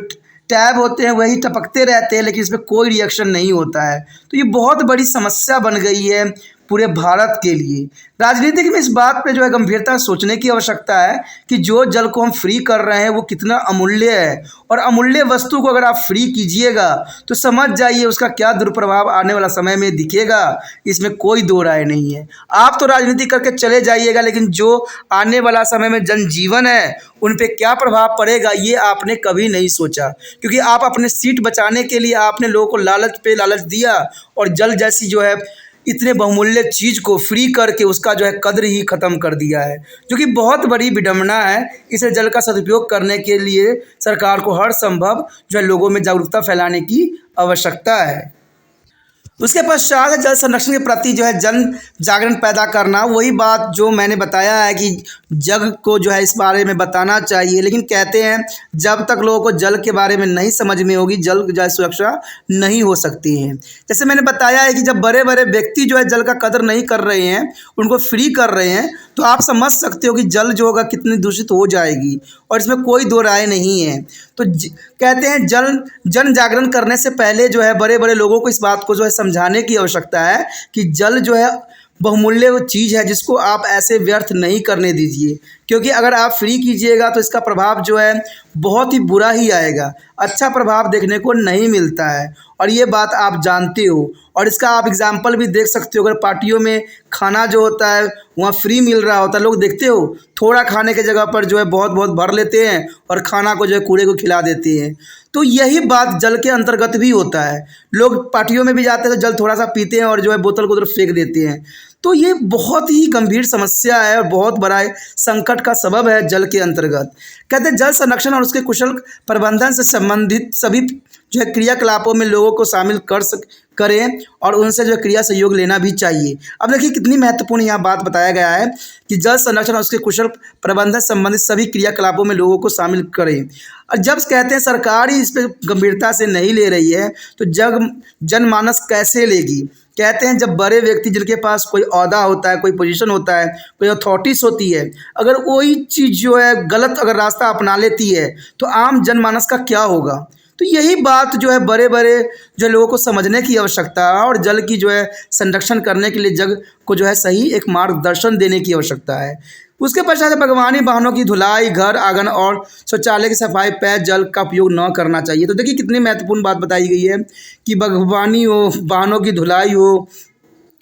टैब होते हैं वही टपकते रहते हैं, लेकिन इसमें कोई रिएक्शन नहीं होता है। तो ये बहुत बड़ी समस्या बन गई है पूरे भारत के लिए। राजनीतिक में इस बात पे जो है गंभीरता सोचने की आवश्यकता है कि जो जल को हम फ्री कर रहे हैं वो कितना अमूल्य है, और अमूल्य वस्तु को अगर आप फ्री कीजिएगा तो समझ जाइए उसका क्या दुष्प्रभाव आने वाला समय में दिखेगा। इसमें कोई दो राय नहीं है। आप तो राजनीति करके चले जाइएगा, लेकिन जो आने वाला समय में जनजीवन है उन पे क्या प्रभाव पड़ेगा ये आपने कभी नहीं सोचा, क्योंकि आप अपने सीट बचाने के लिए आपने लोगों को लालच पे लालच दिया, और जल जैसी जो है इतने बहुमूल्य चीज़ को फ्री करके उसका जो है कद्र ही ख़त्म कर दिया है, जो कि बहुत बड़ी विडंबना है। इसे जल का सदुपयोग करने के लिए सरकार को हर संभव जो है लोगों में जागरूकता फैलाने की आवश्यकता है। उसके पश्चात है जल संरक्षण के प्रति जो है जन जागरण पैदा करना। वही बात जो मैंने बताया है कि जग को जो है इस बारे में बताना चाहिए, लेकिन कहते हैं जब तक लोगों को जल के बारे में नहीं समझ में होगी जल जो सुरक्षा नहीं हो सकती है। जैसे मैंने बताया है कि जब बड़े बड़े व्यक्ति जो है जल का कदर नहीं कर रहे हैं, उनको फ्री कर रहे हैं, तो आप समझ सकते हो कि जल जो होगा कितनी दूषित हो जाएगी, और इसमें कोई दो राय नहीं है। तो कहते हैं जन जागरण करने से पहले जो है बड़े बड़े लोगों को इस बात को जो है समझाने की आवश्यकता है कि जल जो है बहुमूल्य वो चीज़ है जिसको आप ऐसे व्यर्थ नहीं करने दीजिए, क्योंकि अगर आप फ्री कीजिएगा तो इसका प्रभाव जो है बहुत ही बुरा ही आएगा, अच्छा प्रभाव देखने को नहीं मिलता है, और ये बात आप जानते हो। और इसका आप एग्जाम्पल भी देख सकते हो, अगर पार्टियों में खाना जो होता है वहाँ फ्री मिल रहा होता है, लोग देखते हो थोड़ा खाने की जगह पर जो है बहुत बहुत भर लेते हैं और खाना को जो है कूड़े को खिला देते हैं। तो यही बात जल के अंतर्गत भी होता है। लोग पार्टियों में भी जाते हैं तो जल थोड़ा सा पीते हैं और जो है बोतल को उधर फेंक देते हैं। तो ये बहुत ही गंभीर समस्या है और बहुत बड़ा संकट का सबब है जल के अंतर्गत। कहते हैं जल संरक्षण और उसके कुशल प्रबंधन से संबंधित सभी जो है क्रियाकलापों में लोगों को शामिल करें और उनसे जो क्रिया सहयोग लेना भी चाहिए। अब देखिए कितनी महत्वपूर्ण यहाँ बात बताया गया है कि जल संरक्षण और उसके कुशल प्रबंधन संबंधित सभी क्रियाकलापों में लोगों को शामिल करें। और जब कहते हैं सरकार ही इस पर गंभीरता से नहीं ले रही है तो जनमानस कैसे लेगी। कहते हैं जब बड़े व्यक्ति जिनके पास कोई ओहदा होता है, कोई पोजीशन होता है, कोई अथॉरिटीज होती है, अगर वही चीज़ जो है गलत अगर रास्ता अपना लेती है तो आम जनमानस का क्या होगा। तो यही बात जो है बड़े बड़े जो लोगों को समझने की आवश्यकता है और जल की जो है संरक्षण करने के लिए जग को जो है सही एक मार्गदर्शन देने की आवश्यकता है। उसके पश्चात बागवानी, वाहनों की धुलाई, घर आंगन और शौचालय की सफाई पे जल का उपयोग न करना चाहिए। तो देखिए कितनी महत्वपूर्ण बात बताई गई है कि बागवानी हो, वाहनों की धुलाई हो,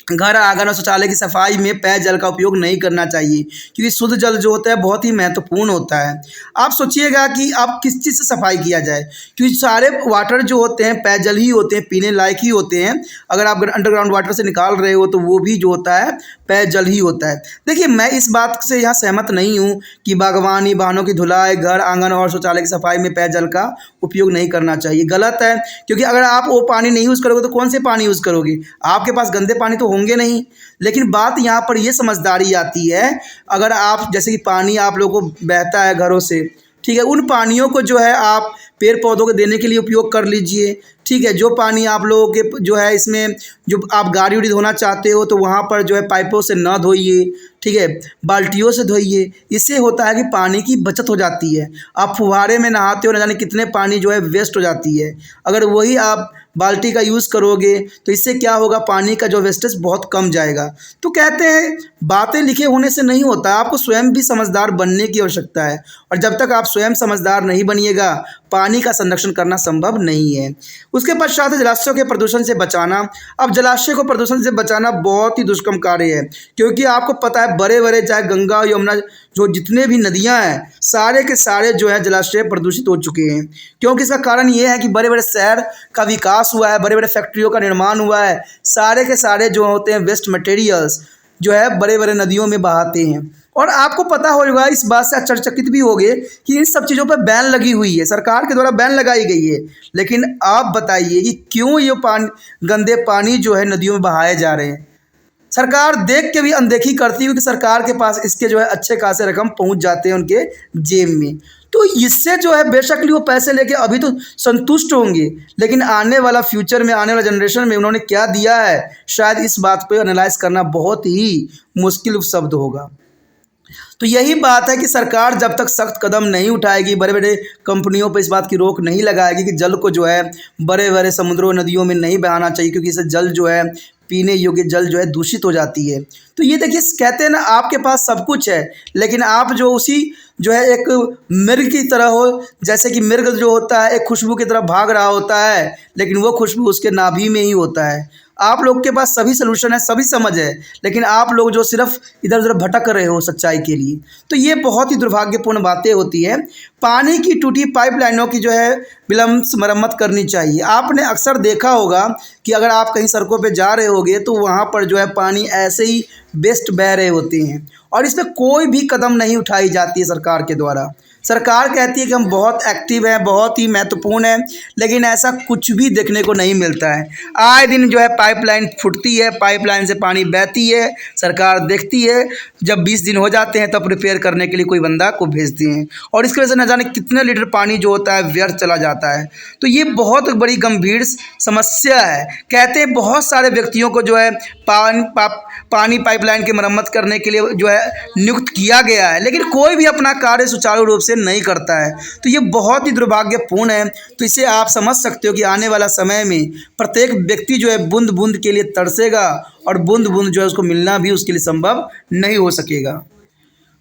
घर आंगन और शौचालय की सफाई में पेय जल का उपयोग नहीं करना चाहिए, क्योंकि शुद्ध जल जो होता है बहुत ही महत्वपूर्ण होता है। आप सोचिएगा कि आप किस चीज़ से सफाई किया जाए, क्योंकि सारे वाटर जो होते हैं पेय जल ही होते हैं, पीने लायक ही होते हैं। अगर आप अंडरग्राउंड वाटर से निकाल रहे हो तो वो भी जो होता है पेय जल ही होता है। देखिए मैं इस बात से यहाँ सहमत नहीं हूँ कि बागवानी, वाहनों की धुलाई, घर आंगन और शौचालय की सफाई में पेय जल का उपयोग नहीं करना चाहिए। गलत है, क्योंकि अगर आप वो पानी नहीं यूज़ करोगे तो कौन से पानी यूज़ करोगे, आपके पास गंदे पानी तो होंगे नहीं। लेकिन बात यहाँ पर ये समझदारी आती है, अगर आप जैसे कि पानी आप लोगों को बहता है घरों से, ठीक है, उन पानियों को जो है आप पेड़ पौधों को देने के लिए उपयोग कर लीजिए। ठीक है, जो पानी आप लोगों के जो है इसमें जो आप गाड़ी उड़ी धोना चाहते हो तो वहाँ पर जो है पाइपों से ना धोइए। ठीक है, बाल्टियों से धोइए। इससे होता है कि पानी की बचत हो जाती है। आप फुहारे में नहाते हो, न जाने कितने पानी जो है वेस्ट हो जाती है। अगर वही आप बाल्टी का यूज़ करोगे तो इससे क्या होगा, पानी का जो वेस्टेज बहुत कम जाएगा। तो कहते हैं बातें लिखे होने से नहीं होता, आपको स्वयं भी समझदार बनने की आवश्यकता है। और जब तक आप स्वयं समझदार नहीं बनिएगा, पानी का संरक्षण करना संभव नहीं है। उसके पश्चात है जलाशयों के प्रदूषण से बचाना। अब जलाशय को प्रदूषण से बचाना बहुत ही दुष्कर्म कार्य है, क्योंकि आपको पता है बड़े बड़े चाहे गंगा यमुना जो जितने भी नदियां हैं सारे के सारे जो है जलाशय प्रदूषित हो चुके हैं। क्योंकि इसका कारण ये है कि बड़े बड़े शहर का विकास हुआ है, बड़े बड़े फैक्ट्रियों का निर्माण हुआ है, सारे के सारे जो होते हैं वेस्ट मटेरियल्स जो है बड़े बड़े नदियों में बहाते हैं। और आपको पता होगा, इस बात से आश्चर्यचकित भी होंगे कि इन सब चीज़ों पर बैन लगी हुई है, सरकार के द्वारा बैन लगाई गई है। लेकिन आप बताइए कि क्यों ये गंदे पानी जो है नदियों में बहाए जा रहे हैं। सरकार देख के भी अनदेखी करती है, क्योंकि सरकार के पास इसके जो है अच्छे खासे रकम पहुंच जाते हैं उनके जेब में। तो इससे जो है बेशक वो पैसे लेके अभी तो संतुष्ट होंगे, लेकिन आने वाला फ्यूचर में, आने वाला जनरेशन में उन्होंने क्या दिया है, शायद इस बात पे एनालाइज करना बहुत ही मुश्किल शब्द होगा। तो यही बात है कि सरकार जब तक सख्त कदम नहीं उठाएगी, बड़े बड़े कंपनियों पर इस बात की रोक नहीं लगाएगी कि जल को जो है बड़े बड़े समुद्रों नदियों में नहीं बहाना चाहिए, क्योंकि इससे जल जो है पीने योग्य जल जो है दूषित हो जाती है। तो ये देखिए, कहते हैं ना आपके पास सब कुछ है, लेकिन आप जो उसी जो है एक मिर्ग की तरह हो, जैसे कि मिर्ग जो होता है एक खुशबू की तरफ भाग रहा होता है, लेकिन वो खुशबू उसके नाभि में ही होता है। आप लोग के पास सभी सलूशन है, सभी समझ है, लेकिन आप लोग जो सिर्फ इधर उधर भटक रहे हो सच्चाई के लिए। तो ये बहुत ही दुर्भाग्यपूर्ण बातें होती है। पानी की टूटी पाइपलाइनों की जो है विलंब से मरम्मत करनी चाहिए। आपने अक्सर देखा होगा कि अगर आप कहीं सड़कों पे जा रहे होगे तो वहाँ पर जो है पानी ऐसे ही वेस्ट बह रहे होते हैं, और इस पर कोई भी कदम नहीं उठाई जाती है सरकार के द्वारा। सरकार कहती है कि हम बहुत एक्टिव हैं, बहुत ही महत्वपूर्ण हैं, लेकिन ऐसा कुछ भी देखने को नहीं मिलता है। आए दिन जो है पाइपलाइन फूटती है, पाइपलाइन से पानी बहती है, सरकार देखती है, जब 20 दिन हो जाते हैं तब रिपेयर करने के लिए कोई बंदा को भेजती हैं, और इसकी वजह से न जाने कितने लीटर पानी जो होता है व्यर्थ चला जाता है। तो ये बहुत बड़ी गंभीर समस्या है। कहते हैं बहुत सारे व्यक्तियों को जो है पानी पाइपलाइन की मरम्मत करने के लिए जो है नियुक्त किया गया है, लेकिन कोई भी अपना कार्य सुचारू रूप से नहीं करता है। तो ये बहुत ही दुर्भाग्यपूर्ण है। तो इसे आप समझ सकते हो कि आने वाला समय में प्रत्येक व्यक्ति जो है बूंद बूंद के लिए तरसेगा, और बूंद बूंद जो है उसको मिलना भी उसके लिए संभव नहीं हो सकेगा।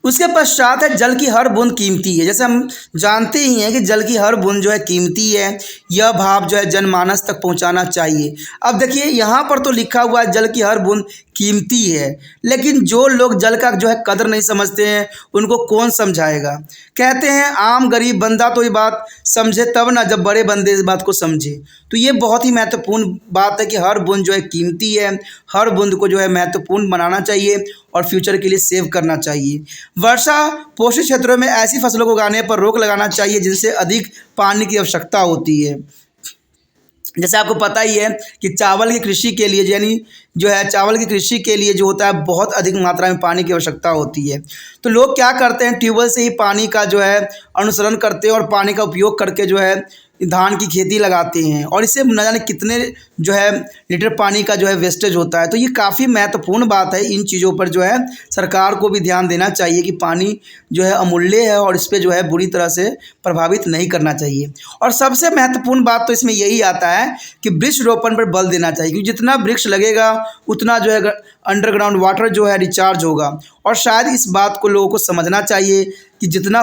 उसके पश्चात है जल की हर बूंद कीमती है। जैसे हम जानते ही हैं कि जल की हर बूंद जो है कीमती है, यह भाव जो है जनमानस तक पहुंचाना चाहिए। अब देखिए यहाँ पर तो लिखा हुआ है जल की हर बूंद कीमती है, लेकिन जो लोग जल का जो है कदर नहीं समझते हैं उनको कौन समझाएगा। कहते हैं आम गरीब बंदा तो ये बात समझे तब ना, जब बड़े बंदे इस बात को समझे। तो ये बहुत ही महत्वपूर्ण बात है कि हर बूंद जो है कीमती है, हर बूंद को जो है महत्वपूर्ण बनाना चाहिए और फ्यूचर के लिए सेव करना चाहिए। वर्षा पोषित क्षेत्रों में ऐसी फसलों को उगाने पर रोक लगाना चाहिए जिनसे अधिक पानी की आवश्यकता होती है। जैसे आपको पता ही है कि चावल की कृषि के लिए, यानी जो है चावल की कृषि के लिए जो होता है बहुत अधिक मात्रा में पानी की आवश्यकता होती है। तो लोग क्या करते हैं, ट्यूबवेल से ही पानी का जो है अनुसरण करते हैं और पानी का उपयोग करके जो है धान की खेती लगाते हैं, और इससे न जाने कितने जो है लीटर पानी का जो है वेस्टेज होता है। तो ये काफ़ी महत्वपूर्ण बात है। इन चीज़ों पर जो है सरकार को भी ध्यान देना चाहिए कि पानी जो है अमूल्य है और इस पर जो है बुरी तरह से प्रभावित नहीं करना चाहिए। और सबसे महत्वपूर्ण बात तो इसमें यही आता है कि वृक्ष रोपण पर बल देना चाहिए, क्योंकि जितना वृक्ष लगेगा उतना जो है अंडरग्राउंड वाटर जो है रिचार्ज होगा। और शायद इस बात को लोगों को समझना चाहिए कि जितना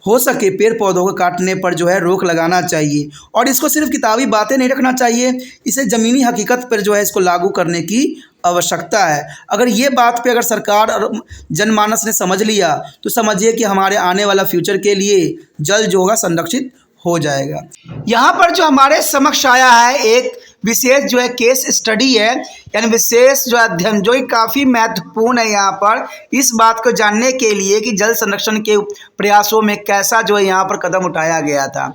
हो सके पेड़ पौधों को काटने पर जो है रोक लगाना चाहिए, और इसको सिर्फ किताबी बातें नहीं रखना चाहिए, इसे ज़मीनी हकीकत पर जो है इसको लागू करने की आवश्यकता है। अगर ये बात पे अगर सरकार और जनमानस ने समझ लिया तो समझिए कि हमारे आने वाला फ्यूचर के लिए जल जो होगा संरक्षित हो जाएगा। यहाँ पर जो हमारे समक्ष आया है एक विशेष जो है केस स्टडी है, यानी विशेष जो अध्ययन जो काफ़ी महत्वपूर्ण है यहाँ पर इस बात को जानने के लिए कि जल संरक्षण के प्रयासों में कैसा जो है यहाँ पर कदम उठाया गया था।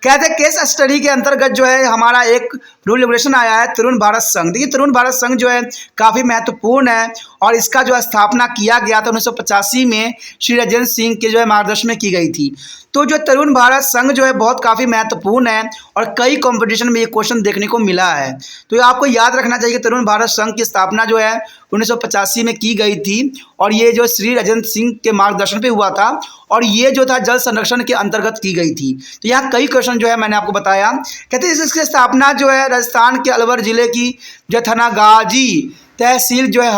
कहते हैं केस स्टडी के अंतर्गत जो है हमारा एक रूल रेगुलेशन आया है तरुण भारत संघ। देखिए तरुण भारत संघ जो है काफ़ी महत्वपूर्ण है और इसका जो स्थापना किया गया था 1985 में श्री राजेंद्र सिंह के जो है मार्गदर्शन में की गई थी। तो जो तरुण भारत संघ जो है बहुत काफ़ी महत्वपूर्ण है और कई कंपटीशन में ये क्वेश्चन देखने को मिला है। तो ये आपको याद रखना चाहिए कि तरुण भारत संघ की स्थापना जो है 1985 में की गई थी और ये जो श्री राजेंद्र सिंह के मार्गदर्शन पे हुआ था और ये जो था जल संरक्षण के अंतर्गत की गई थी। तो यहाँ कई क्वेश्चन जो है मैंने आपको बताया। कहते हैं इसकी स्थापना जो है राजस्थान के अलवर जिले की जो थनागाजी तहसील जो है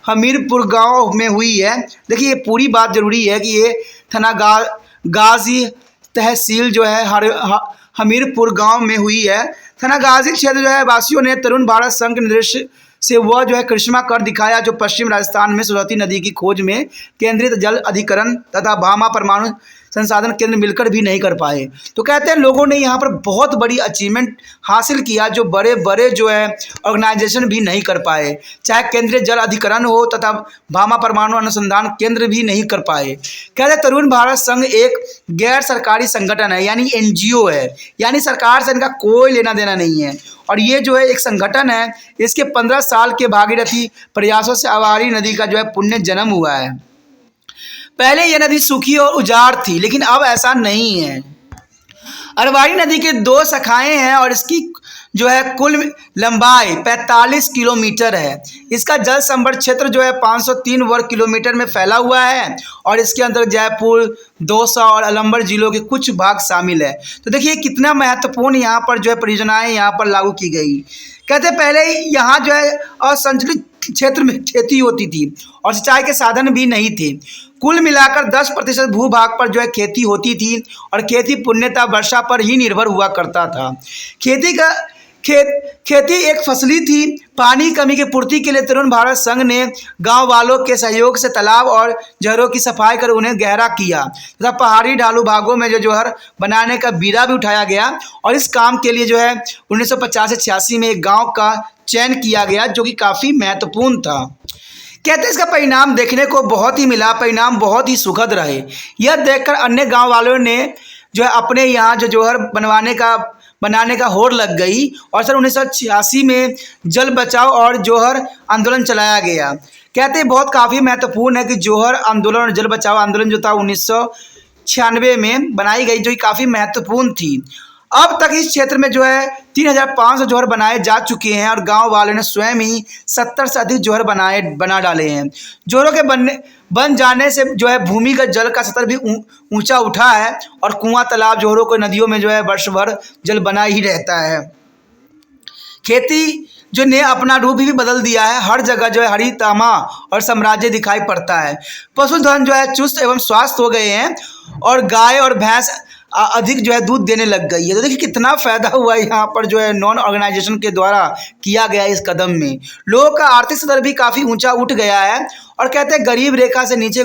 हमीरपुर गांव में हुई है। देखिए ये पूरी बात जरूरी है कि ये थनागाजी तहसील जो है हमीरपुर गांव में हुई है। थनागाजी क्षेत्र जो है वासियों ने तरुण भारत संघ के निर्देश से वह जो है करिश्मा कर दिखाया जो पश्चिम राजस्थान में सरस्वती नदी की खोज में केंद्रित जल अधिकरण तथा भामा परमाणु संसाधन केंद्र मिलकर भी नहीं कर पाए। तो कहते हैं लोगों ने यहाँ पर बहुत बड़ी अचीवमेंट हासिल किया जो बड़े बड़े जो है ऑर्गेनाइजेशन भी नहीं कर पाए, चाहे केंद्रीय जल अधिकरण हो तथा भामा परमाणु अनुसंधान केंद्र भी नहीं कर पाए। कहते हैं तरुण भारत संघ एक गैर सरकारी संगठन है यानी NGO है, यानी सरकार से इनका कोई लेना देना नहीं है और ये जो है एक संगठन है। इसके 15 साल के भागीरथी प्रयासों से अवारी नदी का जो है पुण्य जन्म हुआ है। पहले यह नदी सूखी और उजाड़ थी लेकिन अब ऐसा नहीं है। अरवारी नदी के 2 शाखाएं हैं और इसकी जो है कुल लंबाई 45 किलोमीटर है। इसका जल संभर क्षेत्र जो है 503 वर्ग किलोमीटर में फैला हुआ है और इसके अंदर जयपुर, दौसा और अलंबर जिलों के कुछ भाग शामिल है। तो देखिए कितना महत्वपूर्ण यहाँ पर जो है परियोजनाएं यहाँ पर लागू की गई। कहते पहले यहाँ जो है असंचलित क्षेत्र में खेती होती थी और सिंचाई के साधन भी नहीं थे। कुल मिलाकर 10% भूभाग पर जो है खेती होती थी और खेती पूर्णतः वर्षा पर ही निर्भर हुआ करता था। खेती एक फसली थी। पानी की कमी की पूर्ति के लिए तरुण भारत संघ ने गांव वालों के सहयोग से तालाब और जहरों की सफाई कर उन्हें गहरा किया तथा पहाड़ी ढालू भागों में जो जौहर बनाने का बीड़ा भी उठाया गया और इस काम के लिए जो है 1950 से 86 में एक गाँव का चयन किया गया जो कि काफ़ी महत्वपूर्ण था। कहते हैं इसका परिणाम देखने को बहुत ही मिला, परिणाम बहुत ही सुखद रहे। यह देखकर अन्य गांव वालों ने जो है अपने यहाँ जो जौहर बनाने का होड़ लग गई और सन 1986 में जल बचाओ और जौहर आंदोलन चलाया गया। कहते हैं बहुत काफ़ी महत्वपूर्ण है कि जौहर आंदोलन और जल बचाओ आंदोलन जो था 1996 में बनाई गई जो कि काफ़ी महत्वपूर्ण थी। अब तक इस क्षेत्र में जो है 3500 जौहर बनाए जा चुके हैं और गांव वालों ने स्वयं ही 70 से अधिक जौहर बना डाले हैं। जौहरों के बन जाने से जो है भूमिगत जल का स्तर भी ऊंचा उठा है और कुआं, तालाब, जौहरों को नदियों में जो है वर्ष भर जल बना ही रहता है। खेती जो ने अपना रूप भी बदल दिया है। हर जगह जो है हरितमा और साम्राज्य दिखाई पड़ता है। पशुधन जो है चुस्त एवं स्वस्थ हो गए हैं और गाय और भैंस अधिक जो है दूध देने लग गई है। तो देखिए कितना फ़ायदा हुआ यहाँ पर जो है नॉन ऑर्गेनाइजेशन के द्वारा किया गया इस कदम में। लोगों का आर्थिक स्तर भी काफ़ी ऊंचा उठ गया है और कहते हैं गरीब रेखा से नीचे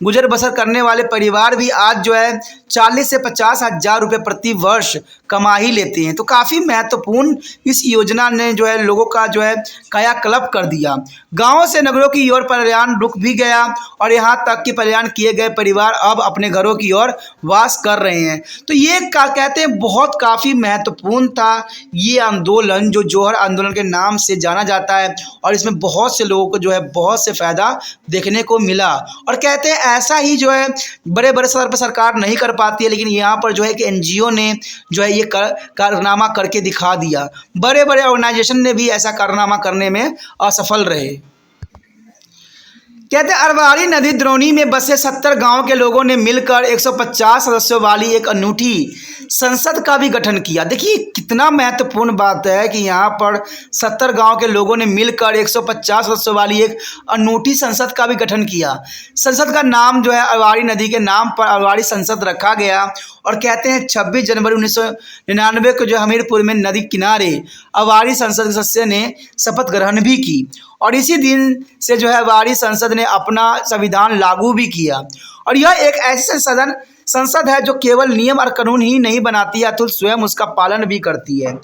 गुजर बसर करने वाले परिवार भी आज जो है 40 से 50 हज़ार रुपये प्रति वर्ष कमा ही लेते हैं। तो काफ़ी महत्वपूर्ण इस योजना ने जो है लोगों का जो है कायाकल्प कर दिया। गाँवों से नगरों की ओर पलायन रुक भी गया और यहाँ तक कि पलायन किए गए परिवार अब अपने घरों की ओर वास कर रहे हैं। तो ये कहते हैं बहुत काफ़ी महत्वपूर्ण था ये आंदोलन जो जौहर आंदोलन के नाम से जाना जाता है और इसमें बहुत से लोगों को जो है बहुत से फ़ायदा देखने को मिला। और कहते हैं ऐसा ही जो है बड़े बड़े स्तर पर सरकार नहीं कर पाती है लेकिन यहाँ पर जो है कि NGO ने जो है ये कारनामा करके दिखा दिया। बड़े बड़े ऑर्गेनाइजेशन ने भी ऐसा कारनामा करने में असफल रहे। कहते हैं अरवारी नदी द्रोणी में बसे 70 गांव के लोगों ने मिलकर 150 सदस्यों वाली एक अनूठी संसद का भी गठन किया। देखिए कितना महत्वपूर्ण बात है कि यहाँ पर 70 गांव के लोगों ने मिलकर 150 सदस्यों वाली एक अनूठी संसद का भी गठन किया। संसद का नाम जो है अरवारी नदी के नाम पर अरवारी संसद रखा गया और कहते हैं 26 जनवरी 1999 को जो हमीरपुर में नदी किनारे अरवारी संसद सदस्य ने शपथ ग्रहण भी की और इसी दिन से जो है अरवारी संसद ने अपना संविधान लागू भी किया। और यह एक ऐसी संसद है जो केवल नियम और कानून ही नहीं बनाती है अतुल स्वयं उसका पालन भी करती है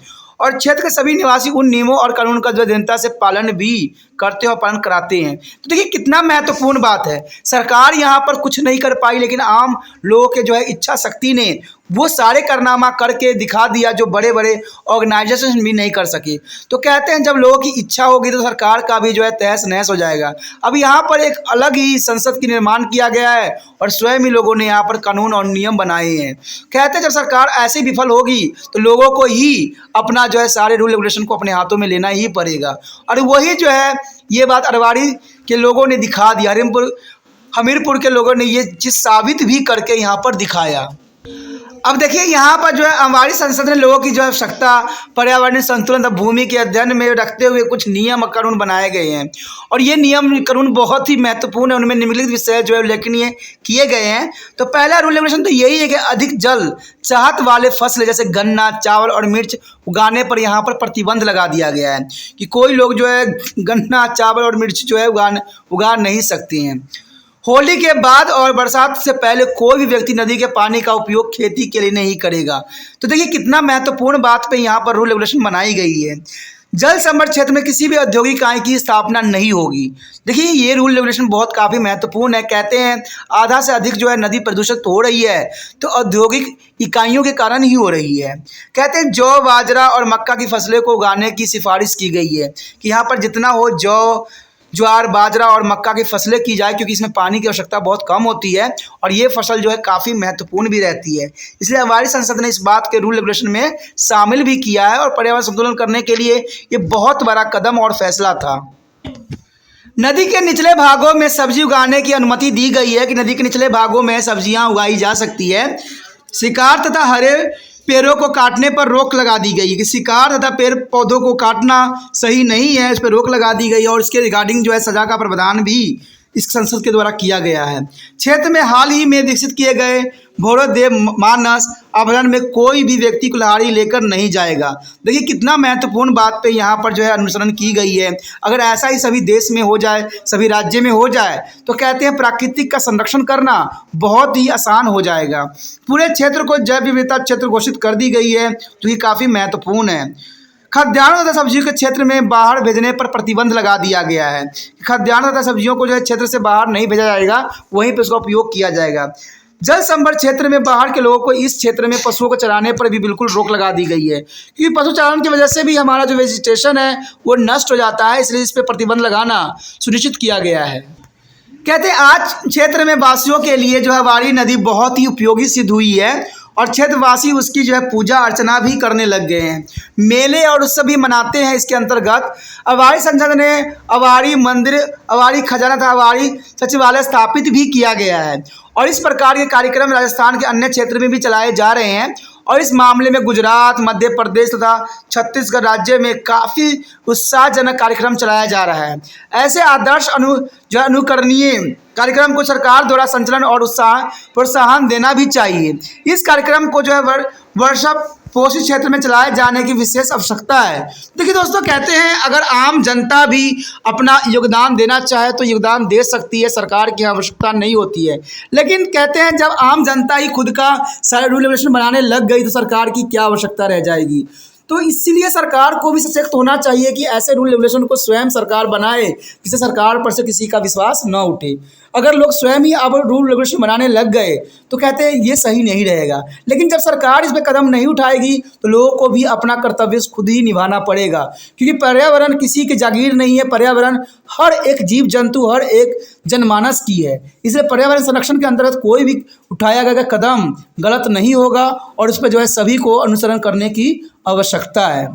और क्षेत्र के सभी निवासी उन नियमों और कानून का जो जनता से पालन भी करते हैं और पालन कराते हैं। तो देखिए कितना महत्वपूर्ण बात है। सरकार यहाँ पर कुछ नहीं कर पाई लेकिन आम लोगों के जो है इच्छा शक्ति ने वो सारे कारनामा करके दिखा दिया जो बड़े बड़े ऑर्गेनाइजेशन भी नहीं कर सके। तो कहते हैं जब लोगों की इच्छा होगी तो सरकार का भी जो है तहस नहस हो जाएगा। अब यहाँ पर एक अलग ही संसद की निर्माण किया गया है और स्वयं ही लोगों ने यहाँ पर कानून और नियम बनाए हैं। कहते हैं जब सरकार ऐसे विफल होगी तो लोगों को ही अपना जो है सारे रूल रेगुलेशन को अपने हाथों में लेना ही पड़ेगा। और वही जो है ये बात अरवाड़ी के लोगों ने दिखा दिया, हमीरपुर के लोगों ने ये चीज़ साबित भी करके यहाँ पर दिखाया। अब देखिए यहाँ पर जो है हमारी संसद ने लोगों की जो आवश्यकता, पर्यावरणीय संतुलन तथा भूमि के अध्ययन में रखते हुए कुछ नियम और कानून बनाए गए हैं और ये नियम कानून बहुत ही महत्वपूर्ण है। उनमें निम्नलिखित विषय जो है उल्लेखनीय किए गए हैं। तो पहला रूल रेगुलेशन तो यही है कि अधिक जल चाहत वाले फसल जैसे गन्ना, चावल और मिर्च उगाने पर यहाँ पर प्रतिबंध लगा दिया गया है कि कोई लोग जो है गन्ना, चावल और मिर्च जो है उगा नहीं सकते हैं। होली के बाद और बरसात से पहले कोई भी व्यक्ति नदी के पानी का उपयोग खेती के लिए नहीं करेगा। तो देखिए कितना महत्वपूर्ण बात पे यहाँ पर रूल रेगुलेशन बनाई गई है। जल संभर क्षेत्र में किसी भी औद्योगिक इकाई की स्थापना नहीं होगी। देखिए ये रूल रेगुलेशन बहुत काफ़ी महत्वपूर्ण है। कहते हैं आधा से अधिक जो है नदी प्रदूषित हो रही है तो औद्योगिक इकाइयों के कारण ही हो रही है। कहते हैं जौ, बाजरा और मक्का की फसलें को उगाने की सिफारिश की गई है कि यहाँ पर जितना हो जौ, ज्वार, बाजरा और मक्का की फसलें की जाए क्योंकि इसमें पानी की आवश्यकता बहुत कम होती है और ये फसल जो है काफ़ी महत्वपूर्ण भी रहती है। इसलिए हमारी संसद ने इस बात के रूल रेगुलेशन में शामिल भी किया है और पर्यावरण संतुलन करने के लिए ये बहुत बड़ा कदम और फैसला था। नदी के निचले भागों में सब्जी उगाने की अनुमति दी गई है कि नदी के निचले भागों में सब्जियां उगाई जा सकती है। शिकार तथा हरे पेड़ों को काटने पर रोक लगा दी गई है कि शिकार तथा पेड़ पौधों को काटना सही नहीं है, इस पर रोक लगा दी गई है और इसके रिगार्डिंग जो है सजा का प्रावधान भी इस संसद के द्वारा किया गया है। क्षेत्र में हाल ही में विकसित किए गए भौरोदेव मानस अभयारण्य में कोई भी व्यक्ति कुल्हाड़ी लेकर नहीं जाएगा। देखिए कितना महत्वपूर्ण बात पे यहाँ पर जो है अनुसरण की गई है। अगर ऐसा ही सभी देश में हो जाए, सभी राज्य में हो जाए तो कहते हैं प्राकृतिक का संरक्षण करना बहुत ही आसान हो जाएगा। पूरे क्षेत्र को जैव विविधता क्षेत्र घोषित कर दी गई है तो ये काफ़ी महत्वपूर्ण है। खाद्यान्न तथा सब्जियों के क्षेत्र में बाहर भेजने पर प्रतिबंध लगा दिया गया है। खाद्यान्न तथा सब्जियों को जो है क्षेत्र से बाहर नहीं भेजा जाएगा, वहीं पर उसका उपयोग किया जाएगा। जल संभर क्षेत्र में बाहर के लोगों को इस क्षेत्र में पशुओं को चराने पर भी बिल्कुल रोक लगा दी गई है क्योंकि पशु चारण की वजह से भी हमारा जो वेजिटेशन है वो नष्ट हो जाता है, इसलिए इस पर प्रतिबंध लगाना सुनिश्चित किया गया है। कहते हैं आज क्षेत्र में वासियों के लिए जो है वारी नदी बहुत ही उपयोगी सिद्ध हुई है और क्षेत्रवासी उसकी जो है पूजा अर्चना भी करने लग गए हैं। मेले और उत्सव भी मनाते हैं। इसके अंतर्गत अवारी संसद ने अवारी मंदिर, अवारी खजाना तथा अवारी सचिवालय स्थापित भी किया गया है और इस प्रकार के कार्यक्रम राजस्थान के अन्य क्षेत्र में भी चलाए जा रहे हैं और इस मामले में गुजरात, मध्य प्रदेश तथा छत्तीसगढ़ राज्य में काफ़ी उत्साहजनक कार्यक्रम चलाया जा रहा है। ऐसे आदर्श अनुकरणीय कार्यक्रम को सरकार द्वारा संचालन और प्रोत्साहन देना भी चाहिए। इस कार्यक्रम को जो है वर्षा पोषित क्षेत्र में चलाए जाने की विशेष आवश्यकता है। देखिए दोस्तों, कहते हैं अगर आम जनता भी अपना योगदान देना चाहे तो योगदान दे सकती है, सरकार की आवश्यकता नहीं होती है। लेकिन कहते हैं जब आम जनता ही खुद का सारे रूल रेगुलेशन बनाने लग गई तो सरकार की क्या आवश्यकता रह जाएगी। तो इसीलिए सरकार को भी सशक्त होना चाहिए कि ऐसे रूल रेगुलेशन को स्वयं सरकार बनाए जिससे सरकार पर से किसी का विश्वास न उठे। अगर लोग स्वयं ही अब रूल रेगुलेशन बनाने लग गए तो कहते हैं ये सही नहीं रहेगा। लेकिन जब सरकार इस पर कदम नहीं उठाएगी तो लोगों को भी अपना कर्तव्य खुद ही निभाना पड़ेगा क्योंकि पर्यावरण किसी की जागीर नहीं है। पर्यावरण हर एक जीव जंतु, हर एक जनमानस की है। इसलिए पर्यावरण संरक्षण के अंतर्गत कोई भी उठाया गया कदम गलत नहीं होगा और उस पर जो है सभी को अनुसरण करने की आवश्यकता है।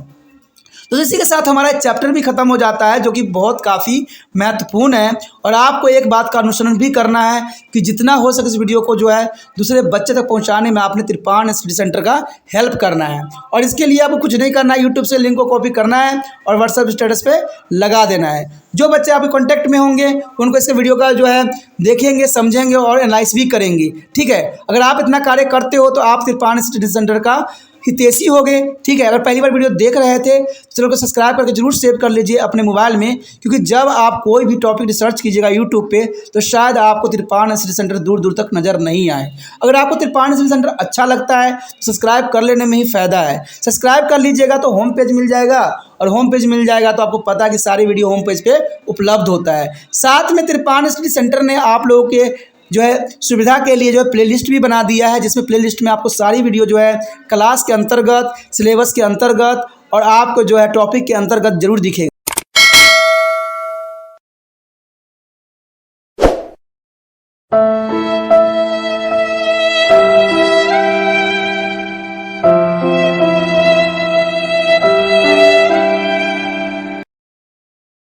तो इसी के साथ हमारा एक चैप्टर भी खत्म हो जाता है जो कि बहुत काफ़ी महत्वपूर्ण है और आपको एक बात का अनुसरण भी करना है कि जितना हो सके इस वीडियो को जो है दूसरे बच्चे तक पहुंचाने में आपने तिरपान स्टडी सेंटर का हेल्प करना है। और इसके लिए आपको कुछ नहीं करना है, यूट्यूब से लिंक को कॉपी करना है और व्हाट्सएप स्टेटस पे लगा देना है। जो बच्चे आपके कॉन्टैक्ट में होंगे उनको इसके वीडियो का जो है देखेंगे, समझेंगे और एनालाइज भी करेंगे। ठीक है, अगर आप इतना कार्य करते हो तो आप तिरपान स्टडी सेंटर का हितैषी हो गए। ठीक है, अगर पहली बार वीडियो देख रहे थे चैनल को सब्सक्राइब करके जरूर सेव कर लीजिए अपने मोबाइल में, क्योंकि जब आप कोई भी टॉपिक रिसर्च कीजिएगा यूट्यूब पे तो शायद आपको तिरपान स्टडी सेंटर दूर दूर तक नज़र नहीं आए। अगर आपको तिरपान स्टडी सेंटर अच्छा लगता है तो सब्सक्राइब कर लेने में ही फ़ायदा है। सब्सक्राइब कर लीजिएगा तो होम पेज मिल जाएगा और होम पेज मिल जाएगा तो आपको पता है कि सारी वीडियो होम पेज पे उपलब्ध होता है। साथ में तिरपान स्टडी सेंटर ने आप लोगों के जो है सुविधा के लिए जो है प्लेलिस्ट भी बना दिया है, जिसमें प्लेलिस्ट में आपको सारी वीडियो जो है क्लास के अंतर्गत, सिलेबस के अंतर्गत और आपको जो है टॉपिक के अंतर्गत जरूर दिखेगा।